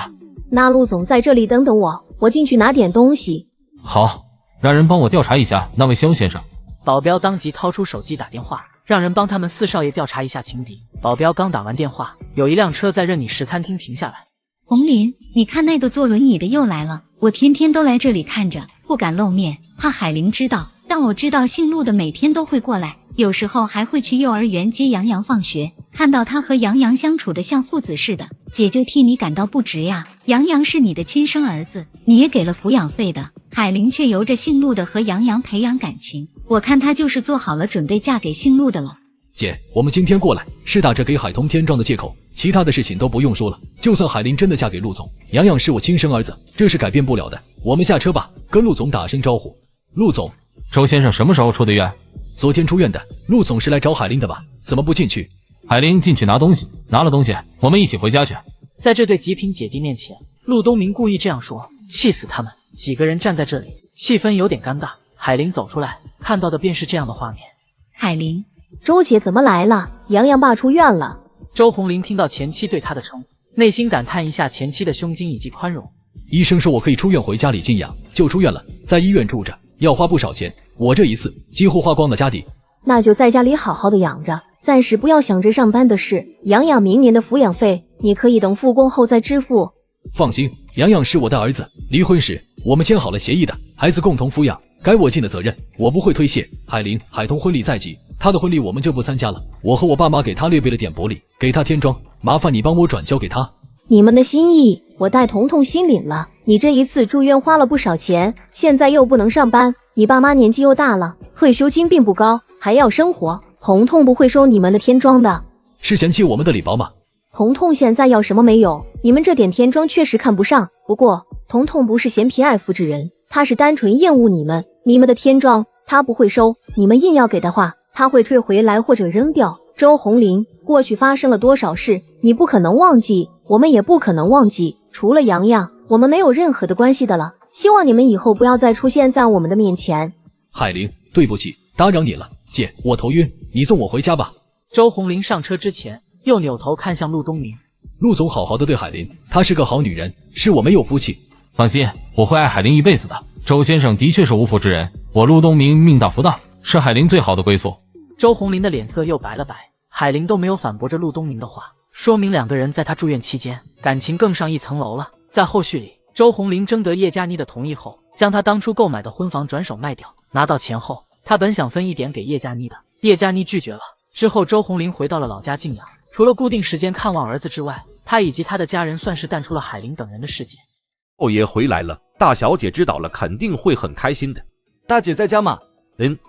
那陆总在这里等等我，我进去拿点东西。好，让人帮我调查一下那位肖先生。保镖当即掏出手机打电话，让人帮他们四少爷调查一下情敌。保镖刚打完电话，有一辆车在任你食餐厅停下来。红林，你看那个坐轮椅的又来了，我天天都来这里看着，不敢露面，怕海玲知道。但我知道姓陆的每天都会过来，有时候还会去幼儿园接杨洋放学。看到他和杨洋相处的像父子似的，姐就替你感到不值呀。杨洋是你的亲生儿子，你也给了抚养费的，海玲却由着姓陆的和杨洋培养感情。我看她就是做好了准备嫁给姓陆的了。姐，我们今天过来是打着给海童添妆的借口，其他的事情都不用说了。就算海玲真的嫁给陆总，杨洋是我亲生儿子，这是改变不了的。我们下车吧，跟陆总打声招呼。陆总，周先生什么时候出的院？昨天出院的。陆总是来找海玲的吧？怎么不进去？海玲进去拿东西，拿了东西，我们一起回家去。在这对极品姐弟面前，陆东明故意这样说，气死他们。几个人站在这里，气氛有点尴尬。海玲走出来，看到的便是这样的画面。海玲，周姐怎么来了？杨洋爸出院了。周红林听到前妻对他的称呼，内心感叹一下前妻的胸襟以及宽容。医生说我可以出院回家里静养，就出院了，在医院住着，要花不少钱，我这一次几乎花光了家底。那就在家里好好的养着，暂时不要想着上班的事。杨洋明年的抚养费，你可以等复工后再支付。放心，杨洋是我的儿子，离婚时我们签好了协议的，孩子共同抚养，该我尽的责任我不会推卸。海玲、海童婚礼在即，他的婚礼我们就不参加了。我和我爸妈给他略备了点薄礼，给他添妆，麻烦你帮我转交给他。你们的心意，我带彤彤心领了。你这一次住院花了不少钱，现在又不能上班，你爸妈年纪又大了，退休金并不高，还要生活。彤彤不会收你们的添妆的。是嫌弃我们的礼包吗？彤彤现在要什么没有，你们这点添妆确实看不上。不过彤彤不是嫌贫爱富之人，他是单纯厌恶你们的添妆，他不会收。你们硬要给的话，他会退回来或者扔掉。周红林，过去发生了多少事，你不可能忘记，我们也不可能忘记。除了洋洋，我们没有任何的关系的了。希望你们以后不要再出现在我们的面前。海玲，对不起，打扰你了。姐，我头晕，你送我回家吧。周红林上车之前，又扭头看向陆东明。陆总好好的对海玲，她是个好女人，是我没有福气。放心，我会爱海玲一辈子的。周先生的确是无福之人，我陆东明命大福大，是海玲最好的归宿。周红林的脸色又白了白，海玲都没有反驳着陆东明的话，说明两个人在他住院期间感情更上一层楼了。在后续里，周红林征得叶佳妮的同意后，将他当初购买的婚房转手卖掉，拿到钱后，他本想分一点给叶佳妮的，叶佳妮拒绝了。之后周红林回到了老家静养，除了固定时间看望儿子之外，他以及他的家人算是淡出了海玲等人的世界。少爷回来了，大小姐知道了肯定会很开心的。大姐在家吗？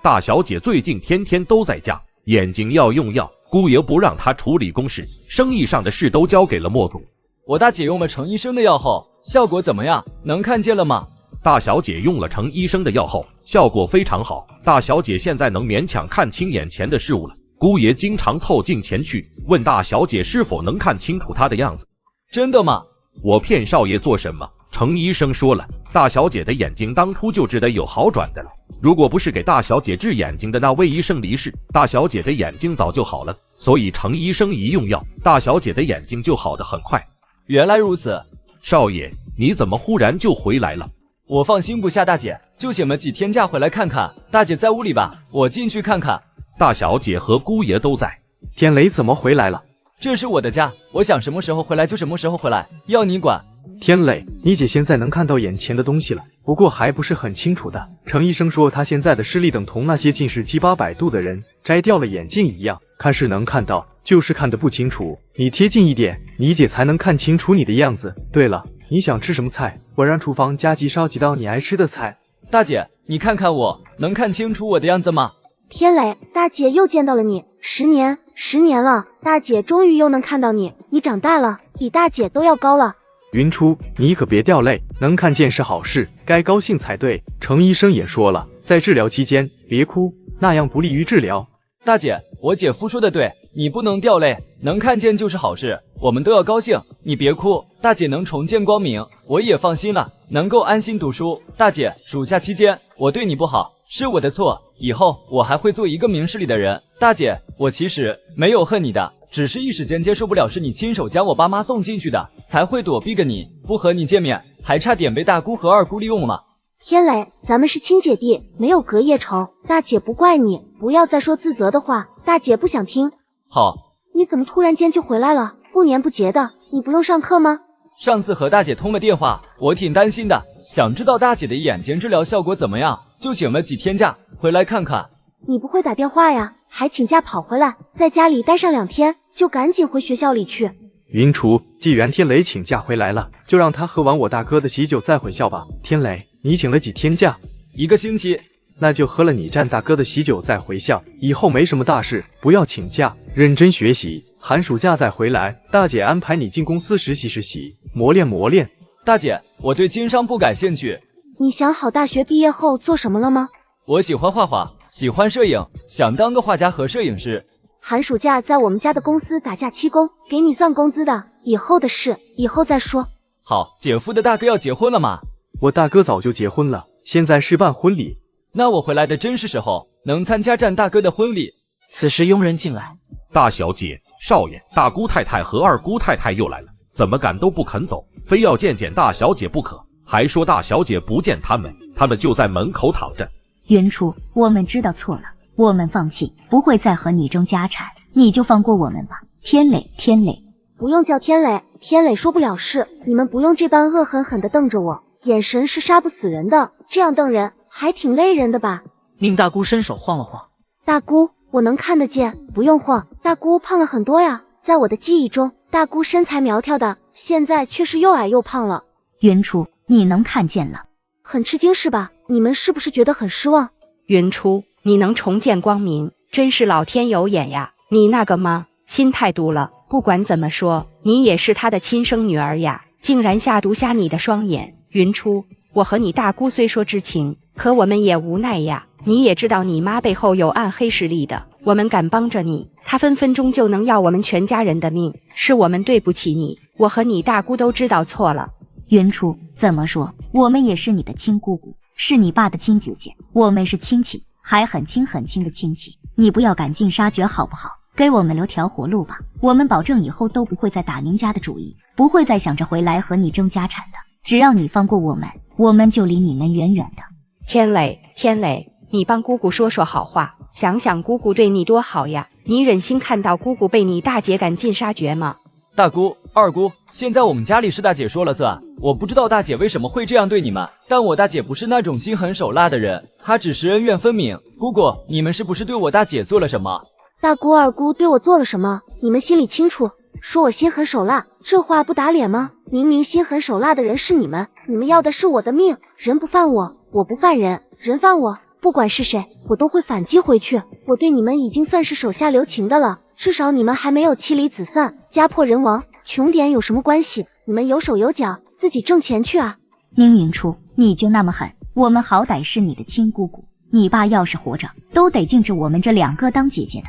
大小姐最近天天都在家，眼睛要用药，姑爷不让她处理公事，生意上的事都交给了莫总。我大姐用了程医生的药后，效果怎么样？能看见了吗？大小姐用了程医生的药后，效果非常好。大小姐现在能勉强看清眼前的事物了。姑爷经常凑近前去，问大小姐是否能看清楚她的样子。真的吗？我骗少爷做什么？程医生说了，大小姐的眼睛当初就值得有好转的了。如果不是给大小姐治眼睛的那位医生离世，大小姐的眼睛早就好了。所以程医生一用药，大小姐的眼睛就好得很快。原来如此。少爷，你怎么忽然就回来了？我放心不下大姐，就请了几天假回来看看。大姐在屋里吧，我进去看看。大小姐和姑爷都在。天雷怎么回来了？这是我的家，我想什么时候回来就什么时候回来，要你管。天磊，你姐现在能看到眼前的东西了，不过还不是很清楚的。程医生说她现在的视力等同那些近视7、800度的人摘掉了眼镜一样，看是能看到，就是看得不清楚。你贴近一点，你姐才能看清楚你的样子。对了，你想吃什么菜？我让厨房加几烧几道你爱吃的菜。大姐，你看看我，能看清楚我的样子吗？天磊，大姐又见到了你，10年了，大姐终于又能看到你，你长大了，比大姐都要高了。云初，你可别掉泪，能看见是好事，该高兴才对。程医生也说了，在治疗期间别哭，那样不利于治疗。大姐，我姐夫说的对，你不能掉泪，能看见就是好事，我们都要高兴。你别哭，大姐能重见光明，我也放心了，能够安心读书。大姐，暑假期间我对你不好，是我的错，以后我还会做一个明事理的人。大姐，我其实没有恨你的，只是一时间接受不了是你亲手将我爸妈送进去的，才会躲避着你，不和你见面，还差点被大姑和二姑利用了。天雷，咱们是亲姐弟，没有隔夜仇，大姐不怪你，不要再说自责的话，大姐不想听。好。你怎么突然间就回来了？不年不节的，你不用上课吗？上次和大姐通了电话，我挺担心的，想知道大姐的眼睛治疗效果怎么样，就请了几天假回来看看。你不会打电话呀？还请假跑回来，在家里待上2天，就赶紧回学校里去。云初，既然天雷请假回来了，就让他喝完我大哥的喜酒再回校吧。天雷，你请了几天假？1个星期。那就喝了你战大哥的喜酒再回校，以后没什么大事，不要请假，认真学习，寒暑假再回来，大姐安排你进公司实习，磨练磨练。大姐，我对经商不感兴趣。你想好大学毕业后做什么了吗？我喜欢画画，喜欢摄影，想当个画家和摄影师。寒暑假在我们家的公司打假期工，给你算工资的，以后的事以后再说。好，姐夫的大哥要结婚了吗？我大哥早就结婚了，现在是办婚礼。那我回来的真是时候，能参加战大哥的婚礼。此时佣人进来，大小姐、少爷、大姑太太和二姑太太又来了，怎么赶都不肯走，非要见大小姐不可，还说大小姐不见他们就在门口躺着。云初，我们知道错了，我们放弃，不会再和你争家产，你就放过我们吧。天磊，天磊，不用叫天磊，天磊说不了事，你们不用这般恶狠狠地瞪着我，眼神是杀不死人的，这样瞪人还挺累人的吧。宁大姑伸手晃了晃，大姑，我能看得见，不用晃。大姑胖了很多呀，在我的记忆中，大姑身材苗条的，现在却是又矮又胖了。云初，你能看见了，很吃惊是吧？你们是不是觉得很失望？云初，你能重见光明，真是老天有眼呀！你那个妈心太毒了，不管怎么说，你也是她的亲生女儿呀，竟然下毒瞎你的双眼。云初，我和你大姑虽说知情，可我们也无奈呀。你也知道你妈背后有暗黑势力的，我们敢帮着你，她分分钟就能要我们全家人的命，是我们对不起你，我和你大姑都知道错了。云初，怎么说，我们也是你的亲姑姑，是你爸的亲姐姐，我们是亲戚，还很亲很亲的亲戚，你不要赶尽杀绝好不好？给我们留条活路吧，我们保证以后都不会再打您家的主意，不会再想着回来和你争家产的，只要你放过我们，我们就离你们远远的。天磊，天磊，你帮姑姑说说好话，想想姑姑对你多好呀，你忍心看到姑姑被你大姐赶尽杀绝吗？大姑、二姑，现在我们家里是大姐说了算，我不知道大姐为什么会这样对你们，但我大姐不是那种心狠手辣的人，她只是恩怨分明。姑姑，你们是不是对我大姐做了什么？大姑二姑对我做了什么？你们心里清楚。说我心狠手辣，这话不打脸吗？明明心狠手辣的人是你们，你们要的是我的命。人不犯我，我不犯人，人犯我，不管是谁，我都会反击回去。我对你们已经算是手下留情的了，至少你们还没有妻离子散、家破人亡，穷点有什么关系？你们有手有脚，自己挣钱去啊！宁云初，你就那么狠？我们好歹是你的亲姑姑，你爸要是活着，都得禁止我们这两个当姐姐的。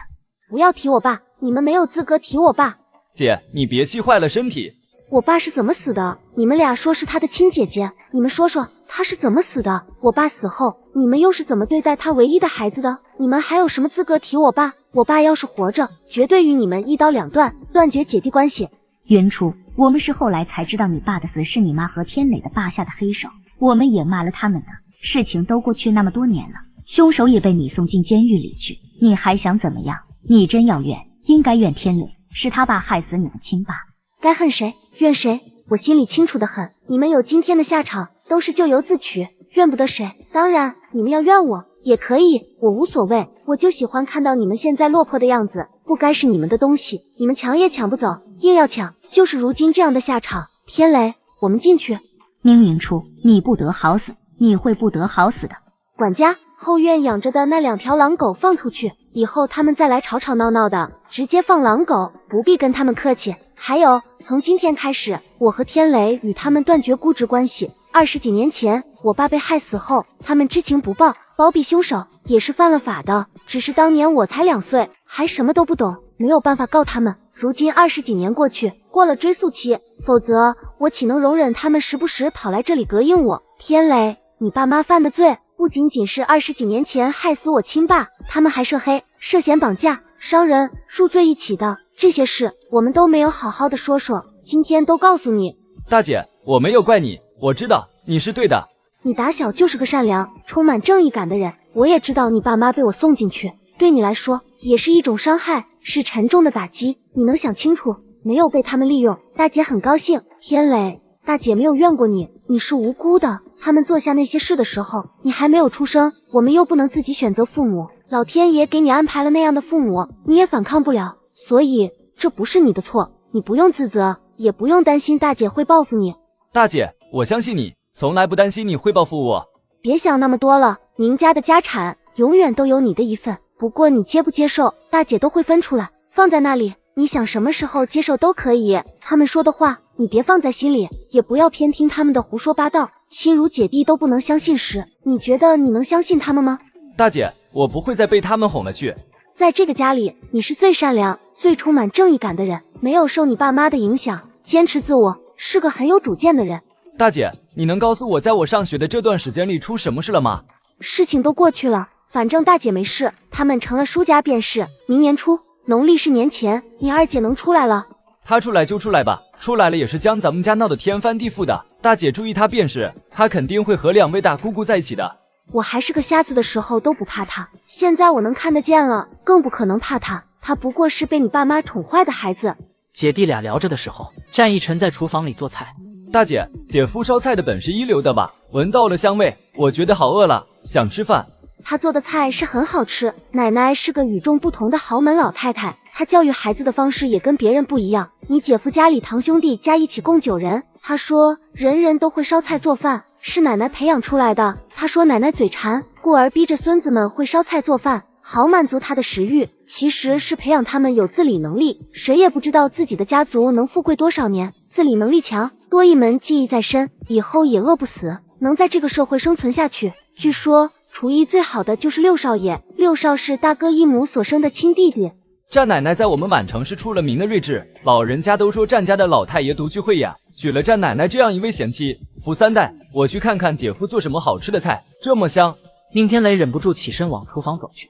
不要提我爸，你们没有资格提我爸。姐，你别气坏了身体。我爸是怎么死的？你们俩说是他的亲姐姐，你们说说他是怎么死的？我爸死后，你们又是怎么对待他唯一的孩子的？你们还有什么资格提我爸？我爸要是活着，绝对与你们一刀两断，断绝姐弟关系。云初，我们是后来才知道你爸的死是你妈和天磊的爸下的黑手，我们也骂了他们的。事情都过去那么多年了，凶手也被你送进监狱里去，你还想怎么样？你真要怨，应该怨天磊，是他爸害死你的亲爸。该恨谁怨谁，我心里清楚的很。你们有今天的下场，都是咎由自取，怨不得谁。当然，你们要怨我也可以，我无所谓。我就喜欢看到你们现在落魄的样子，不该是你们的东西，你们抢也抢不走，硬要抢，就是如今这样的下场。天雷，我们进去。宁云初，你不得好死，你会不得好死的。管家，后院养着的那2条狼狗放出去，以后他们再来吵吵闹闹的，直接放狼狗，不必跟他们客气。还有，从今天开始，我和天雷与他们断绝姑侄关系。20几年前，我爸被害死后，他们知情不报，包庇凶手，也是犯了法的。只是当年我才2岁，还什么都不懂，没有办法告他们。如今20几年过去，过了追诉期，否则我岂能容忍他们时不时跑来这里膈应我？天雷，你爸妈犯的罪，不仅仅是20几年前害死我亲爸，他们还涉黑、涉嫌绑架、伤人、入罪一起的。这些事我们都没有好好的说说，今天都告诉你。大姐，我没有怪你，我知道你是对的。你打小就是个善良、充满正义感的人，我也知道你爸妈被我送进去，对你来说也是一种伤害，是沉重的打击。你能想清楚，没有被他们利用，大姐很高兴。天雷，大姐没有怨过你，你是无辜的。他们做下那些事的时候，你还没有出生，我们又不能自己选择父母，老天爷给你安排了那样的父母，你也反抗不了。所以这不是你的错，你不用自责，也不用担心大姐会报复你。大姐，我相信你，从来不担心你会报复我。别想那么多了，宁家的家产永远都有你的一份，不过你接不接受，大姐都会分出来，放在那里，你想什么时候接受都可以。他们说的话你别放在心里，也不要偏听他们的胡说八道。亲如姐弟都不能相信时，你觉得你能相信他们吗？大姐，我不会再被他们哄了去。在这个家里，你是最善良、最充满正义感的人，没有受你爸妈的影响，坚持自我，是个很有主见的人。大姐，你能告诉我在我上学的这段时间里出什么事了吗？事情都过去了，反正大姐没事，他们成了输家便是。明年初，农历是年前，你二姐能出来了。她出来就出来吧，出来了也是将咱们家闹得天翻地覆的。大姐注意她便是，她肯定会和2位大姑姑在一起的。我还是个瞎子的时候都不怕他，现在我能看得见了，更不可能怕他。他不过是被你爸妈宠坏的孩子。姐弟俩聊着的时候，战逸晨在厨房里做菜。大姐，姐夫烧菜的本事一流的吧？闻到了香味，我觉得好饿了，想吃饭。他做的菜是很好吃。奶奶是个与众不同的豪门老太太，她教育孩子的方式也跟别人不一样。你姐夫家里堂兄弟加一起共9人，他说人人都会烧菜做饭，是奶奶培养出来的。他说奶奶嘴馋，故而逼着孙子们会烧菜做饭，好满足他的食欲。其实是培养他们有自理能力，谁也不知道自己的家族能富贵多少年。自理能力强，多一门技艺在身，以后也饿不死，能在这个社会生存下去。据说厨艺最好的就是6少爷，6少是大哥一母所生的亲弟弟。战奶奶在我们满城是出了名的睿智，老人家都说战家的老太爷独具慧眼，娶了战奶奶这样一位贤妻，福3代。我去看看姐夫做什么好吃的菜，这么香。宁天雷忍不住起身往厨房走去。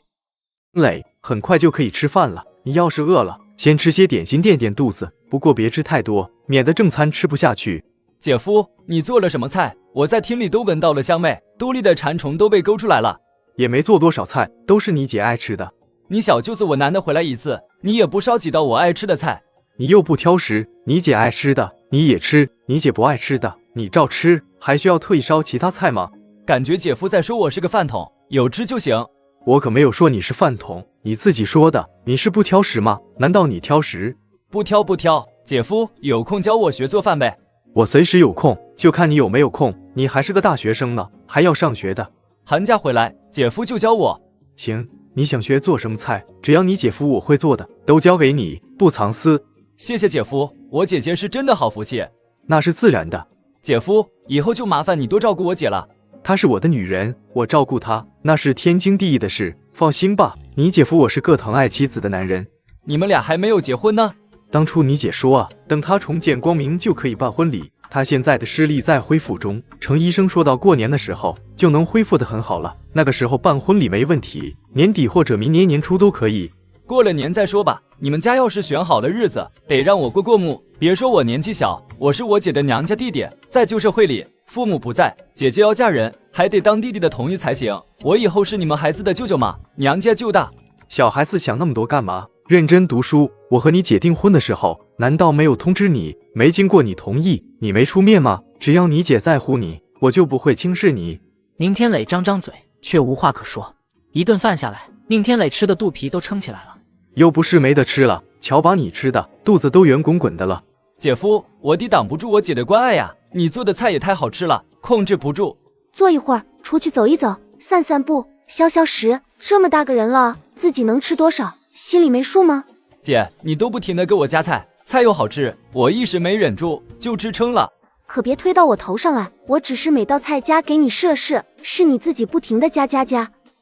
磊，很快就可以吃饭了，你要是饿了，先吃些点心垫垫肚子，不过别吃太多，免得正餐吃不下去。姐夫，你做了什么菜？我在厅里都闻到了香味，肚里的馋虫都被勾出来了。也没做多少菜，都是你姐爱吃的。你小舅子我难得回来一次，你也不烧几道我爱吃的菜。你又不挑食，你姐爱吃的你也吃，你姐不爱吃的你照吃，还需要特意烧其他菜吗？感觉姐夫在说我是个饭桶，有吃就行。我可没有说你是饭桶，你自己说的。你是不挑食吗？难道你挑食？不挑，姐夫有空教我学做饭呗。我随时有空，就看你有没有空。你还是个大学生呢，还要上学的。寒假回来，姐夫就教我。行，你想学做什么菜，只要你姐夫我会做的，都交给你，不藏私。谢谢姐夫，我姐姐是真的好福气。那是自然的。姐夫，以后就麻烦你多照顾我姐了。她是我的女人，我照顾她那是天经地义的事。放心吧，你姐夫我是个疼爱妻子的男人。你们俩还没有结婚呢？当初你姐说等她重见光明就可以办婚礼。她现在的视力在恢复中，程医生说到过年的时候就能恢复得很好了，那个时候办婚礼没问题，年底或者明年年初都可以。过了年再说吧，你们家要是选好了日子，得让我过目。别说我年纪小，我是我姐的娘家弟弟，在旧社会里，父母不在，姐姐要嫁人，还得当弟弟的同意才行。我以后是你们孩子的舅舅嘛，娘家就大。小孩子想那么多干嘛？认真读书。我和你姐订婚的时候，难道没有通知你？没经过你同意，你没出面吗？只要你姐在乎你，我就不会轻视你。宁天磊张张嘴，却无话可说。一顿饭下来，宁天磊吃的肚皮都撑起来了。又不是没得吃了，瞧把你吃的，肚子都圆滚滚的了。姐夫，我抵挡不住我姐的关爱呀，你做的菜也太好吃了，控制不住。坐一会儿，出去走一走，散散步，消消食。这么大个人了，自己能吃多少，心里没数吗？姐，你都不停的给我夹菜菜又好吃，我一时没忍住就吃撑了。可别推到我头上来，我只是每道菜夹给你试了试，是你自己不停的夹。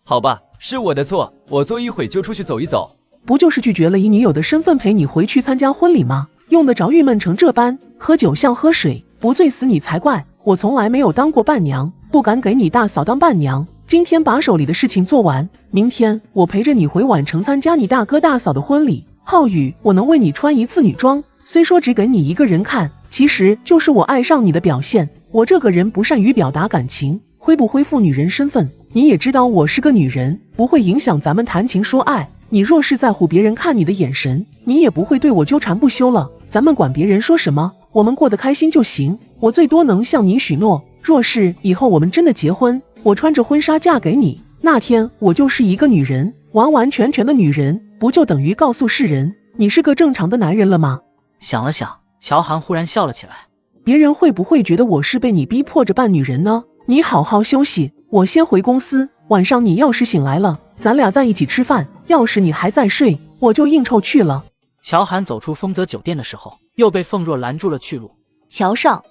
好吧，是我的错，我坐一会就出去走一走。不就是拒绝了以你有的身份陪你回去参加婚礼吗？用得着郁闷成这般？喝酒像喝水，不醉死你才怪。我从来没有当过伴娘，不敢给你大嫂当伴娘。今天把手里的事情做完，明天我陪着你回宛城参加你大哥大嫂的婚礼。浩宇，我能为你穿一次女装，虽说只给你一个人看，其实就是我爱上你的表现。我这个人不善于表达感情，恢不恢复女人身份，你也知道我是个女人，不会影响咱们谈情说爱。你若是在乎别人看你的眼神，你也不会对我纠缠不休了。咱们管别人说什么，我们过得开心就行。我最多能向你许诺，若是以后我们真的结婚，我穿着婚纱嫁给你，那天我就是一个女人，完完全全的女人，不就等于告诉世人你是个正常的男人了吗？想了想，乔涵忽然笑了起来。别人会不会觉得我是被你逼迫着扮女人呢？你好好休息，我先回公司，晚上你要是醒来了，咱俩在一起吃饭，要是你还在睡，我就应酬去了。乔涵走出丰泽酒店的时候，又被凤若拦住了去路。乔少，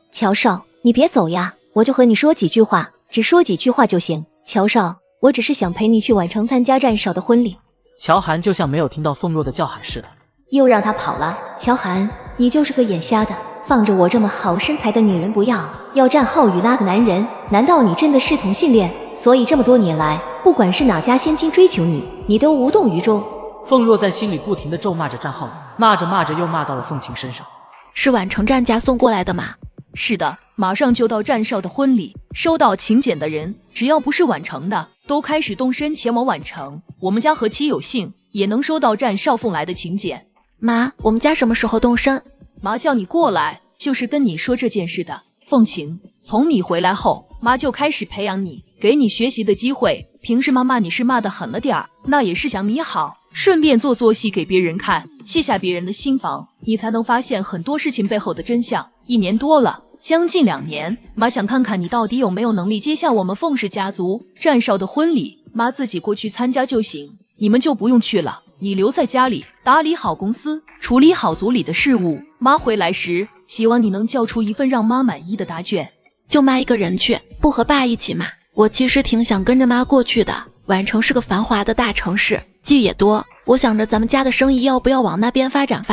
你别走呀，我就和你说几句话，只说几句话就行。乔少，我只是想陪你去宛城参加战少的婚礼。乔涵就像没有听到凤若的叫喊似的，又让他跑了。乔涵，你就是个眼瞎的，放着我这么好身材的女人不要，要战浩宇那个男人，难道你真的是同性恋？所以这么多年来，不管是哪家仙卿追求你，你都无动于衷。凤若在心里不停地咒骂着战浩宇，骂着又骂到了凤琴身上。是宛城战家送过来的吗？是的，马上就到战少的婚礼，收到请柬的人，只要不是宛城的，都开始动身前往宛城。我们家何其有幸，也能收到战少送来的请柬。妈，我们家什么时候动身？妈叫你过来，就是跟你说这件事的。凤琴，从你回来后，妈就开始培养你，给你学习的机会。平时妈骂你是骂得狠了点儿，那也是想你好，顺便做戏给别人看，卸下别人的心防，你才能发现很多事情背后的真相。1年多了，将近2年，妈想看看你到底有没有能力接下我们凤氏家族战少的婚礼。妈自己过去参加就行，你们就不用去了。你留在家里打理好公司，处理好组里的事务。妈回来时，希望你能交出一份让妈满意的答卷。就妈一个人去，不和爸一起嘛？我其实挺想跟着妈过去的。宛城是个繁华的大城市，剧也多，我想着咱们家的生意要不要往那边发展。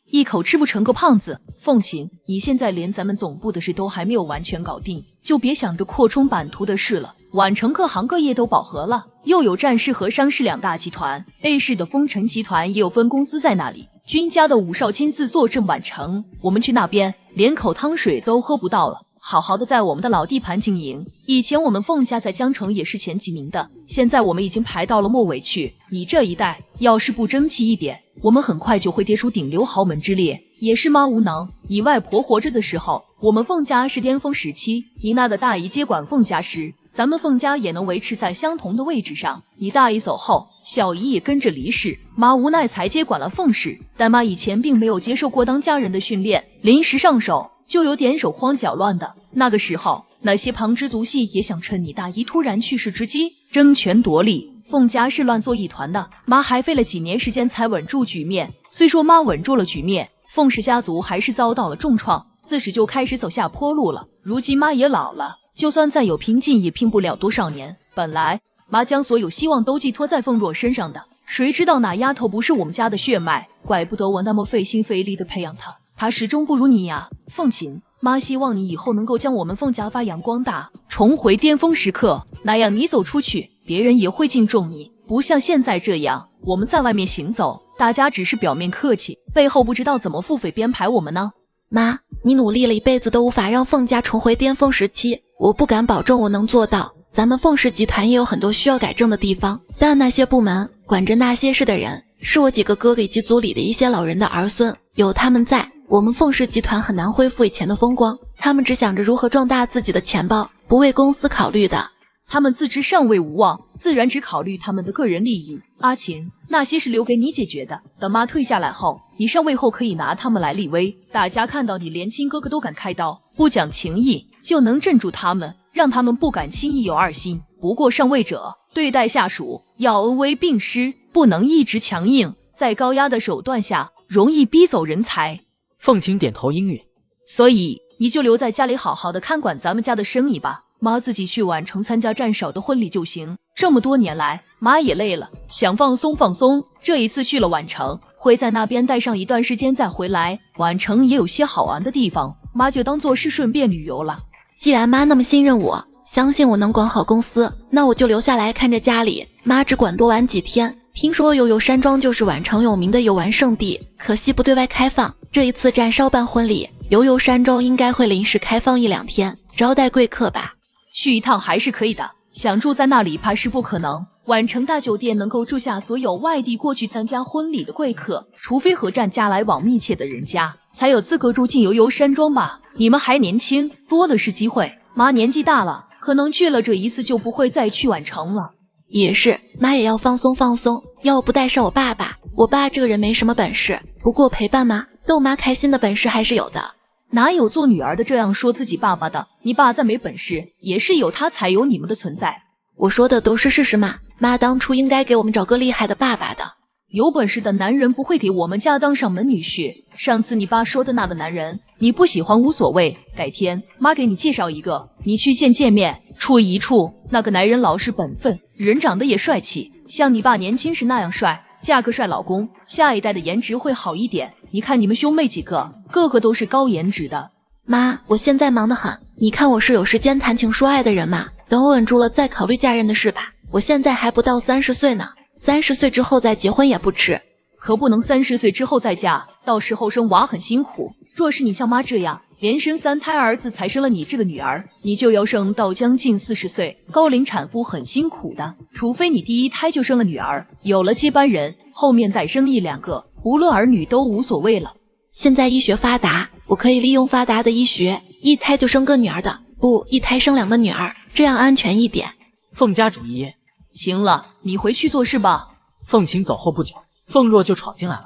一口吃不成个胖子。凤琴，你现在连咱们总部的事都还没有完全搞定，就别想着扩充版图的事了。宛城各行各业都饱和了，又有战氏和商氏2大集团， A 市的丰城集团也有分公司在那里。君家的武少亲自坐镇宛城，我们去那边连口汤水都喝不到了。好好的在我们的老地盘经营，以前我们凤家在江城也是前几名的，现在我们已经排到了末尾去。你这一代要是不争气一点，我们很快就会跌出顶流豪门之列。也是妈无能，你外婆活着的时候，我们凤家是巅峰时期，你那的大姨接管凤家时，咱们凤家也能维持在相同的位置上。你大姨走后，小姨也跟着离世，妈无奈才接管了凤氏，但妈以前并没有接受过当家人的训练，临时上手就有点手慌脚乱的。那个时候，那些旁支族系也想趁你大姨突然去世之机争权夺利，凤家是乱作一团的。妈还费了几年时间才稳住局面，虽说妈稳住了局面，凤氏家族还是遭到了重创，40就开始走下坡路了。如今妈也老了，就算再有拼劲也拼不了多少年。本来妈将所有希望都寄托在凤若身上的，谁知道那丫头不是我们家的血脉，怪不得我那么费心费力的培养她，她始终不如你呀。凤琴，妈希望你以后能够将我们凤家发扬光大，重回巅峰时刻，那样你走出去，别人也会敬重你，不像现在这样，我们在外面行走，大家只是表面客气，背后不知道怎么腹诽编排我们呢。妈，你努力了一辈子都无法让凤家重回巅峰时期，我不敢保证我能做到。咱们凤氏集团也有很多需要改正的地方，但那些部门管着那些事的人，是我几个哥哥以及族里的一些老人的儿孙，有他们在，我们凤氏集团很难恢复以前的风光。他们只想着如何壮大自己的钱包，不为公司考虑的。他们自知上位无望，自然只考虑他们的个人利益。阿琴，那些是留给你解决的，等妈退下来后，你上位后可以拿他们来立威，大家看到你连亲哥哥都敢开刀，不讲情义，就能镇住他们，让他们不敢轻易有二心。不过上位者对待下属要恩威并施，不能一直强硬，在高压的手段下容易逼走人才。凤琴点头应允。所以你就留在家里好好的看管咱们家的生意吧，妈自己去宛城参加战少的婚礼就行。这么多年来，妈也累了，想放松放松。这一次去了宛城，会在那边待上一段时间再回来。宛城也有些好玩的地方，妈就当做是顺便旅游了。既然妈那么信任我，相信我能管好公司，那我就留下来看着家里。妈只管多玩几天。听说悠悠山庄就是宛城有名的游玩胜地，可惜不对外开放。这一次战少办婚礼，悠悠山庄应该会临时开放1-2天，招待贵客吧。去一趟还是可以的，想住在那里怕是不可能。宛城大酒店能够住下所有外地过去参加婚礼的贵客，除非和战家来往密切的人家，才有资格住进悠悠山庄吧。你们还年轻，多的是机会。妈年纪大了，可能去了这一次就不会再去宛城了。也是，妈也要放松放松，要不带上我爸爸。我爸这个人没什么本事，不过陪伴妈、逗妈开心的本事还是有的。哪有做女儿的这样说自己爸爸的？你爸再没本事，也是有他才有你们的存在。我说的都是事实嘛，妈当初应该给我们找个厉害的爸爸的。有本事的男人不会给我们家当上门女婿。上次你爸说的那个男人，你不喜欢无所谓，改天妈给你介绍一个，你去见面，处一处。那个男人老实本分，人长得也帅气，像你爸年轻时那样帅，嫁个帅老公，下一代的颜值会好一点。你看你们兄妹几个，个个都是高颜值的。妈，我现在忙得很，你看我是有时间谈情说爱的人嘛，等我稳住了再考虑嫁人的事吧。我现在还不到30岁呢，30岁之后再结婚也不迟。可不能30岁之后再嫁，到时候生娃很辛苦。若是你像妈这样连生3胎儿子才生了你这个女儿，你就要生到将近40岁，高龄产妇很辛苦的。除非你第一胎就生了女儿，有了接班人，后面再生1-2个，无论儿女都无所谓了。现在医学发达，我可以利用发达的医学，一胎就生个女儿的，不，一胎生2个女儿，这样安全一点。凤家主一行了，你回去做事吧。凤琴走后不久，凤若就闯进来了。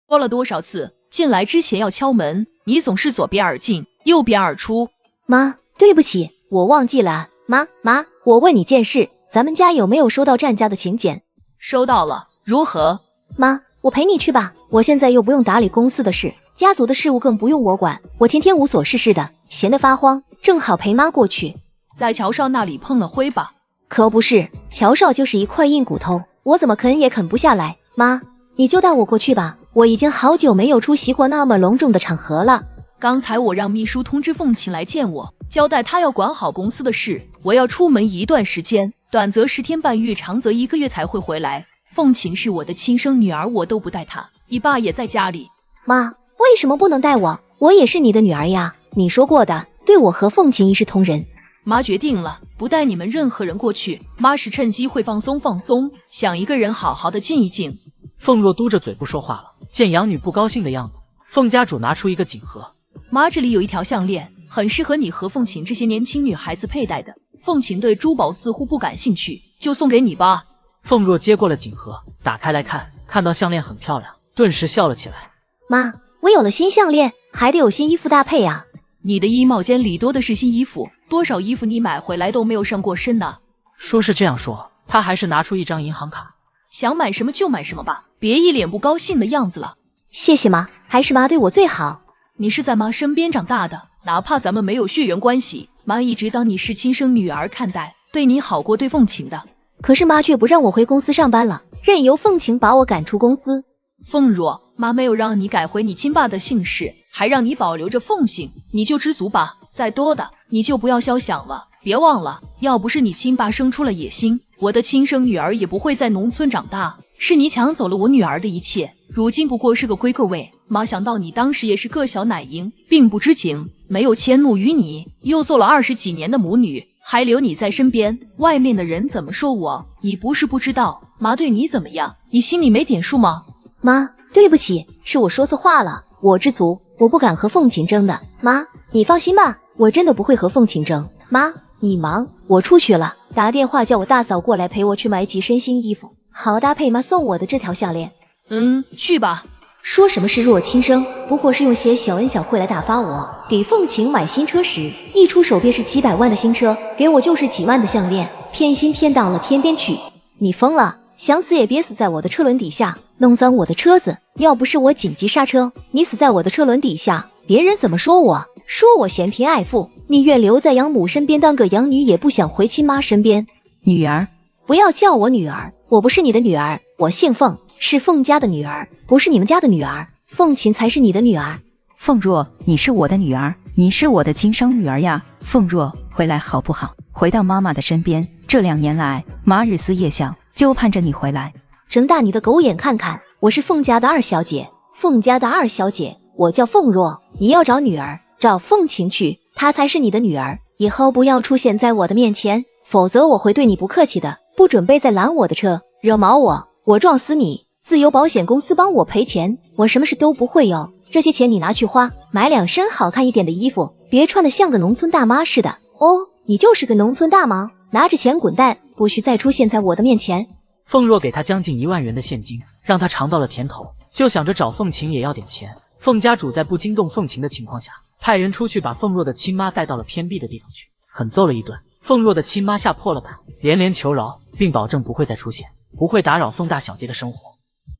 说了多少次，进来之前要敲门，你总是左边耳进，右边耳出。妈，对不起，我忘记了。妈，我问你件事，咱们家有没有收到战家的请柬？收到了，如何？妈，我陪你去吧，我现在又不用打理公司的事，家族的事务更不用我管，我天天无所事事的，闲得发慌，正好陪妈过去。在乔少那里碰了灰吧？可不是，乔少就是一块硬骨头，我怎么啃也啃不下来。妈，你就带我过去吧，我已经好久没有出席过那么隆重的场合了。刚才我让秘书通知凤琴来见我，交代她要管好公司的事，我要出门一段时间，短则10天半月，长则1个月才会回来。凤琴是我的亲生女儿，我都不带她，你爸也在家里。妈，为什么不能带我？我也是你的女儿呀，你说过的，对我和凤琴一视同仁。妈决定了，不带你们任何人过去。妈是趁机会放松放松，想一个人好好的静一静。凤若嘟着嘴不说话了，见养女不高兴的样子，凤家主拿出一个锦盒。妈，这里有一条项链，很适合你和凤琴这些年轻女孩子佩戴的。凤琴对珠宝似乎不感兴趣，就送给你吧。凤若接过了锦盒，打开来看，看到项链很漂亮，顿时笑了起来。妈，我有了新项链，还得有新衣服搭配啊。你的衣帽间里多的是新衣服，多少衣服你买回来都没有上过身呢。说是这样说，他还是拿出一张银行卡，想买什么就买什么吧，别一脸不高兴的样子了。谢谢妈，还是妈对我最好。你是在妈身边长大的，哪怕咱们没有血缘关系，妈一直当你是亲生女儿看待，对你好过对凤琴的。可是妈却不让我回公司上班了，任由凤琴把我赶出公司。凤若，妈没有让你改回你亲爸的姓氏，还让你保留着凤姓，你就知足吧，再多的你就不要肖想了。别忘了，要不是你亲爸生出了野心，我的亲生女儿也不会在农村长大，是你抢走了我女儿的一切，如今不过是个归个位。妈想到你当时也是个小奶婴，并不知情，没有迁怒于你，又做了20几年的母女，还留你在身边，外面的人怎么说我，你不是不知道，妈对你怎么样，你心里没点数吗？妈，对不起，是我说错话了，我知足，我不敢和凤琴争的。妈，你放心吧，我真的不会和凤琴争。妈，你忙，我出去了，打电话叫我大嫂过来陪我去买几身新衣服，好搭配妈送我的这条项链。去吧。说什么是弱亲生，不过是用些小恩小惠来打发我。给凤琴买新车时，一出手便是几百万的新车，给我就是几万的项链，偏心偏到了天边去。你疯了，想死也别死在我的车轮底下，弄脏我的车子。要不是我紧急刹车，你死在我的车轮底下，别人怎么说我？说我嫌贫爱富，宁愿留在养母身边当个养女，也不想回亲妈身边。女儿，不要叫我女儿，我不是你的女儿，我姓凤，是凤家的女儿，不是你们家的女儿。凤琴才是你的女儿。凤若，你是我的女儿，你是我的亲生女儿呀。凤若，回来好不好？回到妈妈的身边。这2年来，妈日思夜想，就盼着你回来。睁大你的狗眼看看，我是凤家的2小姐，凤家的2小姐，我叫凤若。你要找女儿，找凤琴去，她才是你的女儿。以后不要出现在我的面前，否则我会对你不客气的。不准备再拦我的车，惹毛我撞死你。自由保险公司帮我赔钱，我什么事都不会有。这些钱你拿去花，买2身好看一点的衣服，别穿得像个农村大妈似的。哦，你就是个农村大妈，拿着钱滚蛋，不许再出现在我的面前。凤若给他将近1万元的现金，让他尝到了甜头，就想着找凤琴也要点钱。凤家主在不惊动凤琴的情况下，派人出去把凤若的亲妈带到了偏僻的地方去，狠揍了一顿。凤若的亲妈吓破了胆，连连求饶，并保证不会再出现，不会打扰凤大小姐的生活。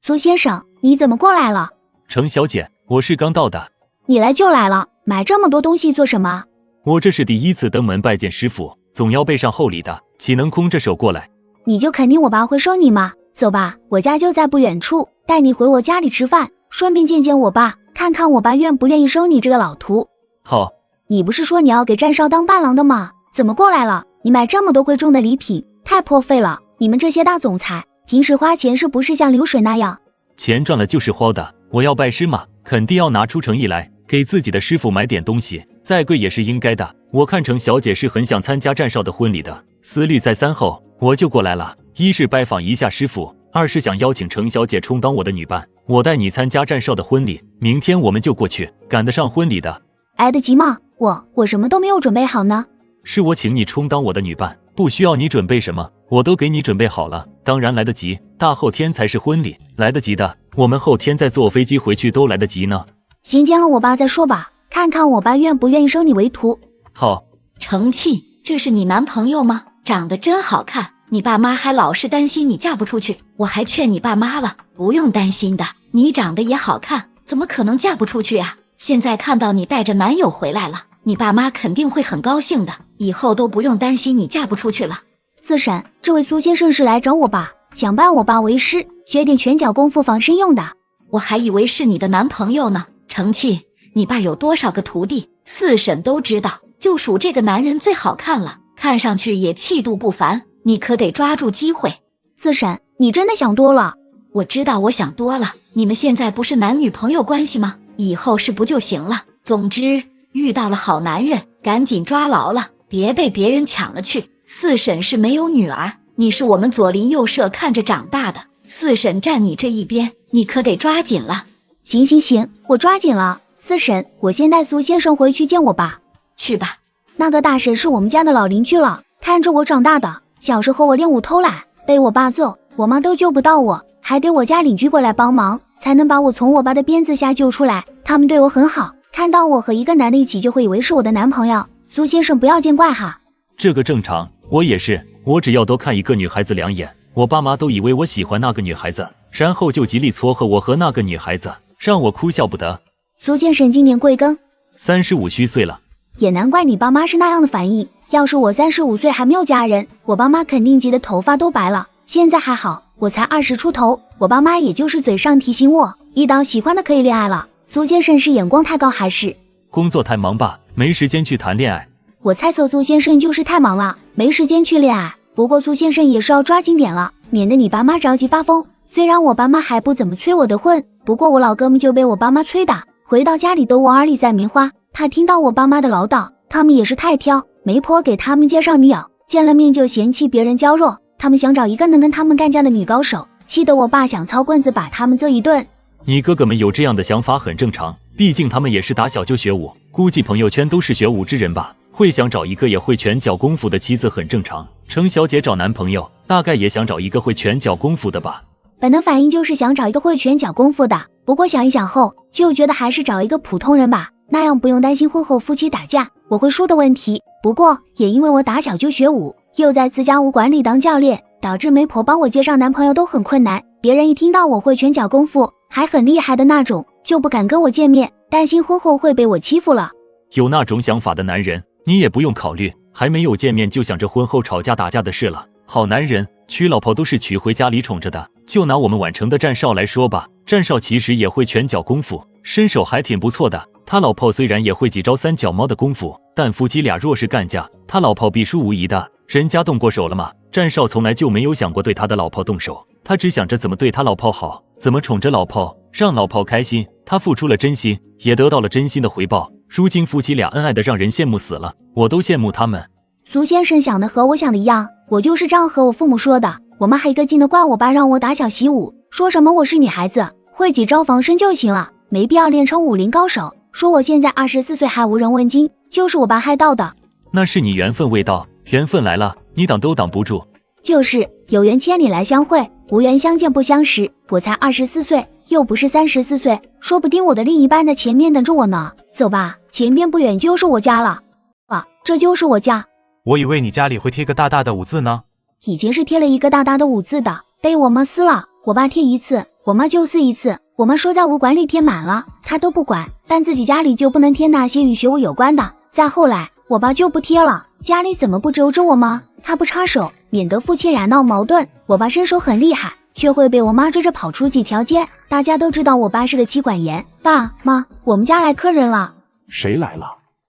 苏先生，你怎么过来了？程小姐，我是刚到的。你来就来了，买这么多东西做什么？我这是第1次登门拜见师傅，总要备上厚礼的，岂能空着手过来？你就肯定我爸会收你吗？走吧，我家就在不远处，带你回我家里吃饭，顺便见见我爸，看看我爸愿不愿意收你这个老徒。好。你不是说你要给战少当伴郎的吗？怎么过来了？你买这么多贵重的礼品，太破费了。你们这些大总裁，平时花钱是不是像流水那样？钱赚了就是花的，我要拜师嘛，肯定要拿出诚意来，给自己的师傅买点东西，再贵也是应该的。我看程小姐是很想参加战少的婚礼的，思虑再三后，我就过来了。1是拜访一下师傅，2是想邀请程小姐充当我的女伴，我带你参加战少的婚礼，明天我们就过去，赶得上婚礼的。来得及吗？我什么都没有准备好呢。是我请你充当我的女伴，不需要你准备什么，我都给你准备好了。当然来得及，大后天才是婚礼，来得及的，我们后天再坐飞机回去都来得及呢。先见了我爸再说吧，看看我爸愿不愿意收你为徒。好。程庆，这是你男朋友吗？长得真好看，你爸妈还老是担心你嫁不出去，我还劝你爸妈了，不用担心的，你长得也好看，怎么可能嫁不出去啊？现在看到你带着男友回来了，你爸妈肯定会很高兴的，以后都不用担心你嫁不出去了。四婶，这位苏先生是来找我爸，想拜我爸为师，学点拳脚功夫防身用的。我还以为是你的男朋友呢。程庆，你爸有多少个徒弟，四婶都知道，就属这个男人最好看了，看上去也气度不凡，你可得抓住机会。四婶，你真的想多了。我知道我想多了，你们现在不是男女朋友关系吗？以后是不就行了？总之，遇到了好男人，赶紧抓牢了，别被别人抢了去。四婶是没有女儿，你是我们左邻右舍看着长大的，四婶站你这一边，你可得抓紧了。行，我抓紧了。四婶，我先带苏先生回去见我爸。去吧。那个大婶是我们家的老邻居了，看着我长大的，小时候我练武偷懒，被我爸揍，我妈都救不到我，还得我家邻居过来帮忙，才能把我从我爸的鞭子下救出来。他们对我很好，看到我和一个男的一起就会以为是我的男朋友。苏先生不要见怪哈。这个正常，我也是，我只要多看一个女孩子2眼，我爸妈都以为我喜欢那个女孩子，然后就极力撮合我和那个女孩子，让我哭笑不得。苏先生今年贵庚？35虚岁了。也难怪你爸妈是那样的反应，要是我35岁还没有嫁人，我爸妈肯定急得头发都白了。现在还好，我才20出头，我爸妈也就是嘴上提醒我，遇到喜欢的可以恋爱了。苏先生是眼光太高还是工作太忙吧，没时间去谈恋爱？我猜测苏先生就是太忙了，没时间去恋爱。不过苏先生也是要抓紧点了，免得你爸妈着急发疯。虽然我爸妈还不怎么催我的婚，不过我老哥们就被我爸妈催的，回到家里都往耳里塞棉花。他听到我爸妈的唠叨，他们也是太挑，媒婆给他们介绍女友，见了面就嫌弃别人娇弱，他们想找一个能跟他们干架的女高手，气得我爸想操棍子把他们揍一顿。你哥哥们有这样的想法很正常，毕竟他们也是打小就学武，估计朋友圈都是学武之人吧，会想找一个也会拳脚功夫的妻子很正常。程小姐找男朋友大概也想找一个会拳脚功夫的吧。本能反应就是想找一个会拳脚功夫的，不过想一想后就觉得还是找一个普通人吧，那样不用担心婚后夫妻打架我会输的问题。不过也因为我打小就学武，又在自家武馆里当教练，导致媒婆帮我介绍男朋友都很困难。别人一听到我会拳脚功夫，还很厉害的那种，就不敢跟我见面，担心婚后会被我欺负了。有那种想法的男人，你也不用考虑，还没有见面就想着婚后吵架打架的事了。好男人娶老婆都是娶回家里宠着的。就拿我们宛城的战少来说吧，战少其实也会拳脚功夫，身手还挺不错的。他老婆虽然也会几招三脚猫的功夫，但夫妻俩若是干架，他老婆必输无疑的。人家动过手了吗？战少从来就没有想过对他的老婆动手，他只想着怎么对他老婆好，怎么宠着老婆，让老婆开心。他付出了真心，也得到了真心的回报。如今夫妻俩恩爱的让人羡慕死了，我都羡慕他们。苏先生想的和我想的一样，我就是这样和我父母说的。我妈还一个劲的怪我爸让我打小习武，说什么我是女孩子，会几招防身就行了，没必要练成武林高手。说我现在24岁还无人问津，就是我爸害到的。那是你缘分未到，缘分来了，你挡都挡不住。就是有缘千里来相会，无缘相见不相识。我才24岁，又不是34岁，说不定我的另一半在前面等着我呢。走吧，前边不远就是我家了。啊，这就是我家。我以为你家里会贴个大大的5字呢。以前是贴了一个大大的5字的，被我妈撕了。我爸贴一次，我妈就撕一次。我妈说在武馆里贴满了，她都不管，但自己家里就不能贴那些与学武有关的。再后来，我爸就不贴了。家里怎么不揪着我吗？他不插手，免得夫妻俩闹矛盾。我爸身手很厉害，却会被我妈追着跑出几条街。大家都知道我爸是个妻管严。爸妈，我们家来客人了。谁来了？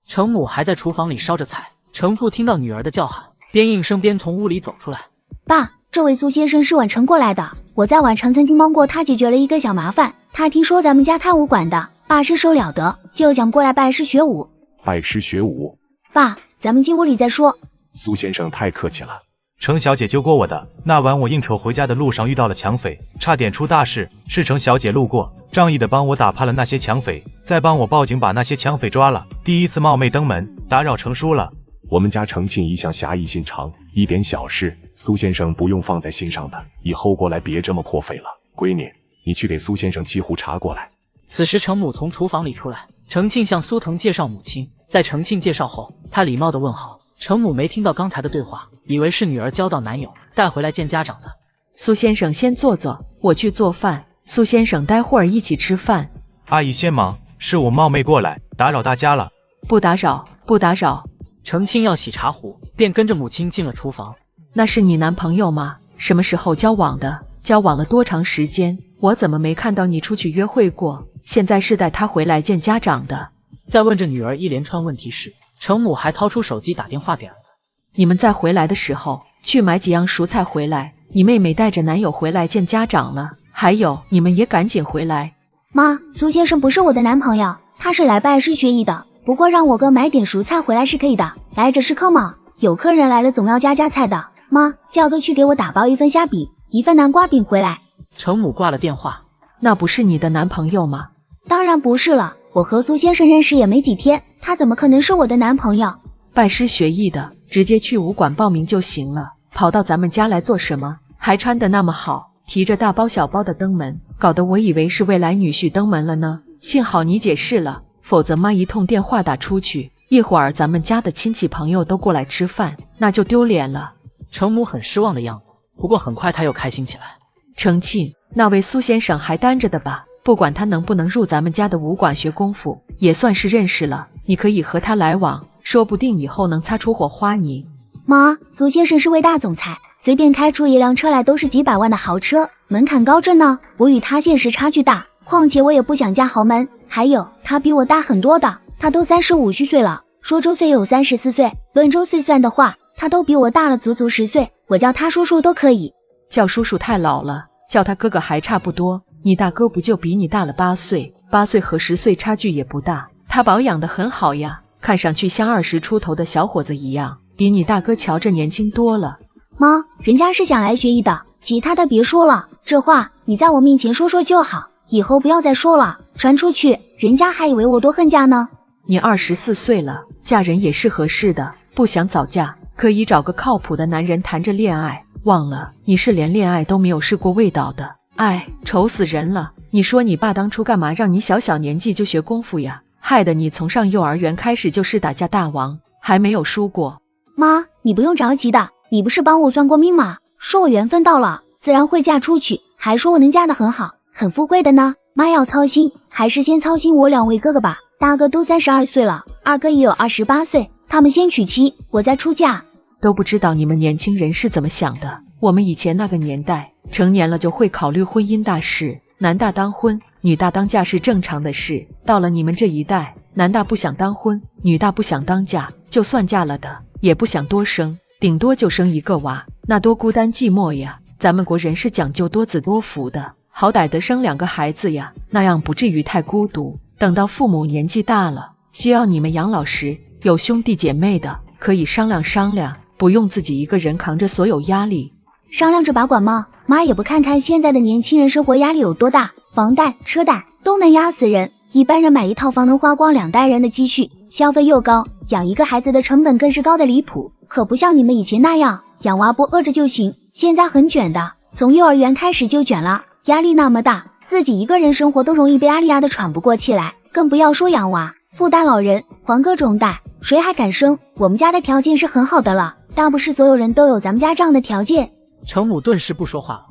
程母还在厨房里烧着菜。程父听到女儿的叫喊，边应声边从屋里走出来。爸，这位苏先生是宛城过来的，我在宛城曾经帮过他解决了一个小麻烦。他听说咱们家开武馆的，爸身手了得，就想过来拜师学武。拜师学武？爸，咱们进屋里再说。苏先生太客气了。程小姐救过我的，那晚我应酬回家的路上遇到了抢匪，差点出大事，是程小姐路过，仗义的帮我打趴了那些抢匪，再帮我报警把那些抢匪抓了。第一次冒昧登门，打扰程叔了。我们家程庆一向侠义心肠，一点小事苏先生不用放在心上的，以后过来别这么破费了。闺女，你去给苏先生沏壶茶过来。此时程母从厨房里出来，程庆向苏腾介绍母亲，在程庆介绍后，他礼貌地问好。程母没听到刚才的对话，以为是女儿交到男友带回来见家长的。苏先生先坐坐，我去做饭。苏先生待会儿一起吃饭。阿姨先忙，是我冒昧过来，打扰大家了。不打扰，不打扰。程庆要洗茶壶，便跟着母亲进了厨房。那是你男朋友吗？什么时候交往的？交往了多长时间？我怎么没看到你出去约会过？现在是带他回来见家长的。在问着女儿一连串问题时，程母还掏出手机打电话给儿子。你们再回来的时候，去买几样蔬菜回来。你妹妹带着男友回来见家长了，还有你们也赶紧回来。妈，苏先生不是我的男朋友，他是来拜师学艺的。不过让我哥买点蔬菜回来是可以的，来者是客嘛，有客人来了总要加菜的。妈，叫哥去给我打包1份虾饼，1份南瓜饼回来。程母挂了电话。那不是你的男朋友吗？当然不是了，我和苏先生认识也没几天，他怎么可能是我的男朋友？拜师学艺的，直接去武馆报名就行了，跑到咱们家来做什么？还穿得那么好，提着大包小包的登门，搞得我以为是未来女婿登门了呢。幸好你解释了，否则妈一通电话打出去，一会儿咱们家的亲戚朋友都过来吃饭，那就丢脸了。程母很失望的样子，不过很快她又开心起来。程庆，那位苏先生还单着的吧？不管他能不能入咱们家的武馆学功夫，也算是认识了，你可以和他来往，说不定以后能擦出火花呢。妈，苏先生是位大总裁，随便开出一辆车来都是几百万的豪车，门槛高着呢。我与他现实差距大，况且我也不想嫁豪门。还有，他比我大很多的，他都35虚岁了，说周岁有34岁，论周岁算的话，他都比我大了足足10岁，我叫他叔叔都可以。叫叔叔太老了，叫他哥哥还差不多。你大哥不就比你大了8岁？8岁和10岁差距也不大，他保养得很好呀，看上去像20出头的小伙子一样，比你大哥瞧着年轻多了。妈，人家是想来学艺的，其他的别说了，这话你在我面前说说就好，以后不要再说了，传出去，人家还以为我多恨嫁呢。你24岁了，嫁人也是合适的，不想早嫁，可以找个靠谱的男人谈着恋爱。忘了，你是连恋爱都没有试过味道的。哎，愁死人了！你说你爸当初干嘛让你小年纪就学功夫呀？害得你从上幼儿园开始就是打架大王，还没有输过。妈，你不用着急的，你不是帮我算过命吗？说我缘分到了，自然会嫁出去，还说我能嫁得很好，很富贵的呢。妈要操心，还是先操心我2位哥哥吧。大哥都32岁了，二哥也有28岁，他们先娶妻，我再出嫁。都不知道你们年轻人是怎么想的。我们以前那个年代，成年了就会考虑婚姻大事，男大当婚，女大当嫁是正常的事。到了你们这一代，男大不想当婚，女大不想当嫁，就算嫁了的，也不想多生，顶多就生1个娃，那多孤单寂寞呀。咱们国人是讲究多子多福的，好歹得生2个孩子呀，那样不至于太孤独。等到父母年纪大了，需要你们养老时，有兄弟姐妹的，可以商量商量，不用自己一个人扛着所有压力。商量着把管吗？妈也不看看现在的年轻人生活压力有多大，房贷、车贷都能压死人。一般人买一套房能花光2代人的积蓄，消费又高，养一个孩子的成本更是高的离谱。可不像你们以前那样，养娃不饿着就行。现在很卷的，从幼儿园开始就卷了，压力那么大，自己一个人生活都容易被压力压得喘不过气来，更不要说养娃，负担老人，还各种贷，谁还敢生？我们家的条件是很好的了，但不是所有人都有咱们家这样的条件。程母顿时不说话了。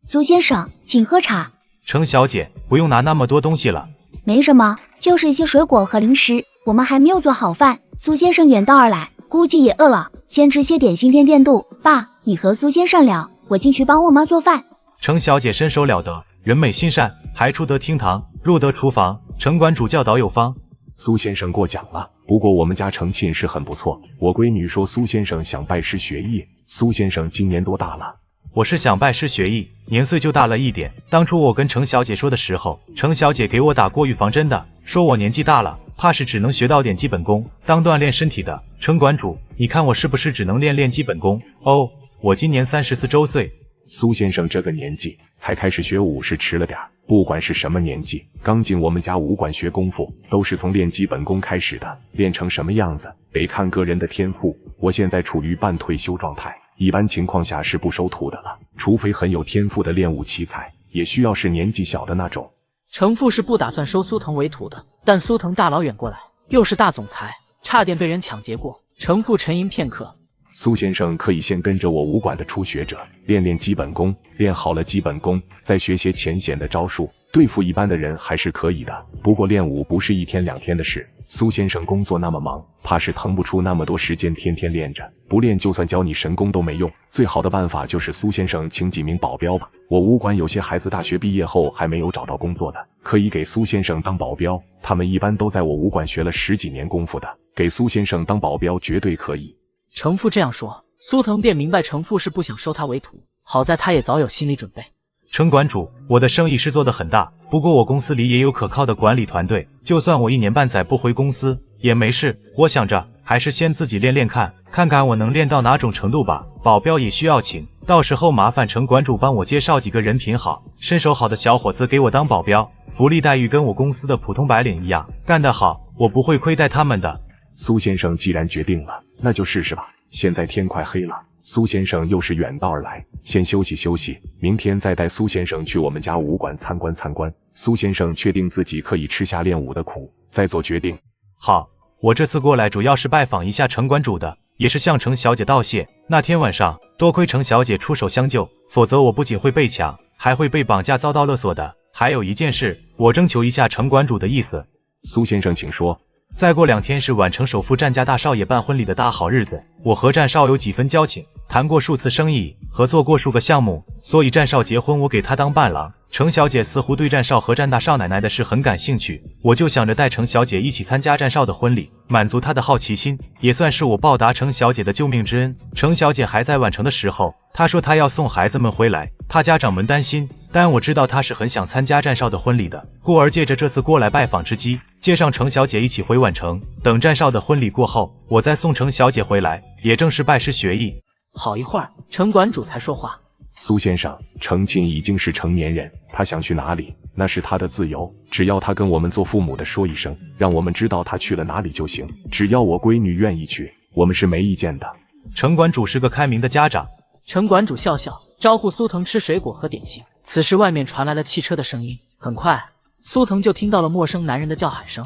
苏先生，请喝茶。程小姐，不用拿那么多东西了。没什么，就是一些水果和零食，我们还没有做好饭。苏先生远道而来，估计也饿了，先吃些点心垫垫肚。爸，你和苏先生聊，我进去帮我妈做饭。程小姐身手了得，人美心善，还出得厅堂，入得厨房。程馆主教导有方。苏先生过奖了，不过我们家程庆是很不错。我闺女说苏先生想拜师学艺。苏先生今年多大了？我是想拜师学艺，年岁就大了一点。当初我跟程小姐说的时候，程小姐给我打过预防针的，说我年纪大了，怕是只能学到点基本功，当锻炼身体的。程馆主，你看我是不是只能练基本功？哦，我今年34周岁。苏先生这个年纪才开始学武是迟了点，不管是什么年纪，刚进我们家武馆学功夫，都是从练基本功开始的，练成什么样子，得看个人的天赋。我现在处于半退休状态，一般情况下是不收徒的了，除非很有天赋的练武奇才，也需要是年纪小的那种。程父是不打算收苏腾为徒的，但苏腾大老远过来，又是大总裁，差点被人抢劫过。程父沉吟片刻，苏先生可以先跟着我武馆的初学者练基本功，练好了基本功，再学些浅显的招数，对付一般的人还是可以的。不过练武不是1天2天的事，苏先生工作那么忙，怕是腾不出那么多时间天天练着，不练就算教你神功都没用。最好的办法就是苏先生请几名保镖吧。我武馆有些孩子大学毕业后还没有找到工作的，可以给苏先生当保镖，他们一般都在我武馆学了10几年功夫的，给苏先生当保镖绝对可以。程父这样说，苏腾便明白程父是不想收他为徒，好在他也早有心理准备。程馆主，我的生意是做得很大，不过我公司里也有可靠的管理团队，就算我1年半载不回公司也没事。我想着还是先自己练练看，看看我能练到哪种程度吧。保镖也需要请，到时候麻烦程馆主帮我介绍几个人品好、身手好的小伙子给我当保镖，福利待遇跟我公司的普通白领一样，干得好，我不会亏待他们的。苏先生既然决定了，那就试试吧。现在天快黑了，苏先生又是远道而来，先休息休息，明天再带苏先生去我们家武馆参观参观。苏先生确定自己可以吃下练武的苦，再做决定。好，我这次过来主要是拜访一下程馆主的，也是向程小姐道谢。那天晚上多亏程小姐出手相救，否则我不仅会被抢，还会被绑架遭到勒索的。还有一件事，我征求一下程馆主的意思。苏先生请说。再过2天是宛城首富战家大少爷办婚礼的大好日子，我和战少有几分交情，谈过数次生意，合作过数个项目，所以战少结婚我给他当伴郎。程小姐似乎对战少和战大少奶奶的事很感兴趣，我就想着带程小姐一起参加战少的婚礼，满足她的好奇心，也算是我报答程小姐的救命之恩。程小姐还在宛城的时候，她说她要送孩子们回来，她家长们担心，但我知道她是很想参加战少的婚礼的，故而借着这次过来拜访之机，接上程小姐一起回宛城，等战少的婚礼过后，我再送程小姐回来，也正是拜师学艺。好一会儿，程馆主才说话。苏先生，程庆已经是成年人，他想去哪里那是他的自由，只要他跟我们做父母的说一声，让我们知道他去了哪里就行。只要我闺女愿意去，我们是没意见的。程馆主是个开明的家长。程馆主笑笑，招呼苏腾吃水果和点心。此时外面传来了汽车的声音，很快苏腾就听到了陌生男人的叫喊声：“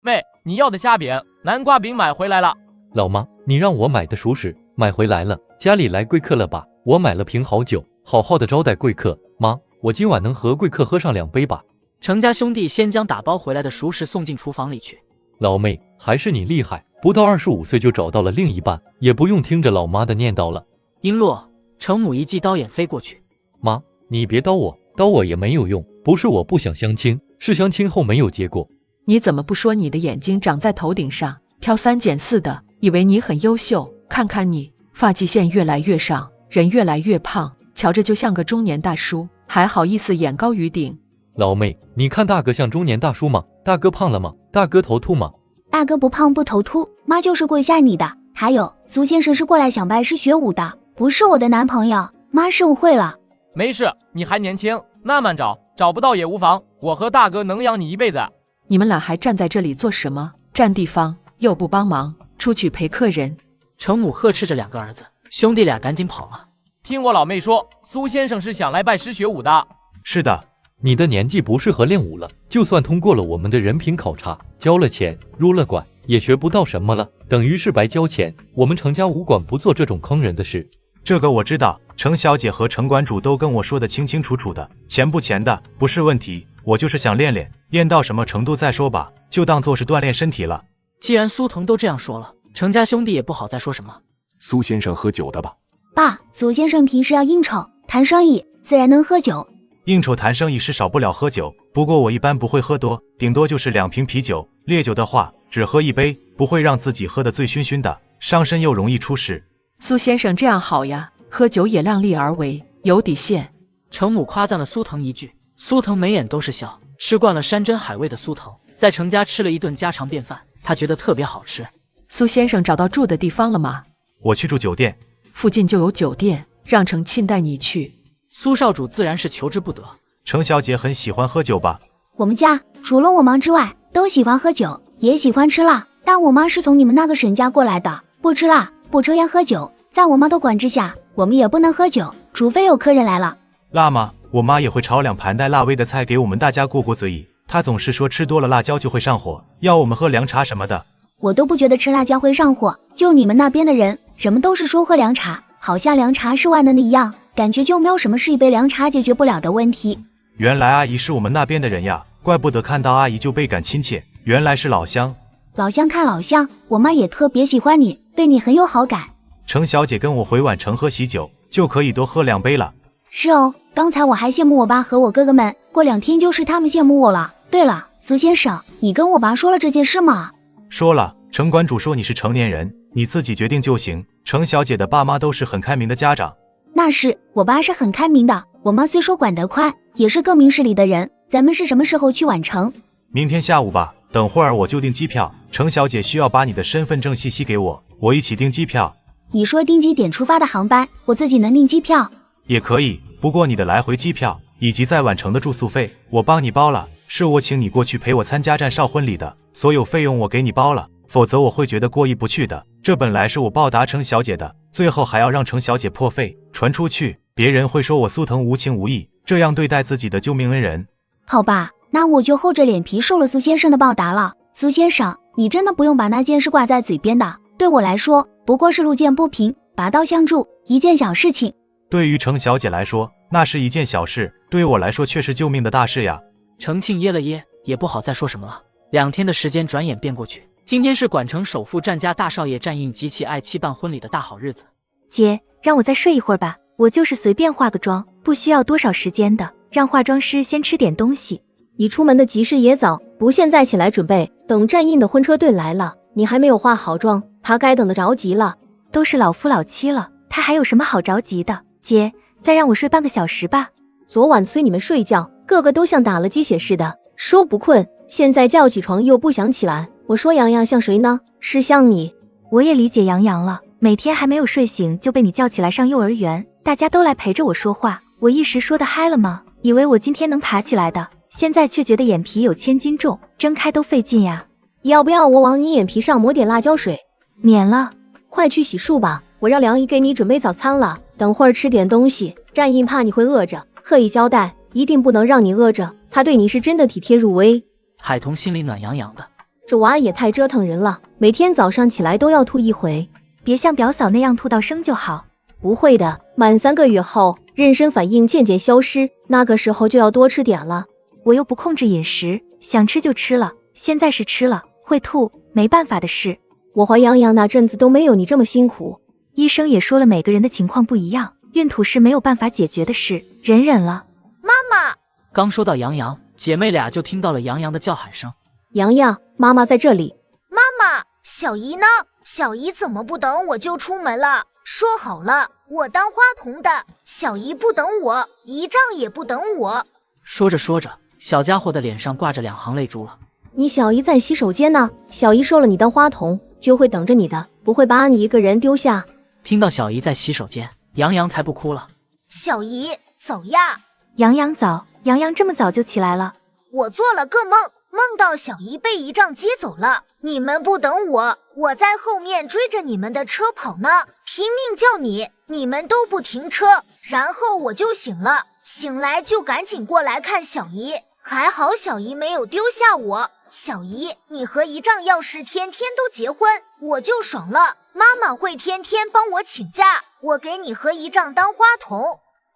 妹，你要的虾饼、南瓜饼买回来了。”老妈，你让我买的熟食买回来了，家里来贵客了吧？我买了瓶好酒，好好的招待贵客。妈，我今晚能和贵客喝上2杯吧？程家兄弟先将打包回来的熟食送进厨房里去。老妹，还是你厉害，不到25岁就找到了另一半，也不用听着老妈的念叨了。璎珞，程母一记刀眼飞过去。妈，你别叨我，叨我也没有用，不是我不想相亲，是相亲后没有结果。你怎么不说你的眼睛长在头顶上，挑3拣4的，以为你很优秀？看看你，发际线越来越上，人越来越胖，瞧着就像个中年大叔，还好意思眼高于顶。老妹，你看大哥像中年大叔吗？大哥胖了吗？大哥头秃吗？大哥不胖不头秃，妈就是跪下你的。还有，苏先生是过来想拜师学武的，不是我的男朋友，妈是误会了。没事，你还年轻，慢慢找，找不到也无妨，我和大哥能养你一辈子。你们俩还站在这里做什么？占地方又不帮忙，出去陪客人。程母呵斥着2个儿子，兄弟俩赶紧跑了。听我老妹说，苏先生是想来拜师学武的。是的，你的年纪不适合练武了，就算通过了我们的人品考察，交了钱，入了馆，也学不到什么了，等于是白交钱。我们程家武馆不做这种坑人的事。这个我知道，程小姐和程馆主都跟我说的清清楚楚的，钱不钱的不是问题，我就是想练练，练到什么程度再说吧，就当做是锻炼身体了。既然苏腾都这样说了，程家兄弟也不好再说什么。苏先生喝酒的吧？爸，苏先生平时要应酬谈生意，自然能喝酒。应酬谈生意是少不了喝酒，不过我一般不会喝多，顶多就是2瓶啤酒，烈酒的话只喝1杯，不会让自己喝得醉醺醺的，伤身又容易出事。苏先生这样好呀，喝酒也量力而为，有底线。程母夸赞了苏腾一句，苏腾眉眼都是笑。吃惯了山珍海味的苏腾，在程家吃了一顿家常便饭，他觉得特别好吃。苏先生找到住的地方了吗？我去住酒店，附近就有酒店，让程庆带你去。苏少主自然是求之不得。程小姐很喜欢喝酒吧？我们家除了我妈之外，都喜欢喝酒，也喜欢吃辣。但我妈是从你们那个沈家过来的，不吃辣，不抽烟喝酒，在我妈的管制下，我们也不能喝酒，除非有客人来了。辣吗？我妈也会炒2盘带辣味的菜给我们大家过过嘴瘾，她总是说吃多了辣椒就会上火，要我们喝凉茶什么的。我都不觉得吃辣椒会上火，就你们那边的人，什么都是说喝凉茶，好像凉茶是万能的一样，感觉就没有什么是一杯凉茶解决不了的问题。原来阿姨是我们那边的人呀，怪不得看到阿姨就倍感亲切，原来是老乡。老乡看老乡，我妈也特别喜欢你，对你很有好感。程小姐跟我回宛城喝喜酒，就可以多喝2杯了。是哦，刚才我还羡慕我爸和我哥哥们，过2天就是他们羡慕我了。对了，苏先生，你跟我爸说了这件事吗？说了，程馆主说你是成年人，你自己决定就行。程小姐的爸妈都是很开明的家长。那是，我爸是很开明的，我妈虽说管得宽，也是个明事理的人。咱们是什么时候去宛城？明天下午吧，等会儿我就订机票。程小姐需要把你的身份证信息给我，我一起订机票。你说订几点出发的航班，我自己能订机票？也可以，不过你的来回机票以及在宛城的住宿费我帮你包了，是我请你过去陪我参加战少婚礼的，所有费用我给你包了，否则我会觉得过意不去的。这本来是我报答程小姐的，最后还要让程小姐破费传出去，别人会说我苏腾无情无义，这样对待自己的救命恩人。好吧，那我就厚着脸皮受了苏先生的报答了。苏先生，你真的不用把那件事挂在嘴边的，对我来说不过是路见不平拔刀相助，一件小事情。对于程小姐来说那是一件小事，对我来说却是救命的大事呀。程庆噎了噎，也不好再说什么了。2天的时间转眼便过去，今天是管城首富战家大少爷战印及其爱妻办婚礼的大好日子。姐，让我再睡一会儿吧，我就是随便化个妆，不需要多少时间的，让化妆师先吃点东西。你出门的急事也早，不现在起来准备，等战印的婚车队来了，你还没有化好妆，他该等得着急了。都是老夫老妻了，他还有什么好着急的？姐，再让我睡半个小时吧。昨晚催你们睡觉，个个都像打了鸡血似的，说不困，现在叫起床又不想起来。我说洋洋像谁呢？是像你。我也理解洋洋了，每天还没有睡醒就被你叫起来上幼儿园，大家都来陪着我说话，我一时说的嗨了吗？以为我今天能爬起来的，现在却觉得眼皮有1000斤重，睁开都费劲呀。要不要我往你眼皮上抹点辣椒水？免了。快去洗漱吧，我让梁姨给你准备早餐了，等会儿吃点东西。战印怕你会饿着，刻意交代，一定不能让你饿着，他对你是真的体贴入微。海童心里暖洋洋的，这娃也太折腾人了，每天早上起来都要吐一回。别像表嫂那样吐到生就好。不会的，满3个月后，妊娠反应渐渐消失，那个时候就要多吃点了。我又不控制饮食，想吃就吃了，现在是吃了会吐，没办法的事。我怀洋洋那阵子都没有你这么辛苦。医生也说了，每个人的情况不一样，孕吐是没有办法解决的事，忍忍了。妈妈！刚说到洋洋，姐妹俩就听到了洋洋的叫喊声。洋洋，妈妈在这里。妈妈，小姨呢？小姨怎么不等我就出门了？说好了，我当花童的，小姨不等我，姨丈也不等我。说着说着，小家伙的脸上挂着2行泪珠了。你小姨在洗手间呢，小姨说了，你当花童就会等着你的，不会把你一个人丢下。听到小姨在洗手间，洋洋才不哭了。小姨，走呀！洋洋早，洋洋这么早就起来了。我做了个梦，梦到小姨被姨丈接走了，你们不等我，我在后面追着你们的车跑呢，拼命叫你，你们都不停车，然后我就醒了，醒来就赶紧过来看小姨，还好小姨没有丢下我。小姨，你和姨丈要是天天都结婚，我就爽了，妈妈会天天帮我请假，我给你和姨丈当花童。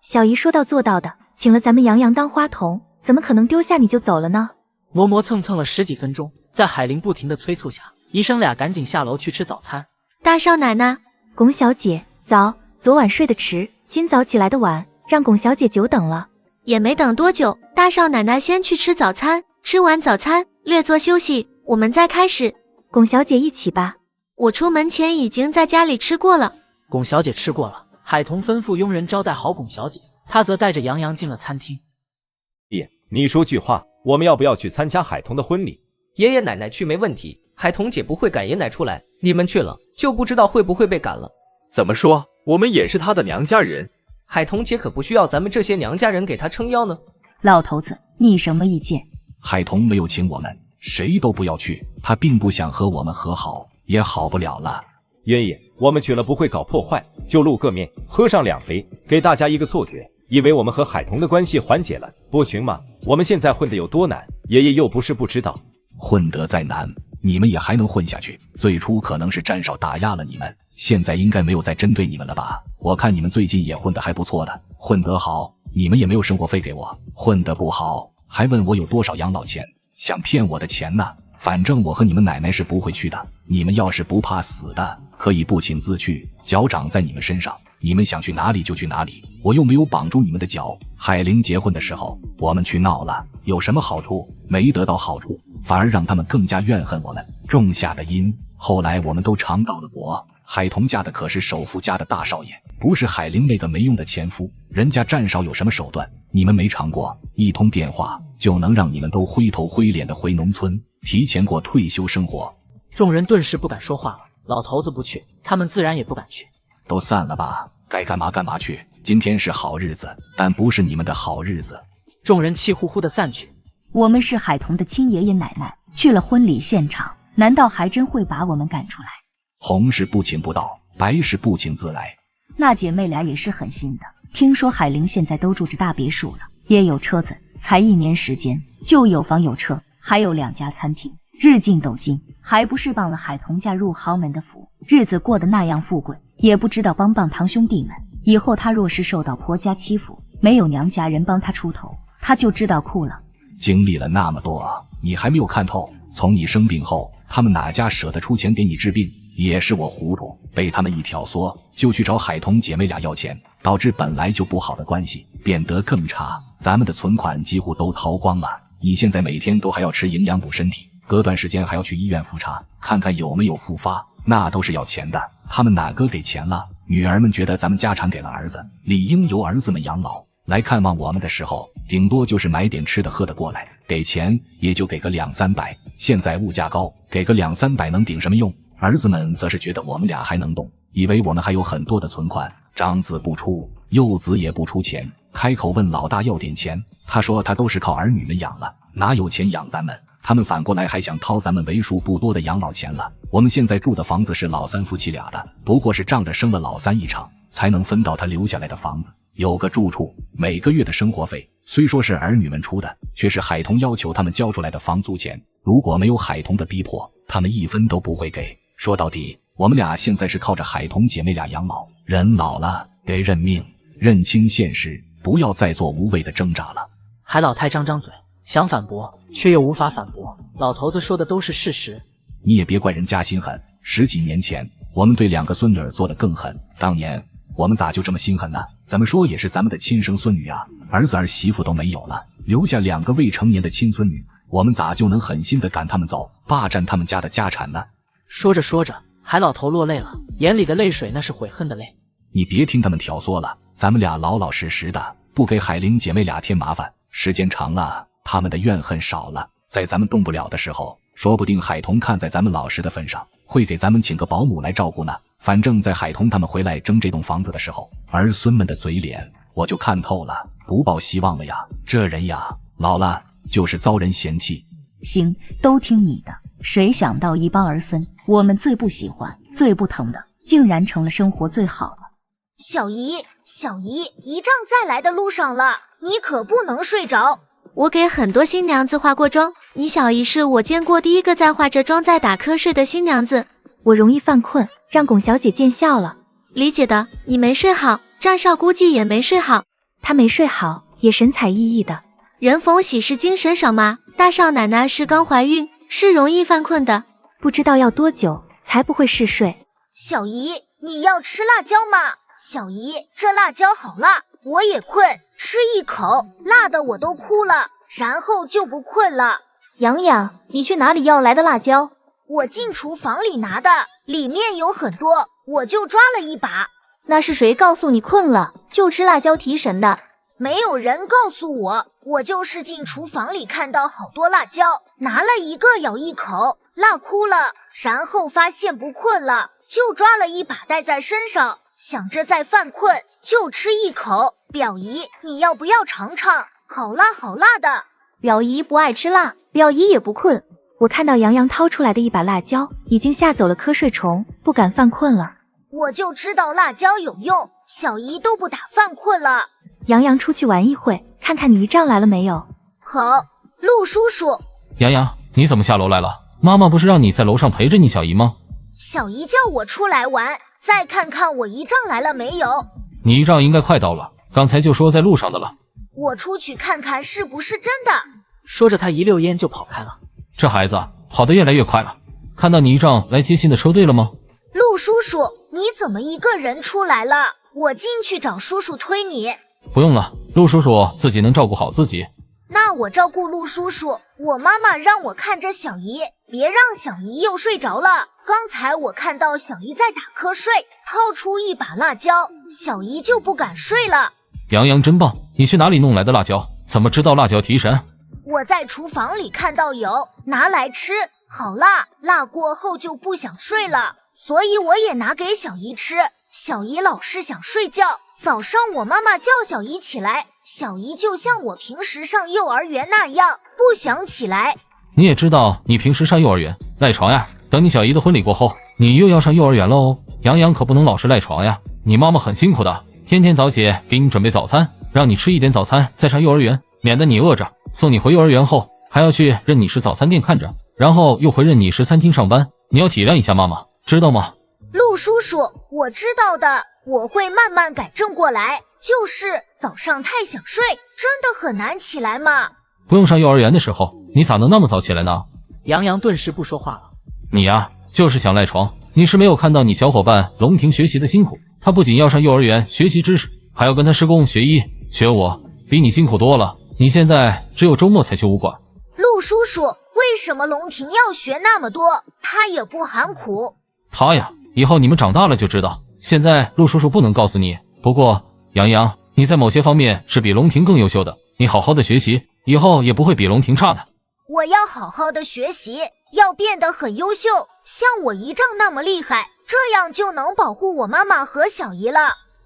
小姨说到做到的，请了咱们洋洋当花童，怎么可能丢下你就走了呢？磨磨蹭蹭了10几分钟，在海玲不停的催促下，医生俩赶紧下楼去吃早餐。大少奶奶，龚小姐，早，昨晚睡得迟，今早起来的晚，让龚小姐久等了。也没等多久，大少奶奶先去吃早餐，吃完早餐略作休息，我们再开始。龚小姐一起吧。我出门前已经在家里吃过了。龚小姐吃过了，海童吩咐佣人招待好龚小姐，她则带着洋洋进了餐厅。爷，你说句话，我们要不要去参加海童的婚礼？爷爷奶奶去没问题，海童姐不会赶爷奶出来，你们去了就不知道会不会被赶了。怎么说？我们也是她的娘家人。海童姐可不需要咱们这些娘家人给她撑腰呢。老头子，你什么意见？海童没有请我们，谁都不要去，他并不想和我们和好，也好不了了。爷爷，我们去了不会搞破坏，就露个面，喝上2杯，给大家一个错觉，以为我们和海童的关系缓解了，不行吗？我们现在混得有多难，爷爷又不是不知道。混得再难，你们也还能混下去。最初可能是战少打压了你们，现在应该没有再针对你们了吧？我看你们最近也混得还不错的，混得好，你们也没有生活费给我；混得不好，还问我有多少养老钱，想骗我的钱呢？反正我和你们奶奶是不会去的。你们要是不怕死的，可以不请自去，脚长在你们身上，你们想去哪里就去哪里，我又没有绑住你们的脚。海玲结婚的时候，我们去闹了，有什么好处？没得到好处，反而让他们更加怨恨我们，种下的因，后来我们都尝到了果。海童家的可是首富家的大少爷，不是海玲那个没用的前夫。人家战少有什么手段，你们没尝过？一通电话就能让你们都灰头灰脸的回农村，提前过退休生活。众人顿时不敢说话了。老头子不去，他们自然也不敢去。都散了吧，该干嘛干嘛去。今天是好日子，但不是你们的好日子。众人气呼呼的散去。我们是海童的亲爷爷奶奶，去了婚礼现场，难道还真会把我们赶出来？红是不请不到，白是不请自来。那姐妹俩也是狠心的，听说海玲现在都住着大别墅了，也有车子，才1年时间就有房有车，还有2家餐厅，日进斗金，还不是帮了海童嫁入豪门的福，日子过得那样富贵，也不知道帮帮堂兄弟们。以后她若是受到婆家欺负，没有娘家人帮她出头，她就知道哭了。经历了那么多，你还没有看透？从你生病后，他们哪家舍得出钱给你治病？也是我糊涂，被他们一挑唆，就去找海童姐妹俩要钱，导致本来就不好的关系变得更差。咱们的存款几乎都掏光了，你现在每天都还要吃营养补身体，隔段时间还要去医院复查，看看有没有复发，那都是要钱的。他们哪个给钱了？女儿们觉得咱们家产给了儿子，理应由儿子们养老。来看望我们的时候，顶多就是买点吃的喝的过来，给钱也就给个200-300。现在物价高，给个200-300能顶什么用？儿子们则是觉得我们俩还能动，以为我们还有很多的存款，长子不出，幼子也不出钱，开口问老大要点钱，他说他都是靠儿女们养了，哪有钱养咱们？他们反过来还想掏咱们为数不多的养老钱了。我们现在住的房子是老三夫妻俩的，不过是仗着生了老三一场，才能分到他留下来的房子，有个住处，每个月的生活费虽说是儿女们出的，却是海童要求他们交出来的房租钱，如果没有海童的逼迫，他们1分都不会给。说到底，我们俩现在是靠着海童姐妹俩养老，人老了得认命，认清现实，不要再做无谓的挣扎了。海老太张张嘴，想反驳，却又无法反驳。老头子说的都是事实。你也别怪人家心狠，10几年前我们对2个孙女儿做得更狠，当年我们咋就这么心狠呢？怎么说也是咱们的亲生孙女啊，儿子儿媳妇都没有了，留下2个未成年的亲孙女，我们咋就能狠心的赶他们走，霸占他们家的家产呢？说着说着，海老头落泪了，眼里的泪水那是悔恨的泪。你别听他们挑唆了，咱们俩老老实实的，不给海玲姐妹俩添麻烦，时间长了，他们的怨恨少了，在咱们动不了的时候，说不定海童看在咱们老实的份上，会给咱们请个保姆来照顾呢。反正在海童他们回来争这栋房子的时候，儿孙们的嘴脸我就看透了，不抱希望了呀。这人呀，老了就是遭人嫌弃。行，都听你的。谁想到一帮儿孙，我们最不喜欢、最不疼的，竟然成了生活最好了。小姨，小姨，仪仗在来的路上了，你可不能睡着。我给很多新娘子化过妆，你小姨是我见过第一个在化着妆在打瞌睡的新娘子。我容易犯困，让龚小姐见笑了。理解的，你没睡好，张少估计也没睡好。他没睡好，也神采奕奕的。人逢喜事精神少嘛，大少奶奶是刚怀孕，是容易犯困的。不知道要多久才不会嗜睡。小姨，你要吃辣椒吗？小姨，这辣椒好辣，我也困，吃一口，辣的我都哭了，然后就不困了。洋洋，你去哪里要来的辣椒？我进厨房里拿的，里面有很多，我就抓了一把。那是谁告诉你困了就吃辣椒提神的？没有人告诉我，我就是进厨房里看到好多辣椒，拿了一个咬一口，辣哭了，然后发现不困了，就抓了一把带在身上，想着再犯困就吃一口。表姨，你要不要尝尝？好辣好辣的。表姨不爱吃辣，表姨也不困。我看到洋洋掏出来的一把辣椒，已经吓走了瞌睡虫，不敢犯困了。我就知道辣椒有用，小姨都不打犯困了。洋洋出去玩一会，看看你姨丈来了没有。好，陆叔叔。洋洋，你怎么下楼来了？妈妈不是让你在楼上陪着你小姨吗？小姨叫我出来玩，再看看我姨丈来了没有。你姨丈应该快到了，刚才就说在路上的了。我出去看看是不是真的。说着他一溜烟就跑开了。这孩子跑得越来越快了，看到你姨丈来接信的车队了吗？陆叔叔，你怎么一个人出来了？我进去找叔叔推你。不用了，陆叔叔自己能照顾好自己。那我照顾陆叔叔，我妈妈让我看着小姨，别让小姨又睡着了。刚才我看到小姨在打瞌睡，掏出一把辣椒，小姨就不敢睡了。洋洋真棒，你去哪里弄来的辣椒？怎么知道辣椒提神？我在厨房里看到有，拿来吃，好辣，辣过后就不想睡了，所以我也拿给小姨吃。小姨老是想睡觉，早上我妈妈叫小姨起来，小姨就像我平时上幼儿园那样，不想起来。你也知道你平时上幼儿园赖床呀，等你小姨的婚礼过后，你又要上幼儿园了哦。洋洋可不能老是赖床呀，你妈妈很辛苦的，天天早起给你准备早餐，让你吃一点早餐再上幼儿园，免得你饿着。送你回幼儿园后，还要去任你食早餐店看着，然后又回任你食餐厅上班，你要体谅一下妈妈，知道吗？陆叔叔，我知道的，我会慢慢改正过来。就是早上太想睡，真的很难起来嘛。不用上幼儿园的时候，你咋能那么早起来呢？洋洋顿时不说话了。你呀，就是想赖床。你是没有看到你小伙伴龙婷学习的辛苦，他不仅要上幼儿园学习知识，还要跟他师公学医学武，比你辛苦多了。你现在只有周末才去武馆。陆叔叔，为什么龙婷要学那么多？他也不喊苦。他呀，以后你们长大了就知道。现在陆叔叔不能告诉你。不过洋洋，你在某些方面是比龙婷更优秀的，你好好的学习，以后也不会比龙婷差的。我要好好的学习，要变得很优秀，像我姨丈那么厉害，这样就能保护我妈妈和小姨了。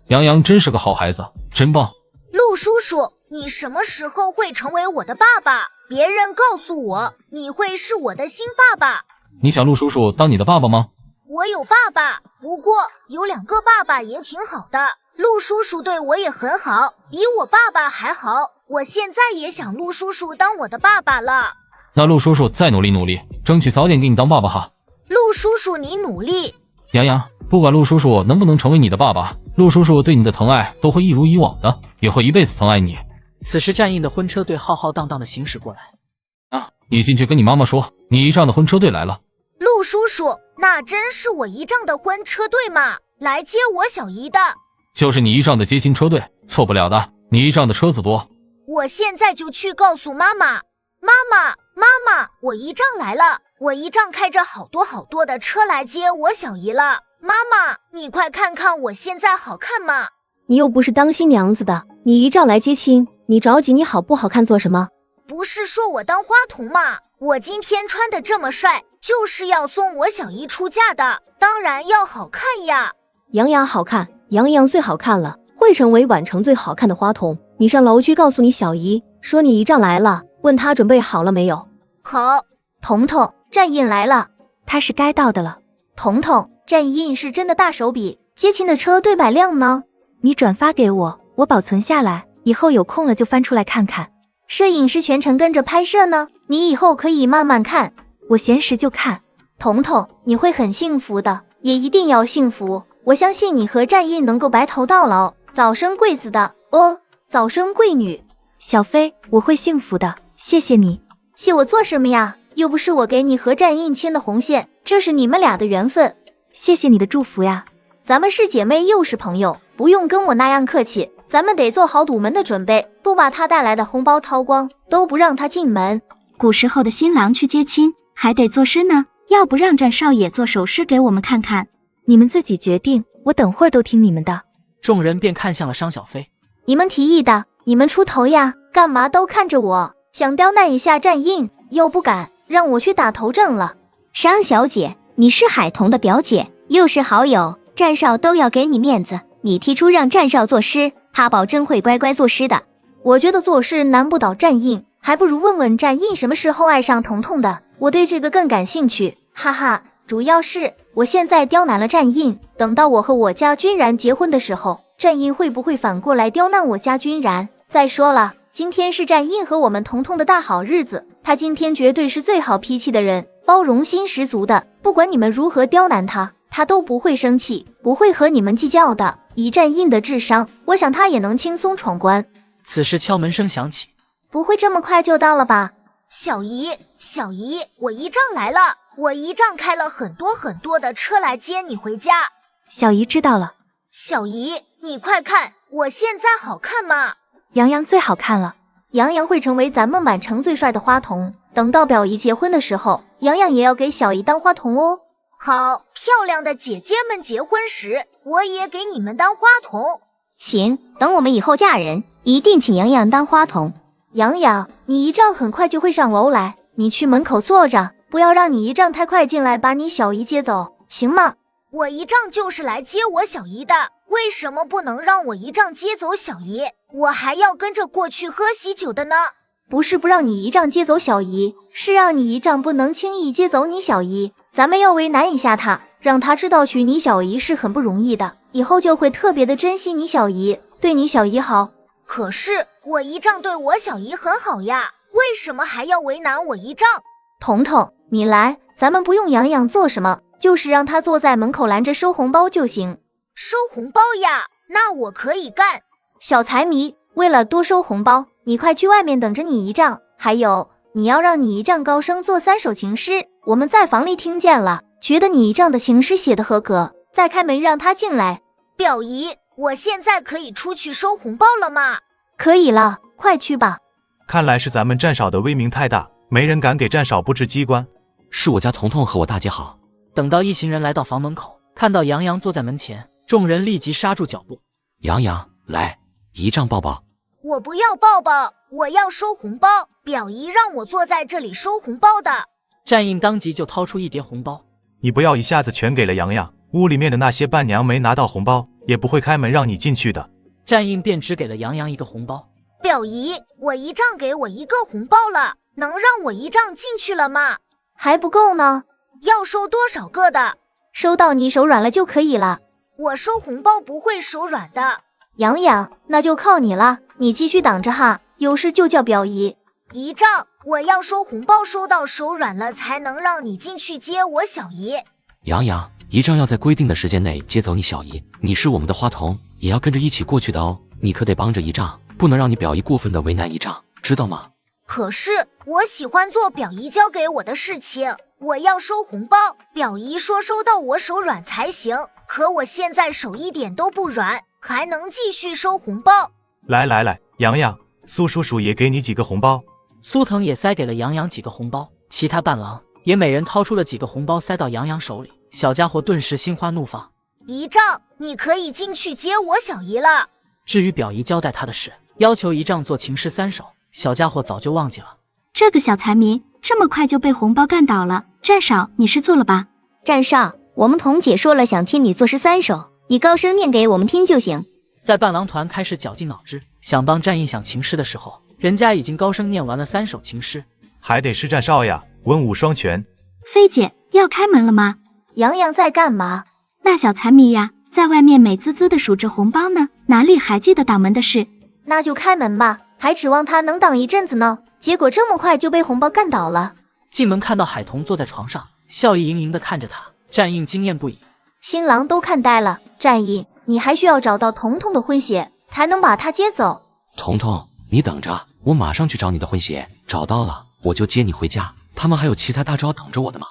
洋洋真是个好孩子，真棒。陆叔叔，你什么时候会成为我的爸爸？别人告诉我，你会是我的新爸爸。你想陆叔叔当你的爸爸吗？我有爸爸，不过有2个爸爸也挺好的。陆叔叔对我也很好，比我爸爸还好。我现在也想陆叔叔当我的爸爸了。那陆叔叔再努力努力，争取早点给你当爸爸哈。陆叔叔你努力。洋洋，不管陆叔叔能不能成为你的爸爸，陆叔叔对你的疼爱都会一如以往的，也会一辈子疼爱你。此时战印的婚车队浩浩荡荡的行驶过来。你进去跟你妈妈说，你姨丈的婚车队来了。陆叔叔，那真是我姨丈的婚车队吗？来接我小姨的。就是你姨丈的接亲车队，错不了的，你姨丈的车子多。我现在就去告诉妈妈。妈妈，我姨丈来了，我姨丈开着好多的车来接我小姨了。妈妈，你快看看我现在好看吗？你又不是当新娘子的，你姨丈来接亲，你着急你好不好看做什么？不是说我当花童吗？我今天穿的这么帅，就是要送我小姨出嫁的，当然要好看呀。杨洋好看，杨洋最好看了，会成为宛城最好看的花童。你上楼去告诉你小姨，说你姨丈来了，问他准备好了没有。好。彤彤，战印来了，他是该到的了。彤彤，战印是真的大手笔，接亲的车队摆亮呢。你转发给我，我保存下来，以后有空了就翻出来看看。摄影师全程跟着拍摄呢，你以后可以慢慢看，我闲时就看。彤彤，你会很幸福的，也一定要幸福。我相信你和战印能够白头到老，早生贵子的哦，早生贵女。小飞，我会幸福的，谢谢你。谢我做什么呀？又不是我给你和战印牵的红线，这是你们俩的缘分。谢谢你的祝福呀，咱们是姐妹又是朋友，不用跟我那样客气，咱们得做好堵门的准备，不把他带来的红包掏光，都不让他进门。古时候的新郎去接亲还得作诗呢，要不让战少爷做首诗给我们看看？你们自己决定，我等会儿都听你们的。众人便看向了商小飞。你们提议的，你们出头呀，干嘛都看着我？想刁难一下战印，又不敢，让我去打头阵了。商小姐，你是海童的表姐，又是好友，战少都要给你面子。你提出让战少作诗，他保证会乖乖作诗的。我觉得作诗难不倒战印，还不如问问战印什么时候爱上彤彤的，我对这个更感兴趣，哈哈。主要是我现在刁难了战印，等到我和我家君然结婚的时候，战印会不会反过来刁难我家君然？再说了，今天是战印和我们彤彤的大好日子，他今天绝对是最好脾气的人，包容心十足的，不管你们如何刁难他，他都不会生气，不会和你们计较的。以战印的智商，我想他也能轻松闯关。此时敲门声响起，不会这么快就到了吧？小姨，我姨丈来了，我姨丈开了很多的车来接你回家。小姨知道了。小姨，你快看，我现在好看吗？杨洋最好看了，杨洋会成为咱们满城最帅的花童。等到表姨结婚的时候，杨洋也要给小姨当花童哦。好，漂亮的姐姐们结婚时，我也给你们当花童。行，等我们以后嫁人，一定请杨洋当花童。杨洋，你姨丈很快就会上楼来，你去门口坐着，不要让你姨丈太快进来把你小姨接走，行吗？我姨丈就是来接我小姨的，为什么不能让我姨丈接走小姨？我还要跟着过去喝喜酒的呢。不是不让你姨丈接走小姨，是让你姨丈不能轻易接走你小姨，咱们要为难一下他，让他知道娶你小姨是很不容易的，以后就会特别的珍惜你小姨，对你小姨好。可是我姨丈对我小姨很好呀，为什么还要为难我姨丈？彤彤，你来，咱们不用洋洋做什么，就是让他坐在门口拦着收红包就行。收红包呀，那我可以干。小财迷，为了多收红包，你快去外面等着你姨丈，还有你要让你姨丈高声做3首情诗，我们在房里听见了，觉得你姨丈的情诗写得合格，再开门让他进来。表姨，我现在可以出去收红包了吗？可以了，快去吧。看来是咱们战少的威名太大，没人敢给战少布置机关。是我家彤彤和我大姐好。等到一行人来到房门口，看到杨洋坐在门前，众人立即刹住脚步。杨洋，来，姨丈抱抱。我不要抱抱，我要收红包，表姨让我坐在这里收红包的。战印当即就掏出一叠红包。你不要一下子全给了杨洋，屋里面的那些伴娘没拿到红包，也不会开门让你进去的。战印便只给了杨洋一个红包。表姨，我姨丈给我一个红包了，能让我姨丈进去了吗？还不够呢。要收多少个的？收到你手软了就可以了。我收红包不会手软的。洋洋，那就靠你了，你继续挡着哈，有事就叫表姨。姨丈，我要收红包收到手软了才能让你进去接我小姨。杨洋，姨丈要在规定的时间内接走你小姨，你是我们的花童，也要跟着一起过去的哦。你可得帮着姨丈，不能让你表姨过分的为难姨丈，知道吗？可是我喜欢做表姨交给我的事情，我要收红包，表姨说收到我手软才行，可我现在手一点都不软，还能继续收红包。来，洋洋，苏叔叔也给你几个红包。苏腾也塞给了杨洋几个红包，其他伴郎也每人掏出了几个红包塞到杨洋手里，小家伙顿时心花怒放。姨丈，你可以进去接我小姨了。至于表姨交代他的事，要求姨丈做情诗3首，小家伙早就忘记了。这个小财迷这么快就被红包干倒了，战少你是做了吧？战少，我们童姐说了，想听你作诗3首，你高声念给我们听就行。在伴郎团开始绞尽脑汁想帮战印想情诗的时候，人家已经高声念完了3首情诗。还得是战少呀，文武双全。菲姐要开门了吗？洋洋在干嘛？那小财迷呀，在外面美滋滋的数着红包呢，哪里还记得挡门的事？那就开门吧，还指望他能挡一阵子呢，结果这么快就被红包干倒了。进门看到海童坐在床上，笑意盈盈地看着他，战印惊艳不已。新郎都看呆了，战印，你还需要找到彤彤的婚鞋，才能把他接走。彤彤，你等着，我马上去找你的婚鞋，找到了我就接你回家。他们还有其他大招等着我的吗？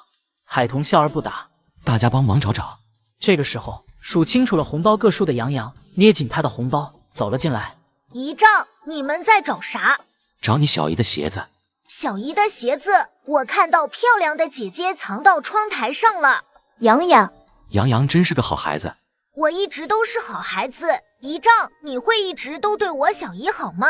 海童笑而不答。大家帮忙找找。这个时候，数清楚了红包个数的杨洋捏紧他的红包走了进来。姨丈，你们在找啥？找你小姨的鞋子。小姨的鞋子，我看到漂亮的姐姐藏到窗台上了。洋洋，杨洋真是个好孩子。我一直都是好孩子，姨丈，你会一直都对我小姨好吗？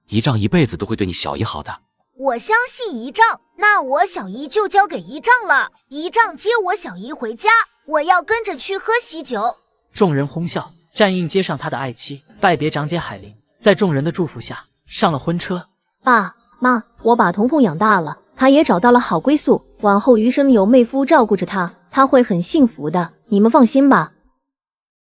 姨丈一辈子都会对你小姨好的。我相信姨丈，那我小姨就交给姨丈了。姨丈接我小姨回家，我要跟着去喝喜酒。众人哄笑，战印接上他的爱妻，拜别长姐海玲，在众人的祝福下上了婚车。爸妈，我把彤彤养大了，他也找到了好归宿，往后余生有妹夫照顾着他，他会很幸福的，你们放心吧。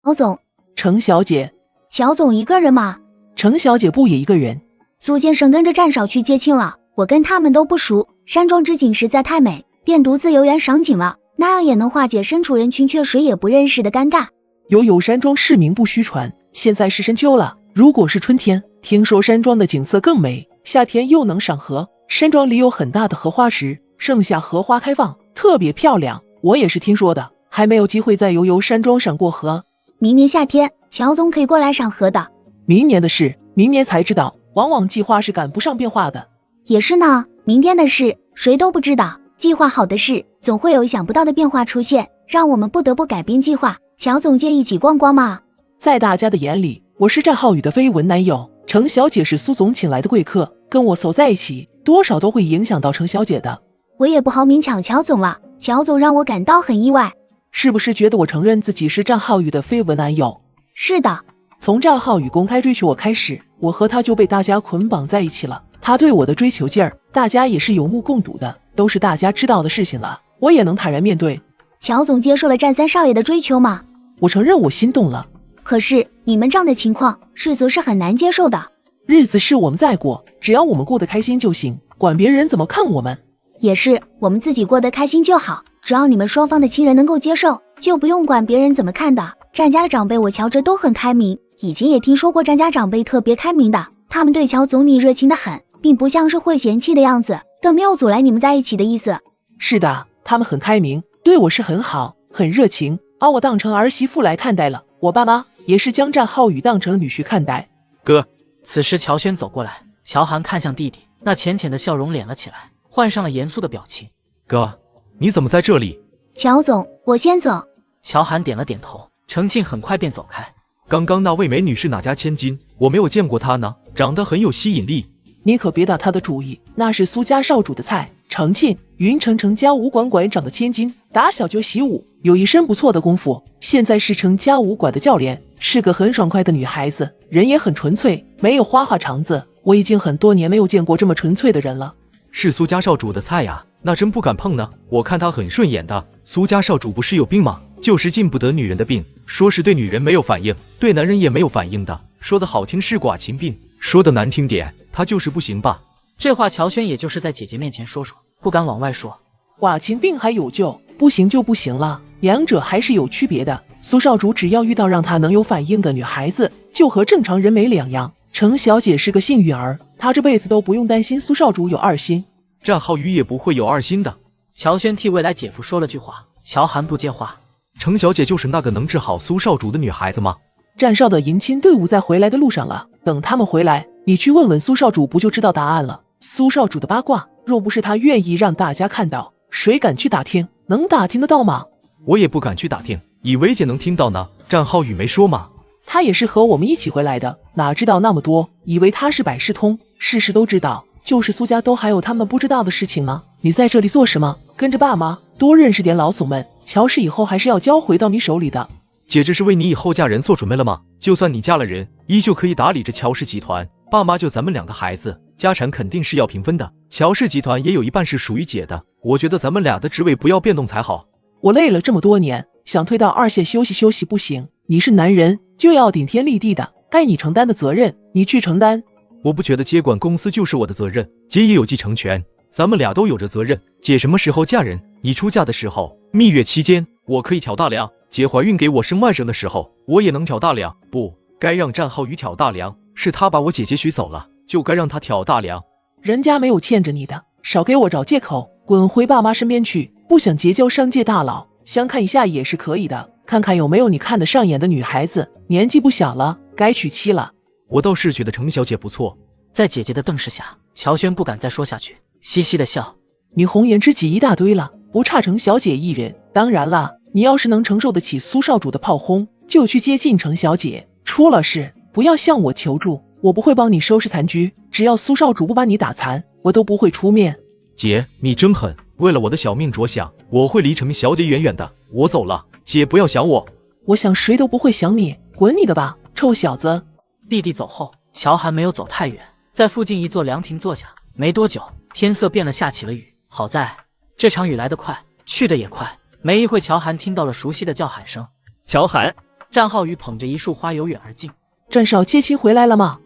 樊总，程小姐，乔总一个人吗？程小姐不也一个人？苏先生跟着战少去接亲了，我跟他们都不熟，山庄之景实在太美，便独自游园赏景了，那样也能化解身处人群却谁也不认识的尴尬。有山庄是名不虚传，现在是深秋了，如果是春天，听说山庄的景色更美，夏天又能赏荷，山庄里有很大的荷花池，盛夏荷花开放，特别漂亮。我也是听说的，还没有机会再游山庄赏过荷。明年夏天，乔总可以过来赏荷的。明年的事，明年才知道，往往计划是赶不上变化的。也是呢，明天的事谁都不知道，计划好的事总会有意想不到的变化出现，让我们不得不改变计划。乔总介意一起逛逛吗？在大家的眼里，我是战浩宇的绯闻男友，程小姐是苏总请来的贵客，跟我走在一起，多少都会影响到程小姐的。我也不好勉强乔总了，乔总让我感到很意外。是不是觉得我承认自己是战浩宇的绯闻男友？是的，从战浩宇公开追求我开始，我和他就被大家捆绑在一起了。他对我的追求劲儿，大家也是有目共睹的，都是大家知道的事情了，我也能坦然面对。乔总接受了战三少爷的追求吗？我承认我心动了。可是你们这样的情况，世俗是很难接受的。日子是我们在过，只要我们过得开心就行，管别人怎么看我们。也是，我们自己过得开心就好，只要你们双方的亲人能够接受，就不用管别人怎么看的。战家的长辈我瞧着都很开明，以前也听说过战家长辈特别开明的，他们对乔总你热情的很，并不像是会嫌弃的样子，更没有阻拦你们在一起的意思。是的，他们很开明，对我是很好，很热情，把我当成儿媳妇来看待了。我爸妈也是将战浩宇当成女婿看待。哥，此时乔轩走过来，乔涵看向弟弟，那浅浅的笑容敛了起来，换上了严肃的表情。哥，你怎么在这里？乔总，我先走。乔涵点了点头，程庆很快便走开。刚刚那位美女是哪家千金？我没有见过她呢，长得很有吸引力。你可别打她的主意，那是苏家少主的菜。程庆，云城程家武馆馆长的千金，打小就习武，有一身不错的功夫，现在是程家武馆的教练，是个很爽快的女孩子，人也很纯粹，没有花花肠子。我已经很多年没有见过这么纯粹的人了。是苏家少主的菜呀，那真不敢碰呢。我看他很顺眼的。苏家少主不是有病吗？就是禁不得女人的病，说是对女人没有反应，对男人也没有反应的。说的好听是寡情病，说的难听点，他就是不行吧。这话乔轩也就是在姐姐面前说说，不敢往外说。寡情病还有救，不行就不行了，两者还是有区别的。苏少主只要遇到让他能有反应的女孩子，就和正常人没两样。程小姐是个幸运儿，她这辈子都不用担心苏少主有二心。战浩宇也不会有二心的。乔轩替未来姐夫说了句话，乔涵不接话。程小姐就是那个能治好苏少主的女孩子吗？战少的迎亲队伍在回来的路上了，等他们回来，你去问问苏少主，不就知道答案了。苏少主的八卦，若不是他愿意让大家看到，谁敢去打听？能打听得到吗？我也不敢去打听，以为姐能听到呢。战浩宇没说吗？他也是和我们一起回来的，哪知道那么多，以为他是百事通，事事都知道。就是苏家都还有他们不知道的事情吗？你在这里做什么？跟着爸妈，多认识点老总们。乔氏以后还是要交回到你手里的。姐这是为你以后嫁人做准备了吗？就算你嫁了人，依旧可以打理着乔氏集团。爸妈就咱们俩的孩子，家产肯定是要平分的。乔氏集团也有一半是属于姐的，我觉得咱们俩的职位不要变动才好。我累了这么多年，想退到二线休息休息不行。你是男人，就要顶天立地的，该你承担的责任，你去承担。我不觉得接管公司就是我的责任，姐也有继承权，咱们俩都有着责任。姐什么时候嫁人？你出嫁的时候，蜜月期间我可以挑大梁，姐怀孕给我生外甥的时候，我也能挑大梁。不该让战浩宇挑大梁，是他把我姐姐娶走了，就该让他挑大梁。人家没有欠着你的，少给我找借口，滚回爸妈身边去。不想结交商界大佬，相看一下也是可以的，看看有没有你看得上眼的女孩子，年纪不小了，该娶妻了。我倒是觉得程小姐不错。在姐姐的瞪视下，乔轩不敢再说下去，嘻嘻的笑。你红颜知己一大堆了，不差程小姐一人。当然了，你要是能承受得起苏少主的炮轰，就去接近程小姐。出了事不要向我求助，我不会帮你收拾残局，只要苏少主不把你打残，我都不会出面。姐，你真狠，为了我的小命着想，我会离程小姐远远的。我走了，姐不要想我。我想谁都不会想你，滚你的吧，臭小子。弟弟走后，乔涵没有走太远，在附近一座凉亭坐下。没多久，天色变了，下起了雨。好在这场雨来得快，去得也快。没一会，乔涵听到了熟悉的叫喊声。乔涵，战浩宇捧着一束花由远而近。战少接亲回来了吗？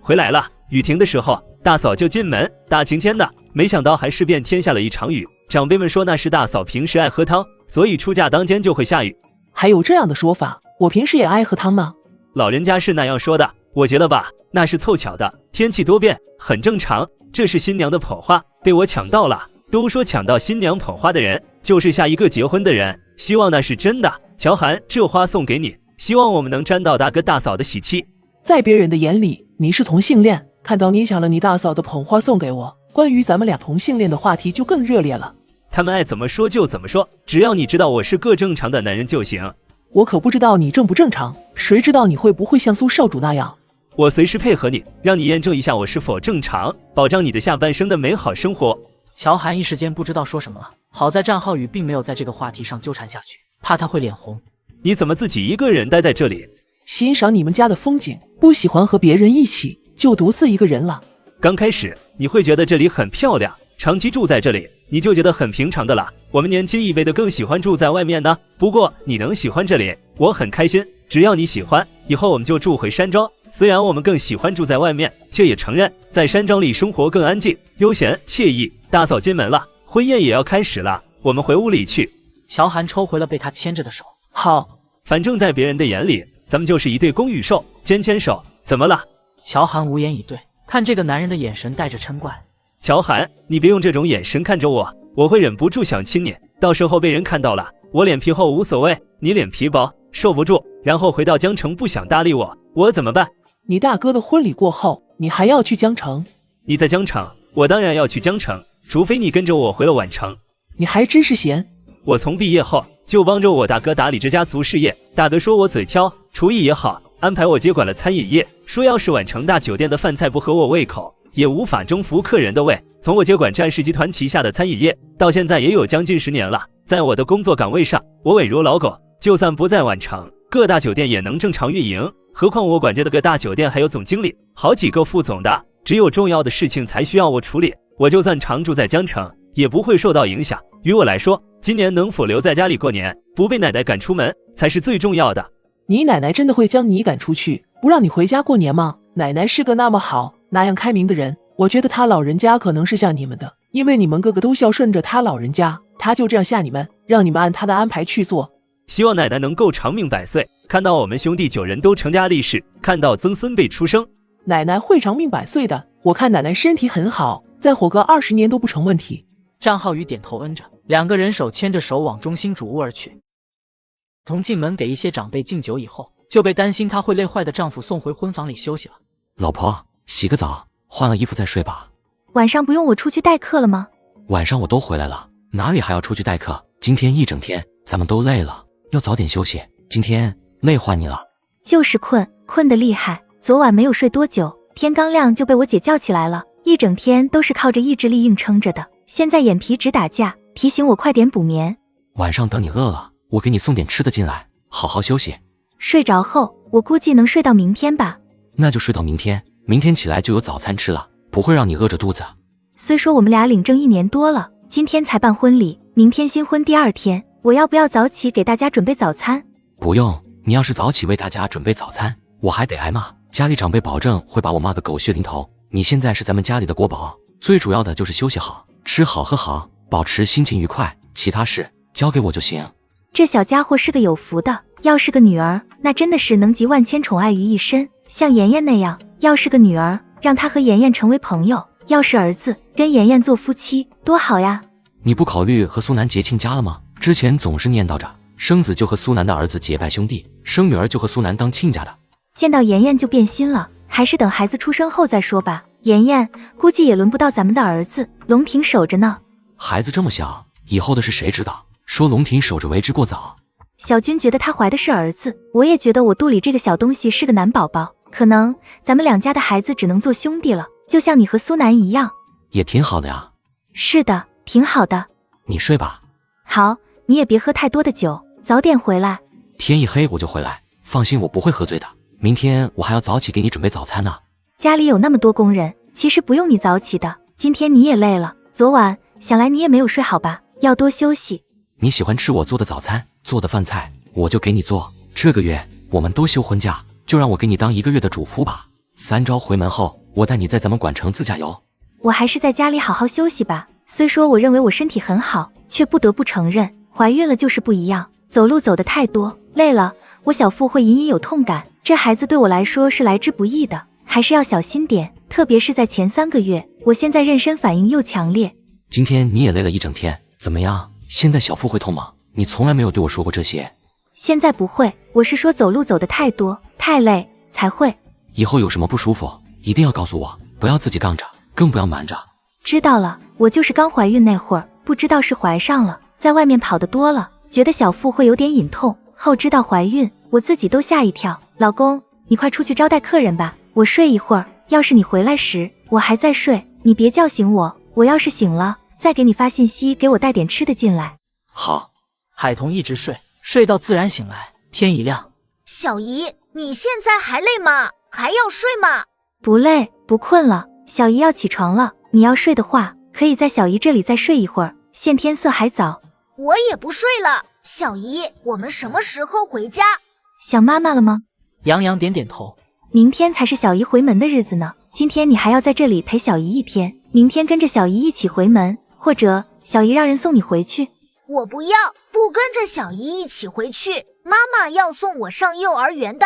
回来了。雨停的时候，大嫂就进门，大晴天的，没想到还是变天下了一场雨。长辈们说那是大嫂平时爱喝汤，所以出嫁当天就会下雨。还有这样的说法？我平时也爱喝汤吗？老人家是那样说的，我觉得吧，那是凑巧的，天气多变，很正常。这是新娘的捧花，被我抢到了。都说抢到新娘捧花的人，就是下一个结婚的人。希望那是真的。乔涵，这花送给你，希望我们能沾到大哥大嫂的喜气。在别人的眼里，你是同性恋，看到你抢了你大嫂的捧花送给我，关于咱们俩同性恋的话题就更热烈了。他们爱怎么说就怎么说，只要你知道我是个正常的男人就行。我可不知道你正不正常，谁知道你会不会像苏少主那样。我随时配合你，让你验证一下我是否正常，保障你的下半生的美好生活。乔涵一时间不知道说什么了，好在战浩宇并没有在这个话题上纠缠下去，怕他会脸红。你怎么自己一个人待在这里？欣赏你们家的风景，不喜欢和别人一起，就独自一个人了。刚开始你会觉得这里很漂亮，长期住在这里，你就觉得很平常的了。我们年轻一辈的更喜欢住在外面呢。不过你能喜欢这里，我很开心。只要你喜欢，以后我们就住回山庄。虽然我们更喜欢住在外面，却也承认在山庄里生活更安静、悠闲、惬意。大嫂进门了，婚宴也要开始了，我们回屋里去。乔涵抽回了被他牵着的手。好，反正在别人的眼里，咱们就是一对公与兽，牵牵手，怎么了？乔涵无言以对，看这个男人的眼神带着嗔怪。乔涵，你别用这种眼神看着我，我会忍不住想亲你，到时候被人看到了，我脸皮厚无所谓，你脸皮薄受不住，然后回到江城不想搭理我怎么办？你大哥的婚礼过后，你还要去江城？你在江城，我当然要去江城，除非你跟着我回了宛城。你还真是闲。我从毕业后就帮着我大哥打理着家族事业，大哥说我嘴挑，厨艺也好，安排我接管了餐饮业，说要是宛城大酒店的饭菜不合我胃口，也无法征服客人的胃。从我接管战氏集团旗下的餐饮业到现在也有将近10年了，在我的工作岗位上，我稳如老狗，就算不在宛城，各大酒店也能正常运营。何况我管着的各大酒店还有总经理，好几个副总的，只有重要的事情才需要我处理。我就算常住在江城，也不会受到影响。于我来说，今年能否留在家里过年，不被奶奶赶出门，才是最重要的。你奶奶真的会将你赶出去，不让你回家过年吗？奶奶是个那么好、那样开明的人，我觉得她老人家可能是像你们的，因为你们个个都孝顺着她老人家，他就这样吓你们，让你们按他的安排去做。希望奶奶能够长命百岁，看到我们兄弟9人都成家立室，看到曾孙辈出生。奶奶会长命百岁的，我看奶奶身体很好，再活个20年都不成问题。张浩宇点头嗯着，两个人手牵着手往中心主屋而去。同进门给一些长辈敬酒以后，就被担心她会累坏的丈夫送回婚房里休息了。老婆，洗个澡，换了衣服再睡吧。晚上不用我出去代课了吗？晚上我都回来了，哪里还要出去代课？今天一整天咱们都累了，要早点休息。今天累坏你了。就是困得厉害，昨晚没有睡多久，天刚亮就被我姐叫起来了，一整天都是靠着意志力硬撑着的，现在眼皮直打架，提醒我快点补眠。晚上等你饿了，我给你送点吃的进来，好好休息。睡着后，我估计能睡到明天吧。那就睡到明天，明天起来就有早餐吃了，不会让你饿着肚子。虽说我们俩领证1年多了，今天才办婚礼，明天新婚第2天，我要不要早起给大家准备早餐？不用，你要是早起为大家准备早餐，我还得挨骂。家里长辈保证会把我骂个狗血淋头。你现在是咱们家里的国宝，最主要的就是休息好，吃好喝好，保持心情愉快，其他事交给我就行。这小家伙是个有福的，要是个女儿，那真的是能集万千宠爱于一身，像妍妍那样；要是个女儿，让她和妍妍成为朋友；要是儿子，跟妍妍做夫妻，多好呀！你不考虑和苏南结亲家了吗？之前总是念叨着生子就和苏南的儿子结拜兄弟，生女儿就和苏南当亲家的。见到妍妍就变心了，还是等孩子出生后再说吧。妍妍估计也轮不到咱们的儿子，龙庭守着呢。孩子这么小，以后的事谁知道？说龙庭守着为之过早。小军觉得她怀的是儿子，我也觉得我肚里这个小东西是个男宝宝，可能咱们两家的孩子只能做兄弟了，就像你和苏南一样。也挺好的呀。是的，挺好的。你睡吧。好，你也别喝太多的酒，早点回来。天一黑我就回来，放心，我不会喝醉的。明天我还要早起给你准备早餐呢。家里有那么多工人，其实不用你早起的。今天你也累了，昨晚想来你也没有睡好吧，要多休息。你喜欢吃我做的早餐，做的饭菜我就给你做。这个月我们都休婚假，就让我给你当1个月的主夫吧。3朝回门后，我带你在咱们管城自驾游。我还是在家里好好休息吧。虽说我认为我身体很好，却不得不承认，怀孕了就是不一样，走路走得太多，累了，我小腹会隐隐有痛感。这孩子对我来说是来之不易的，还是要小心点，特别是在前3个月，我现在妊娠反应又强烈。今天你也累了一整天，怎么样？现在小腹会痛吗？你从来没有对我说过这些。现在不会，我是说走路走得太多太累才会。以后有什么不舒服一定要告诉我，不要自己杠着，更不要瞒着。知道了，我就是刚怀孕那会儿，不知道是怀上了，在外面跑得多了，觉得小腹会有点隐痛，后知道怀孕，我自己都吓一跳。老公，你快出去招待客人吧，我睡一会儿，要是你回来时我还在睡，你别叫醒我，我要是醒了再给你发信息，给我带点吃的进来。好。海童一直睡到自然醒来，天一亮。小姨，你现在还累吗？还要睡吗？不累，不困了。小姨要起床了，你要睡的话，可以在小姨这里再睡一会儿，现天色还早。我也不睡了。小姨，我们什么时候回家？想妈妈了吗？杨洋点点头。明天才是小姨回门的日子呢，今天你还要在这里陪小姨一天，明天跟着小姨一起回门，或者小姨让人送你回去。我不要，不跟着小姨一起回去，妈妈要送我上幼儿园的。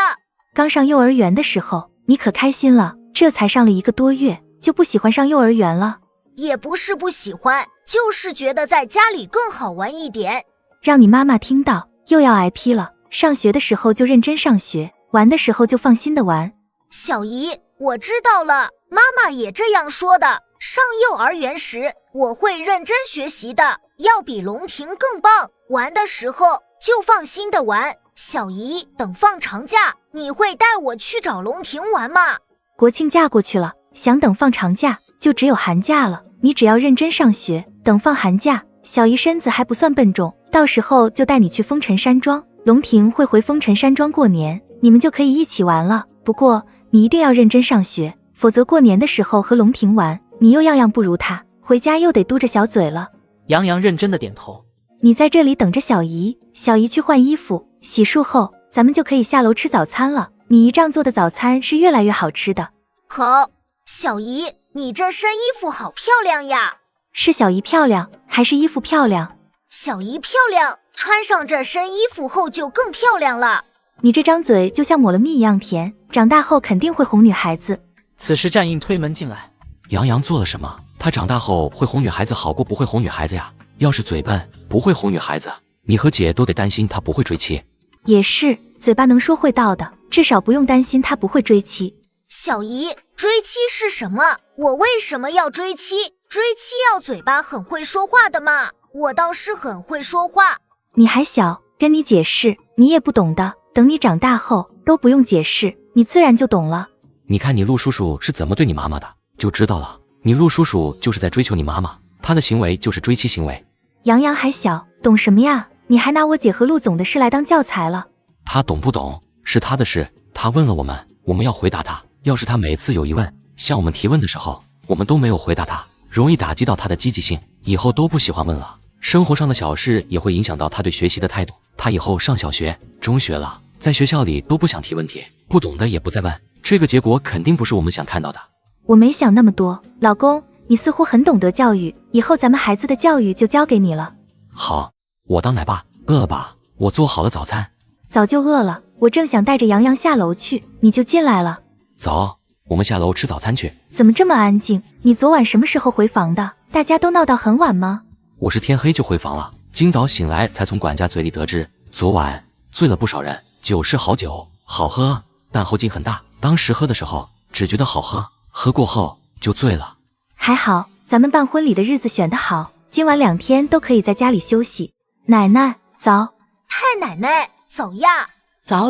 刚上幼儿园的时候，你可开心了，这才上了1个多月，就不喜欢上幼儿园了？也不是不喜欢，就是觉得在家里更好玩一点。让你妈妈听到又要挨批了，上学的时候就认真上学，玩的时候就放心的玩。小姨，我知道了，妈妈也这样说的。上幼儿园时，我会认真学习的，要比龙庭更棒。玩的时候就放心的玩。小姨，等放长假，你会带我去找龙庭玩吗？国庆假过去了，想等放长假，就只有寒假了。你只要认真上学，等放寒假，小姨身子还不算笨重，到时候就带你去风尘山庄。龙庭会回风尘山庄过年，你们就可以一起玩了。不过你一定要认真上学，否则过年的时候和龙庭玩，你又样样不如他，回家又得嘟着小嘴了。杨洋认真的点头。你在这里等着小姨，小姨去换衣服洗漱后，咱们就可以下楼吃早餐了。你姨丈做的早餐是越来越好吃的。好。小姨，你这身衣服好漂亮呀。是小姨漂亮，还是衣服漂亮？小姨漂亮，穿上这身衣服后就更漂亮了。你这张嘴就像抹了蜜一样甜，长大后肯定会哄女孩子。此时战印推门进来，杨洋做了什么？他长大后会哄女孩子好过不会哄女孩子呀？要是嘴笨，不会哄女孩子，你和姐都得担心他不会追妻。也是，嘴巴能说会道的，至少不用担心他不会追妻。小姨，追妻是什么？我为什么要追妻？追妻要嘴巴很会说话的嘛，我倒是很会说话。你还小，跟你解释，你也不懂的。等你长大后，都不用解释，你自然就懂了。你看你陆叔叔是怎么对你妈妈的，就知道了。你陆叔叔就是在追求你妈妈，他的行为就是追妻行为。杨洋还小，懂什么呀？你还拿我姐和陆总的事来当教材了。他懂不懂是他的事，他问了我们，我们要回答他。要是他每次有疑问向我们提问的时候，我们都没有回答他，容易打击到他的积极性，以后都不喜欢问了。生活上的小事也会影响到他对学习的态度。他以后上小学、中学了，在学校里都不想提问题，不懂的也不再问，这个结果肯定不是我们想看到的。我没想那么多，老公，你似乎很懂得教育，以后咱们孩子的教育就交给你了。好，我当奶爸。饿了吧？我做好了早餐。早就饿了，我正想带着洋洋下楼去，你就进来了。走，我们下楼吃早餐去。怎么这么安静？你昨晚什么时候回房的？大家都闹到很晚吗？我是天黑就回房了，今早醒来才从管家嘴里得知，昨晚醉了不少人。酒是好酒，好喝，但后劲很大。当时喝的时候只觉得好喝，喝过后就醉了。还好咱们办婚礼的日子选得好，今晚2天都可以在家里休息。奶奶早。太奶奶早呀。早，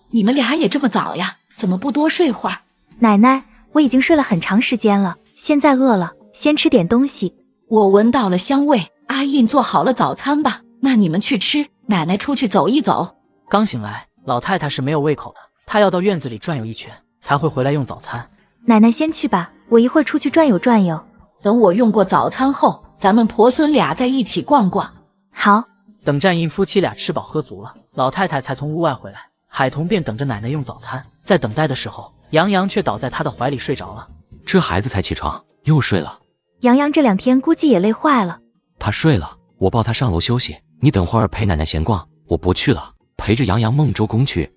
你们俩也这么早呀？怎么不多睡会儿？奶奶，我已经睡了很长时间了，现在饿了，先吃点东西。我闻到了香味，阿印做好了早餐吧？那你们去吃，奶奶出去走一走。刚醒来，老太太是没有胃口的，她要到院子里转悠一圈，才会回来用早餐。奶奶先去吧，我一会儿出去转悠转悠。等我用过早餐后，咱们婆孙俩在一起逛逛。好。等战印夫妻俩吃饱喝足了，老太太才从屋外回来，海童便等着奶奶用早餐。在等待的时候，杨洋却倒在她的怀里睡着了。这孩子才起床又睡了。杨洋这2天估计也累坏了。他睡了，我抱他上楼休息。你等会儿陪奶奶闲逛，我不去了，陪着杨洋孟州公去。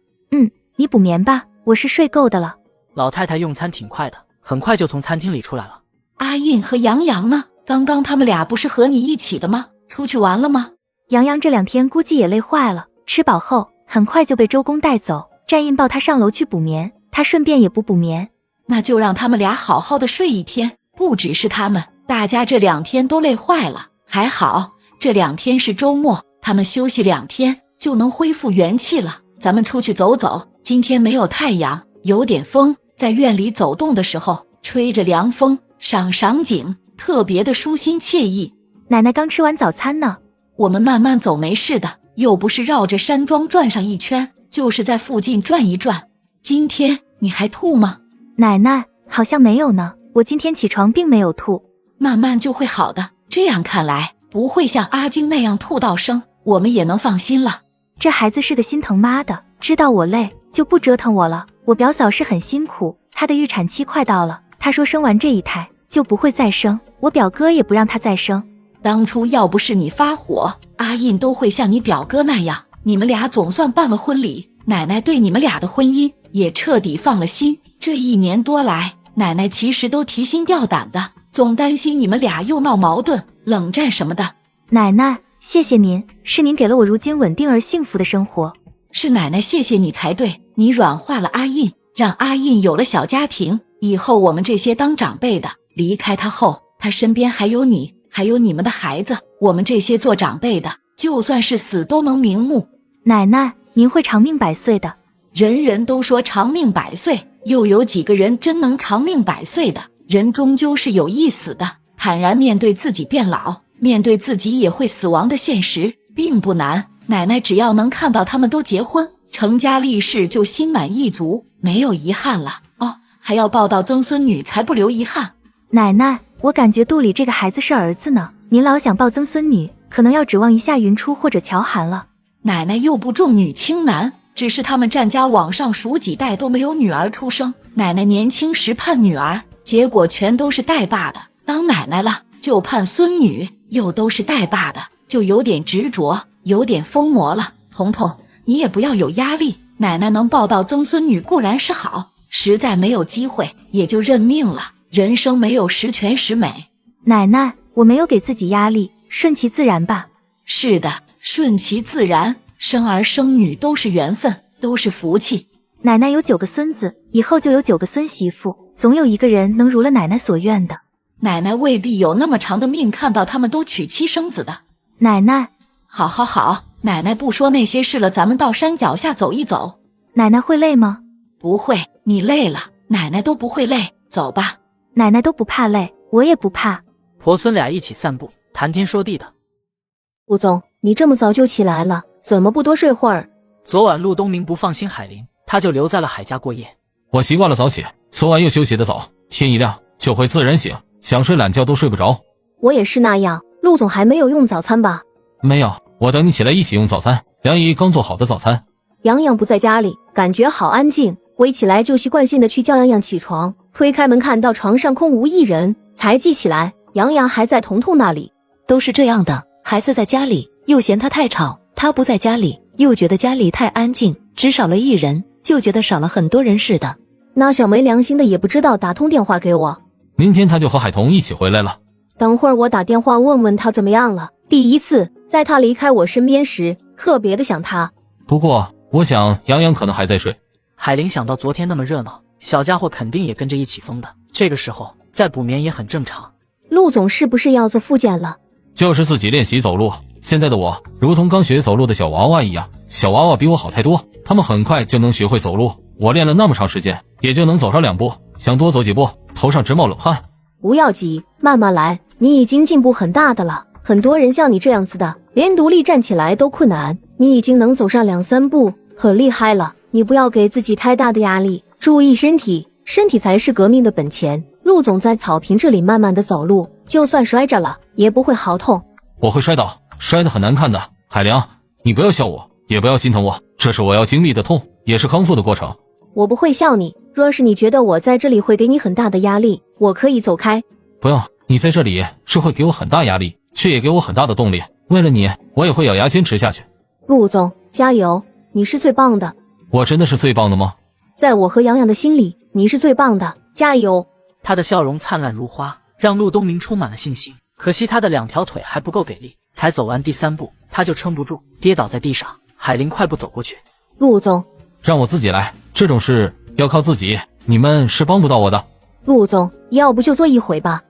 你补眠吧，我是睡够的了。老太太用餐挺快的，很快就从餐厅里出来了。阿印和杨洋呢？刚刚他们俩不是和你一起的吗？出去玩了吗？杨洋这2天估计也累坏了，吃饱后很快就被周公带走。战印抱他上楼去补眠，他顺便也补眠。那就让他们俩好好的睡一天，不只是他们，大家这2天都累坏了。还好这2天是周末，他们休息2天就能恢复元气了。咱们出去走走，今天没有太阳，有点风，在院里走动的时候吹着凉风，赏赏景，特别的舒心惬意。奶奶刚吃完早餐呢。我们慢慢走没事的，又不是绕着山庄转上一圈，就是在附近转一转。今天你还吐吗？奶奶，好像没有呢，我今天起床并没有吐。慢慢就会好的，这样看来不会像阿金那样吐到生，我们也能放心了。这孩子是个心疼妈的，知道我累就不折腾我了。我表嫂是很辛苦，她的预产期快到了，她说生完这一胎就不会再生，我表哥也不让她再生。当初要不是你发火，阿印都会像你表哥那样。你们俩总算办了婚礼，奶奶对你们俩的婚姻也彻底放了心。这1年多来，奶奶其实都提心吊胆的，总担心你们俩又闹矛盾、冷战什么的。奶奶，谢谢您，是您给了我如今稳定而幸福的生活。是奶奶谢谢你才对，你软化了阿印，让阿印有了小家庭。以后我们这些当长辈的离开他后，他身边还有你，还有你们的孩子，我们这些做长辈的就算是死都能瞑目。奶奶，您会长命百岁的。人人都说长命百岁，又有几个人真能长命百岁的？人终究是有一死的，坦然面对自己变老，面对自己也会死亡的现实，并不难。奶奶只要能看到他们都结婚成家立室，就心满意足，没有遗憾了。还要抱到曾孙女才不留遗憾。奶奶，我感觉肚里这个孩子是儿子呢，您老想抱曾孙女，可能要指望一下云初或者乔涵了。奶奶又不重女轻男，只是他们战家往上数几代都没有女儿出生。奶奶年轻时盼女儿，结果全都是带爸的，当奶奶了就盼孙女，又都是带爸的，就有点执着，有点疯魔了。彤彤，你也不要有压力，奶奶能抱到曾孙女固然是好，实在没有机会也就认命了。人生没有十全十美。奶奶，我没有给自己压力，顺其自然吧。是的，顺其自然，生儿生女都是缘分，都是福气。奶奶有9个孙子，以后就有9个孙媳妇，总有一个人能如了奶奶所愿的。奶奶未必有那么长的命看到他们都娶妻生子的。奶奶，好好好，奶奶不说那些事了，咱们到山脚下走一走。奶奶会累吗？不会，你累了，奶奶都不会累。走吧。奶奶都不怕累，我也不怕。婆孙俩一起散步，谈天说地的。陆总，你这么早就起来了，怎么不多睡会儿？昨晚陆东明不放心海玲，他就留在了海家过夜。我习惯了早起，昨晚又休息得早，天一亮就会自然醒，想睡懒觉都睡不着。我也是那样。陆总还没有用早餐吧？没有，我等你起来一起用早餐。梁姨刚做好的早餐。洋洋不在家里，感觉好安静。我一起来就习惯性的去叫洋洋起床，推开门看到床上空无一人，才记起来洋洋还在彤彤那里。都是这样的，孩子在家里又嫌他太吵，他不在家里又觉得家里太安静，只少了一人就觉得少了很多人似的。那小没良心的也不知道打通电话给我。明天他就和海彤一起回来了。等会儿我打电话问问他怎么样了。第一次在他离开我身边时特别的想他。不过我想洋洋可能还在睡。海玲想到昨天那么热闹，小家伙肯定也跟着一起疯的，这个时候再补眠也很正常。陆总是不是要做复健了？就是自己练习走路，现在的我如同刚学走路的小娃娃一样，小娃娃比我好太多，他们很快就能学会走路，我练了那么长时间也就能走上2步，想多走几步头上直冒冷汗。不要急，慢慢来，你已经进步很大的了。很多人像你这样子的，连独立站起来都困难，你已经能走上2、3步，很厉害了。你不要给自己太大的压力，注意身体，身体才是革命的本钱。陆总在草坪这里慢慢的走路，就算摔着了也不会好痛。我会摔倒，摔得很难看的。海良，你不要笑我，也不要心疼我，这是我要经历的痛，也是康复的过程。我不会笑你，若是你觉得我在这里会给你很大的压力，我可以走开。不用，你在这里是会给我很大压力，却也给我很大的动力。为了你，我也会咬牙坚持下去。陆总，加油，你是最棒的。我真的是最棒的吗？在我和洋洋的心里，你是最棒的，加油。他的笑容灿烂如花，让陆东明充满了信心。可惜他的2条腿还不够给力，才走完第3步，他就撑不住，跌倒在地上。海玲快步走过去。陆总，让我自己来，这种事要靠自己，你们是帮不到我的。陆总，要不就坐一会吧。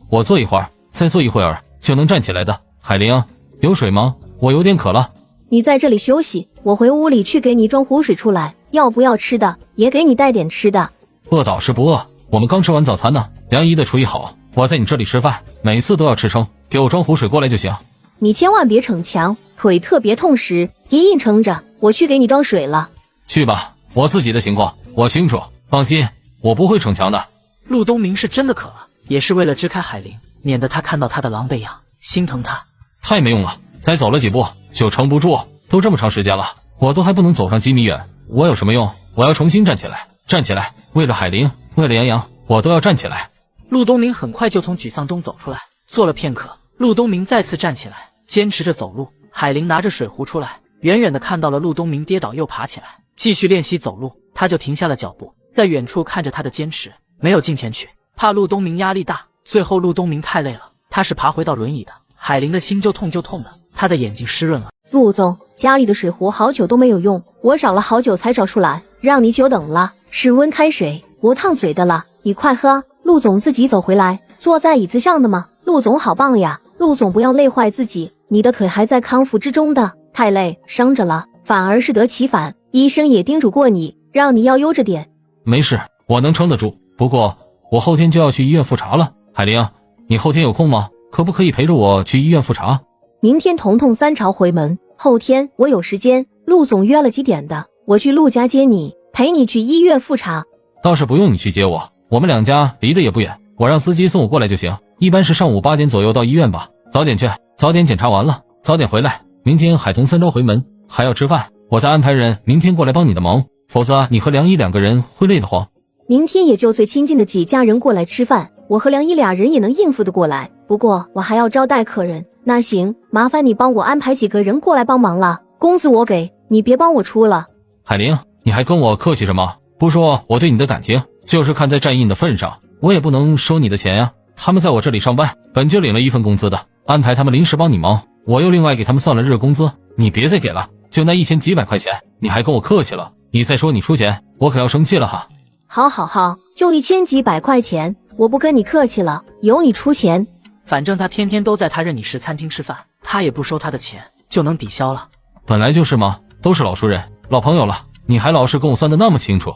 我坐一会儿，再坐一会儿就能站起来的。海玲，有水吗？我有点渴了。你在这里休息，我回屋里去给你装壶水出来。要不要吃的，也给你带点吃的。饿倒是不饿，我们刚吃完早餐呢。梁姨的厨艺好，我在你这里吃饭，每次都要吃撑，给我装壶水过来就行。你千万别逞强，腿特别痛时一硬撑着，我去给你装水了。去吧，我自己的情况我清楚，放心，我不会逞强的。陆东明是真的渴了，也是为了支开海玲，免得他看到他的狼狈样，心疼他。太没用了，才走了几步就撑不住，都这么长时间了，我都还不能走上几米远，我有什么用？我要重新站起来，站起来，为了海玲，为了洋洋，我都要站起来。陆东明很快就从沮丧中走出来，坐了片刻，陆东明再次站起来，坚持着走路。海玲拿着水壶出来，远远的看到了陆东明跌倒又爬起来，继续练习走路，他就停下了脚步，在远处看着他的坚持，没有近前去，怕陆东明压力大。最后陆东明太累了，他是爬回到轮椅的。海玲的心就痛的，他的眼睛湿润了。陆总，家里的水壶好久都没有用，我找了好久才找出来，让你久等了。是温开水，不烫嘴的了，你快喝。陆总自己走回来，坐在椅子上的吗？陆总好棒呀！陆总不要累坏自己，你的腿还在康复之中的，太累伤着了，反而适得其反。医生也叮嘱过你，让你要悠着点。没事，我能撑得住。不过我后天就要去医院复查了。海玲，你后天有空吗？可不可以陪着我去医院复查？明天彤彤3朝回门，后天我有时间。陆总约了几点的？我去陆家接你，陪你去医院复查。倒是不用你去接我，我们2家离得也不远，我让司机送我过来就行。一般是上午8点左右到医院吧，早点去，早点检查完了，早点回来。明天海彤3朝回门，还要吃饭，我再安排人明天过来帮你的忙，否则你和梁姨2个人会累得慌。明天也就最亲近的几家人过来吃饭，我和梁姨俩人也能应付得过来。不过我还要招待客人。那行，麻烦你帮我安排几个人过来帮忙了，工资我给，你别帮我出了。海玲，你还跟我客气什么？不说我对你的感情，就是看在战印的份上，我也不能收你的钱呀。他们在我这里上班，本就领了一份工资的，安排他们临时帮你忙，我又另外给他们算了日工资，你别再给了，就那1000几百块钱，你还跟我客气了？你再说你出钱，我可要生气了哈。好好好，就1000几百块钱，我不跟你客气了，由你出钱。反正他天天都在他任你食餐厅吃饭，他也不收他的钱，就能抵消了。本来就是嘛，都是老熟人老朋友了，你还老是跟我算得那么清楚。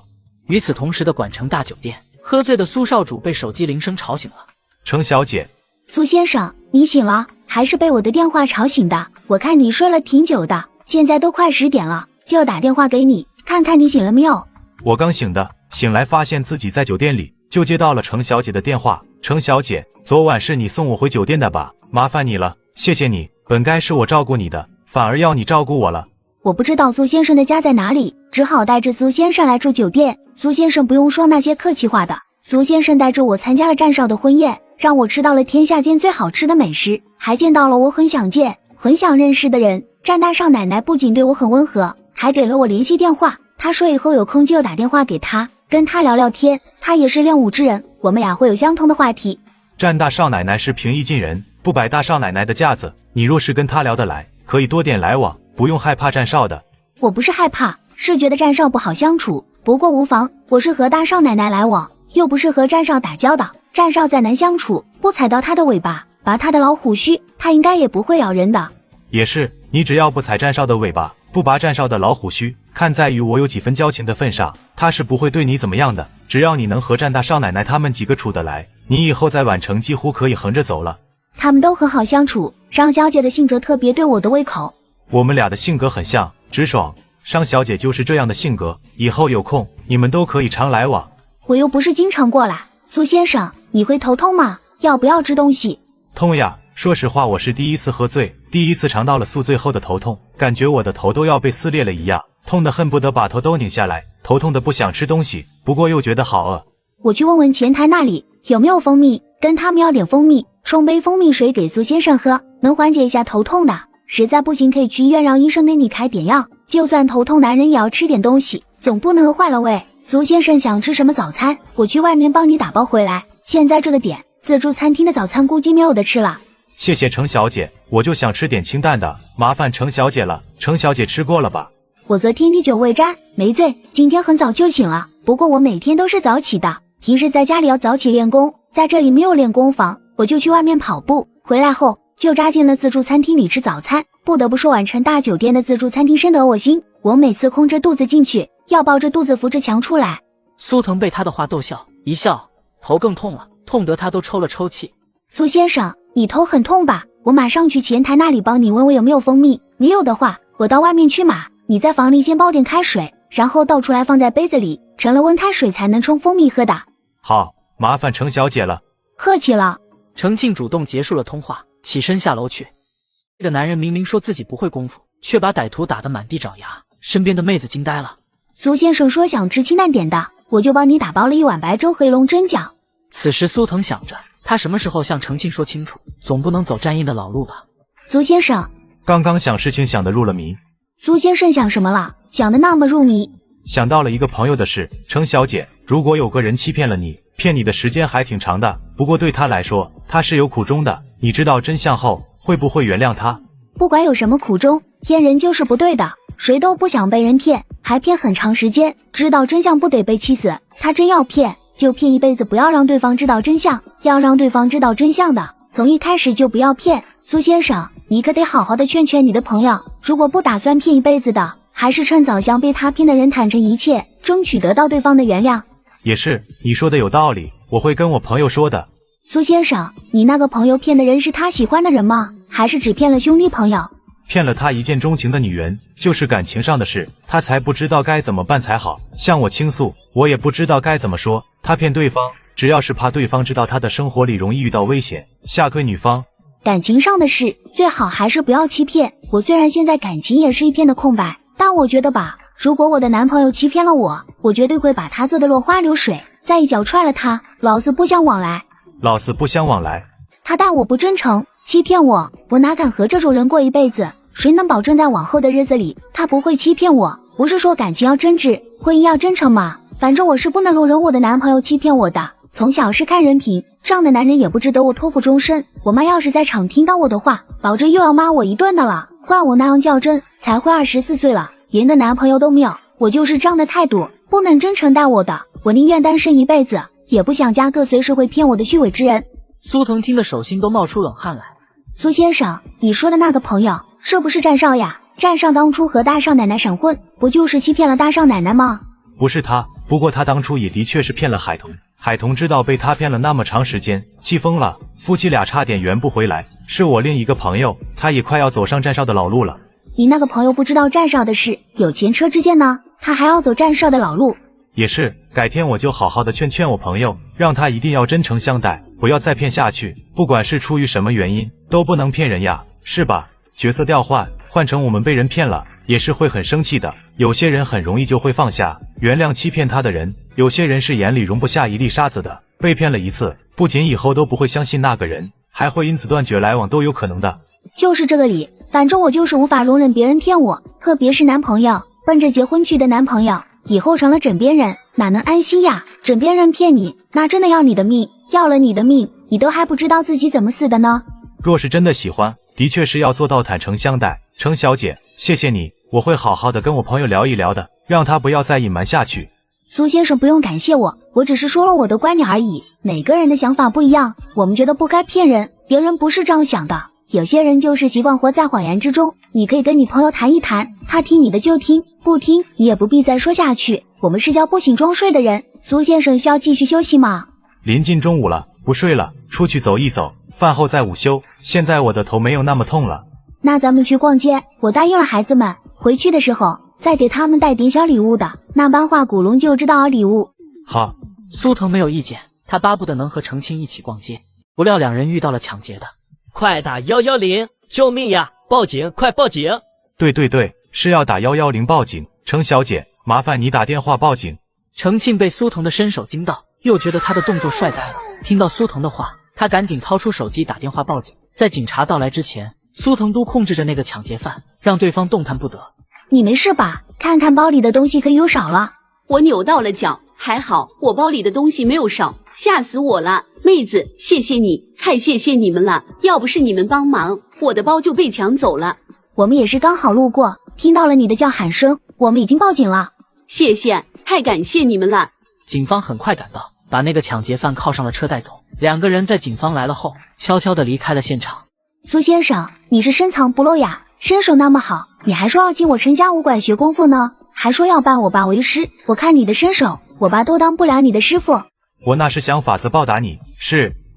与此同时的管城大酒店，喝醉的苏少主被手机铃声吵醒了。程小姐，苏先生，你醒了？还是被我的电话吵醒的？我看你睡了挺久的，现在都快10点了，就打电话给你，看看你醒了没有。我刚醒的，醒来发现自己在酒店里，就接到了程小姐的电话。程小姐，昨晚是你送我回酒店的吧？麻烦你了，谢谢你，本该是我照顾你的，反而要你照顾我了。我不知道苏先生的家在哪里，只好带着苏先生来住酒店。苏先生不用说那些客气话的，苏先生带着我参加了战少的婚宴，让我吃到了天下间最好吃的美食，还见到了我很想见、很想认识的人。战大少奶奶不仅对我很温和，还给了我联系电话，她说以后有空就打电话给她，跟她聊聊天。她也是练武之人，我们俩会有相同的话题。战大少奶奶是平易近人，不摆大少奶奶的架子，你若是跟她聊得来，可以多点来往，不用害怕战少的。我不是害怕，是觉得战少不好相处，不过无妨，我是和大少奶奶来往，又不是和战少打交道。战少再难相处，不踩到他的尾巴，拔他的老虎须，他应该也不会咬人的。也是，你只要不踩战少的尾巴，不拔战少的老虎须，看在与我有几分交情的份上，他是不会对你怎么样的。只要你能和战大少奶奶他们几个处得来，你以后在宛城几乎可以横着走了。他们都很好相处，商小姐的性格特别对我的胃口。我们俩的性格很像，直爽。商小姐就是这样的性格，以后有空你们都可以常来往。我又不是经常过来。苏先生，你会头痛吗？要不要吃东西？痛呀，说实话，我是第一次喝醉，第一次尝到了宿醉后的头痛，感觉我的头都要被撕裂了一样，痛得恨不得把头都拧下来，头痛的不想吃东西，不过又觉得好饿。我去问问前台那里有没有蜂蜜，跟他们要点蜂蜜，冲杯蜂蜜水给苏先生喝，能缓解一下头痛的。实在不行可以去医院让医生给你开点药，就算头痛男人也要吃点东西，总不能饿坏了胃。苏先生想吃什么早餐，我去外面帮你打包回来。现在这个点，自助餐厅的早餐估计没有的吃了。谢谢程小姐，我就想吃点清淡的，麻烦程小姐了。程小姐吃过了吧？我昨天滴酒未沾，没醉，今天很早就醒了。不过我每天都是早起的，平时在家里要早起练功，在这里没有练功房，我就去外面跑步，回来后就扎进了自助餐厅里吃早餐。不得不说，宛城大酒店的自助餐厅深得我心，我每次空着肚子进去，要抱着肚子扶着墙出来。苏腾被他的话逗笑，一笑头更痛了，痛得他都抽了抽气。苏先生，你头很痛吧？我马上去前台那里帮你问问有没有蜂蜜，没有的话我到外面去买。你在房里先煲点开水，然后倒出来放在杯子里，盛了温开水才能冲蜂蜜喝的。好，麻烦程小姐了。客气了。程庆主动结束了通话，起身下楼去。这个男人明明说自己不会功夫，却把歹徒打得满地找牙，身边的妹子惊呆了。苏先生说想吃清淡点的，我就帮你打包了1碗白粥和一笼蒸饺。此时苏腾想着，他什么时候向程庆说清楚，总不能走战印的老路吧。苏先生，刚刚想事情想得入了迷。苏先生想什么了？想得那么入迷？想到了一个朋友的事。程小姐，如果有个人欺骗了你，骗你的时间还挺长的，不过对他来说，他是有苦衷的，你知道真相后会不会原谅他？不管有什么苦衷，骗人就是不对的，谁都不想被人骗，还骗很长时间，知道真相不得被气死。他真要骗，就骗一辈子，不要让对方知道真相，要让对方知道真相的，从一开始就不要骗。苏先生，你可得好好的劝劝你的朋友，如果不打算骗一辈子的，还是趁早向被他骗的人坦诚一切，争取得到对方的原谅。也是，你说的有道理，我会跟我朋友说的。苏先生，你那个朋友骗的人是他喜欢的人吗？还是只骗了兄弟朋友？骗了他一见钟情的女人，就是感情上的事，他才不知道该怎么办才好。向我倾诉，我也不知道该怎么说。他骗对方，只要是怕对方知道他的生活里容易遇到危险，下跪女方。感情上的事，最好还是不要欺骗。我虽然现在感情也是一片的空白，但我觉得吧，如果我的男朋友欺骗了我，我绝对会把他做的落花流水，再一脚踹了他，老死不相往来。老死不相往来。他待我不真诚，欺骗我，我哪敢和这种人过一辈子？谁能保证在往后的日子里，他不会欺骗我？不是说感情要真挚，婚姻要真诚吗？反正我是不能容忍我的男朋友欺骗我的。从小是看人品，这样的男人也不值得我托付终身。我妈要是在场听到我的话，保证又要骂我一顿的了。换我那样较真，才会24岁了，连个男朋友都没有。我就是这样的态度，不能真诚待我的，我宁愿单身一辈子，也不想嫁个随时会骗我的虚伪之人。苏腾听得手心都冒出冷汗来。苏先生，你说的那个朋友是不是战少呀？战少当初和大少奶奶闪婚，不就是欺骗了大少奶奶吗？不是他，不过他当初也的确是骗了海童。海童知道被他骗了那么长时间，气疯了，夫妻俩差点圆不回来。是我另一个朋友，他也快要走上战少的老路了。你那个朋友不知道战少的事，有前车之鉴呢，他还要走战少的老路。也是，改天我就好好的劝我朋友，让他一定要真诚相待，不要再骗下去。不管是出于什么原因，都不能骗人呀，是吧？角色调换成我们被人骗了，也是会很生气的。有些人很容易就会放下，原谅欺骗他的人；有些人是眼里容不下一粒沙子的，被骗了一次，不仅以后都不会相信那个人，还会因此断绝来往，都有可能的。就是这个理，反正我就是无法容忍别人骗我，特别是男朋友，奔着结婚去的男朋友，以后成了枕边人，哪能安心呀？枕边人骗你，那真的要你的命，要了你的命，你都还不知道自己怎么死的呢。若是真的喜欢，的确是要做到坦诚相待。程小姐，谢谢你，我会好好的跟我朋友聊一聊的，让他不要再隐瞒下去。苏先生不用感谢我，我只是说了我的观点而已。每个人的想法不一样，我们觉得不该骗人，别人不是这样想的。有些人就是习惯活在谎言之中，你可以跟你朋友谈一谈，他听你的就听，不听你也不必再说下去。我们是叫不醒装睡的人。苏先生需要继续休息吗？临近中午了，不睡了，出去走一走，饭后再午休。现在我的头没有那么痛了。那咱们去逛街，我答应了孩子们，回去的时候再给他们带点小礼物的，那班画古龙就知道礼物。好，苏腾没有意见，他巴不得能和程庆一起逛街，不料两人遇到了抢劫的。快打110，救命呀！报警，快报警！对，是要打110报警。程小姐，麻烦你打电话报警。程庆被苏腾的身手惊到，又觉得他的动作帅呆了。听到苏腾的话，他赶紧掏出手机打电话报警。在警察到来之前，苏腾都控制着那个抢劫犯，让对方动弹不得。你没事吧？看看包里的东西可有少了。我扭到了脚，还好我包里的东西没有少，吓死我了。妹子，谢谢你，太谢谢你们了，要不是你们帮忙，我的包就被抢走了。我们也是刚好路过，听到了你的叫喊声，我们已经报警了。谢谢，太感谢你们了。警方很快赶到，把那个抢劫犯铐上了车带走。两个人在警方来了后，悄悄地离开了现场。苏先生，你是深藏不露呀，身手那么好，你还说要进我陈家武馆学功夫呢，还说要拜我爸为师。我看你的身手，我爸都当不了你的师傅。我那是想法子报答你，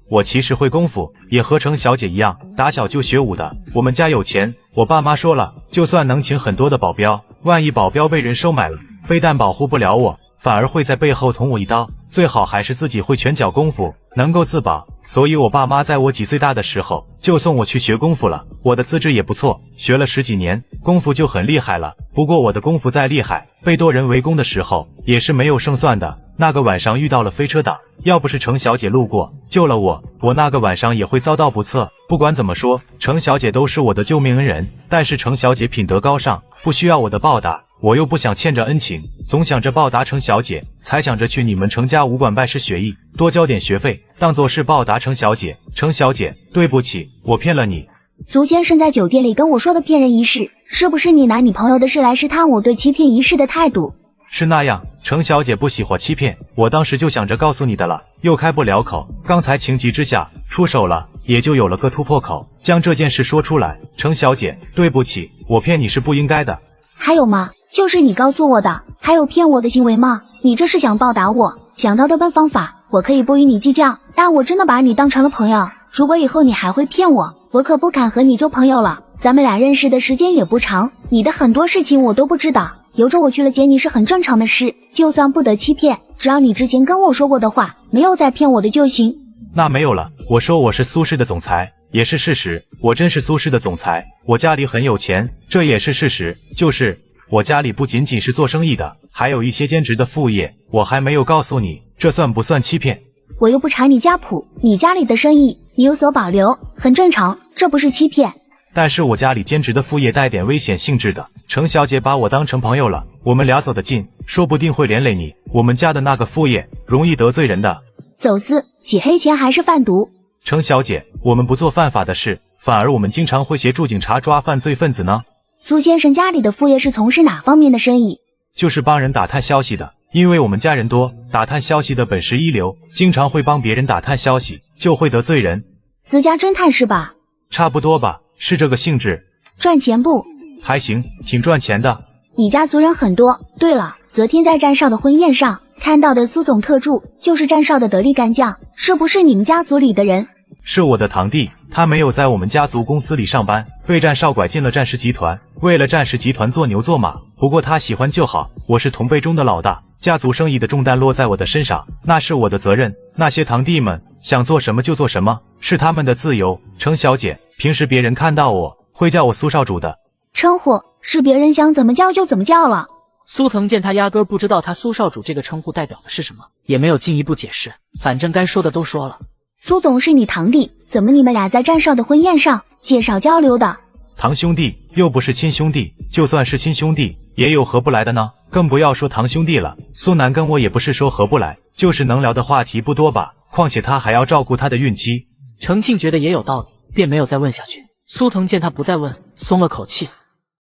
我其实会功夫，也和程小姐一样，打小就学武的。我们家有钱，我爸妈说了，就算能请很多的保镖，万一保镖被人收买了，非但保护不了我，反而会在背后捅我一刀。最好还是自己会拳脚功夫，能够自保。所以我爸妈在我几岁大的时候就送我去学功夫了。我的资质也不错，学了10几年，功夫就很厉害了。不过我的功夫再厉害，被多人围攻的时候也是没有胜算的。那个晚上遇到了飞车党，要不是程小姐路过救了我，我那个晚上也会遭到不测。不管怎么说，程小姐都是我的救命恩人，但是程小姐品德高尚，不需要我的报答，我又不想欠着恩情，总想着报答程小姐，才想着去你们程家武馆拜师学艺，多交点学费，当作是报答程小姐。程小姐，对不起，我骗了你。苏先生在酒店里跟我说的骗人一事，是不是你拿你朋友的事来试探我对欺骗一事的态度？是那样，程小姐不喜欢欺骗，我当时就想着告诉你的了，又开不了口，刚才情急之下出手了，也就有了个突破口，将这件事说出来。程小姐，对不起，我骗你是不应该的。还有吗？就是你告诉我的，还有骗我的行为吗？你这是想报答我，想到的笨方法，我可以不与你计较，但我真的把你当成了朋友，如果以后你还会骗我，我可不敢和你做朋友了。咱们俩认识的时间也不长，你的很多事情我都不知道，由着我去了解你是很正常的事，就算不得欺骗，只要你之前跟我说过的话没有再骗我的就行。那没有了，我说我是苏氏的总裁，也是事实，我真是苏氏的总裁，我家里很有钱，这也是事实，就是我家里不仅仅是做生意的，还有一些兼职的副业，我还没有告诉你，这算不算欺骗？我又不查你家谱，你家里的生意你有所保留，很正常，这不是欺骗。但是我家里兼职的副业带点危险性质的，程小姐把我当成朋友了，我们俩走得近，说不定会连累你。我们家的那个副业容易得罪人的。走私、洗黑钱还是贩毒？程小姐，我们不做犯法的事，反而我们经常会协助警察抓犯罪分子呢。苏先生家里的副业是从事哪方面的生意？就是帮人打探消息的，因为我们家人多，打探消息的本事一流，经常会帮别人打探消息，就会得罪人。私家侦探是吧？差不多吧，是这个性质。赚钱不？还行，挺赚钱的。你家族人很多。对了，昨天在战少的婚宴上看到的苏总特助，就是战少的得力干将，是不是你们家族里的人？是我的堂弟，他没有在我们家族公司里上班，被战少拐进了战时集团，为了战时集团做牛做马。不过他喜欢就好，我是同辈中的老大，家族生意的重担落在我的身上，那是我的责任。那些堂弟们想做什么就做什么，是他们的自由。程小姐，平时别人看到我会叫我苏少主的，称呼是别人想怎么叫就怎么叫了。苏腾见他压根不知道他苏少主这个称呼代表的是什么，也没有进一步解释，反正该说的都说了。苏总是你堂弟，怎么你们俩在战少的婚宴上介绍交流的？堂兄弟又不是亲兄弟，就算是亲兄弟也有合不来的呢，更不要说堂兄弟了。苏南跟我也不是说合不来，就是能聊的话题不多吧，况且他还要照顾他的孕期。程庆觉得也有道理，便没有再问下去。苏腾见他不再问，松了口气。